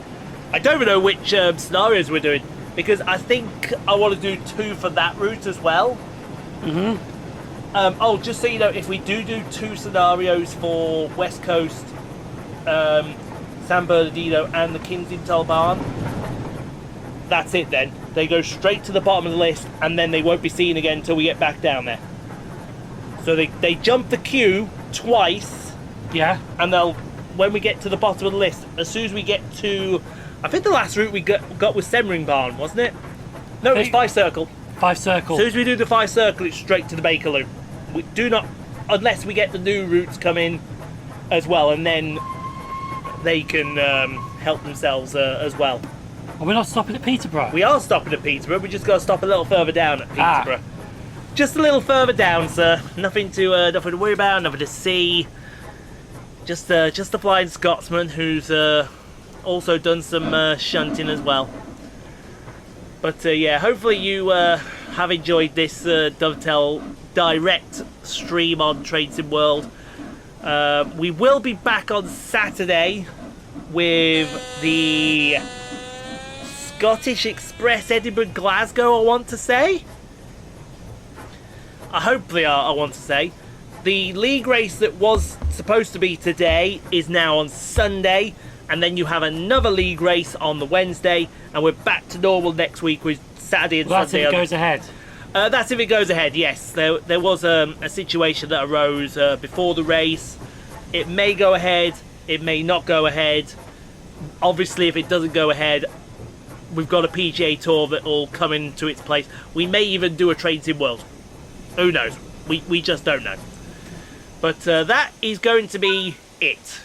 Speaker 1: I don't even know which scenarios we're doing, because I think I want to do 2 for that route as well.
Speaker 2: Mm-hmm.
Speaker 1: Just so you know, if we do 2 scenarios for West Coast, San Bernardino and the Kensington Barn, that's it then. They go straight to the bottom of the list, and then they won't be seen again until we get back down there. So they jump the queue twice.
Speaker 2: Yeah.
Speaker 1: And when we get to the bottom of the list, as soon as we get to, I think the last route we got was Semmering Barn, wasn't it? No, it was 5 Circle.
Speaker 2: 5 Circle.
Speaker 1: As soon as we do the 5 Circle, it's straight to the Bakerloo. We do not, unless we get the new routes come in as well, and then they can help themselves as well.
Speaker 2: Are we not stopping at Peterborough?
Speaker 1: We are stopping at Peterborough. We just got to stop a little further down at Peterborough. Just a little further down, sir. Nothing to worry about. Nothing to see. Just the Flying Scotsman, who's also done some shunting as well. But yeah, hopefully you have enjoyed this Dovetail Direct stream on Train Sim World. We will be back on Saturday with the Scottish Express Edinburgh Glasgow, I want to say. Hopefully I want to say. The league race that was supposed to be today is now on Sunday, and then you have another league race on the Wednesday, and we're back to normal next week with Saturday and Sunday.
Speaker 2: That's if it goes ahead.
Speaker 1: That's if it goes ahead, yes. There was a situation that arose before the race. It may go ahead, it may not go ahead. Obviously, if it doesn't go ahead, we've got a PGA Tour that will come into its place. We may even do a Train Sim World. Who knows? We just don't know. But that is going to be it.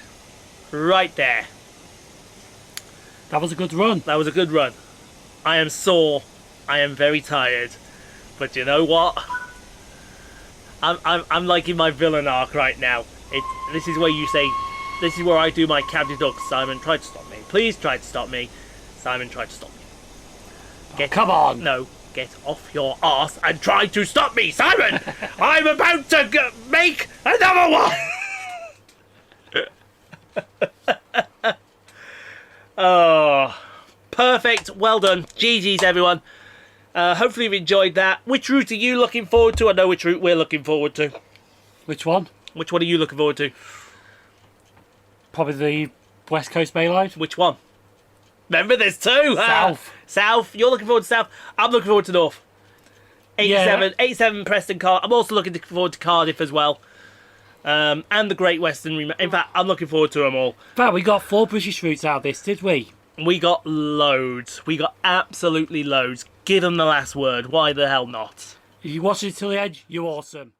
Speaker 1: Right there.
Speaker 2: That was a good run.
Speaker 1: That was a good run. I am sore. I am very tired. But you know what? I'm liking my villain arc right now. This is where you say, this is where I do my Captain Duck. Simon, try to stop me. Please try to stop me. Simon, try to stop me.
Speaker 2: Come on.
Speaker 1: No, get off your arse and try to stop me, Simon. I'm about to make another one. Oh, perfect. Well done. GG's, everyone. Hopefully you've enjoyed that. Which route are you looking forward to? I know which route we're looking forward to.
Speaker 2: Which one?
Speaker 1: Which one are you looking forward to?
Speaker 2: Probably the West Coast Main Line.
Speaker 1: Which one? Remember, there's two.
Speaker 2: South.
Speaker 1: South. You're looking forward to South. I'm looking forward to North. 87 Preston Cardiff. I'm also looking forward to Cardiff as well. And the Great Western. In fact, I'm looking forward to them all.
Speaker 2: But we got 4 British routes out of this, did we?
Speaker 1: We got loads. We got absolutely loads. Give them the last word. Why the hell not?
Speaker 2: If you watch it till the end, you're awesome.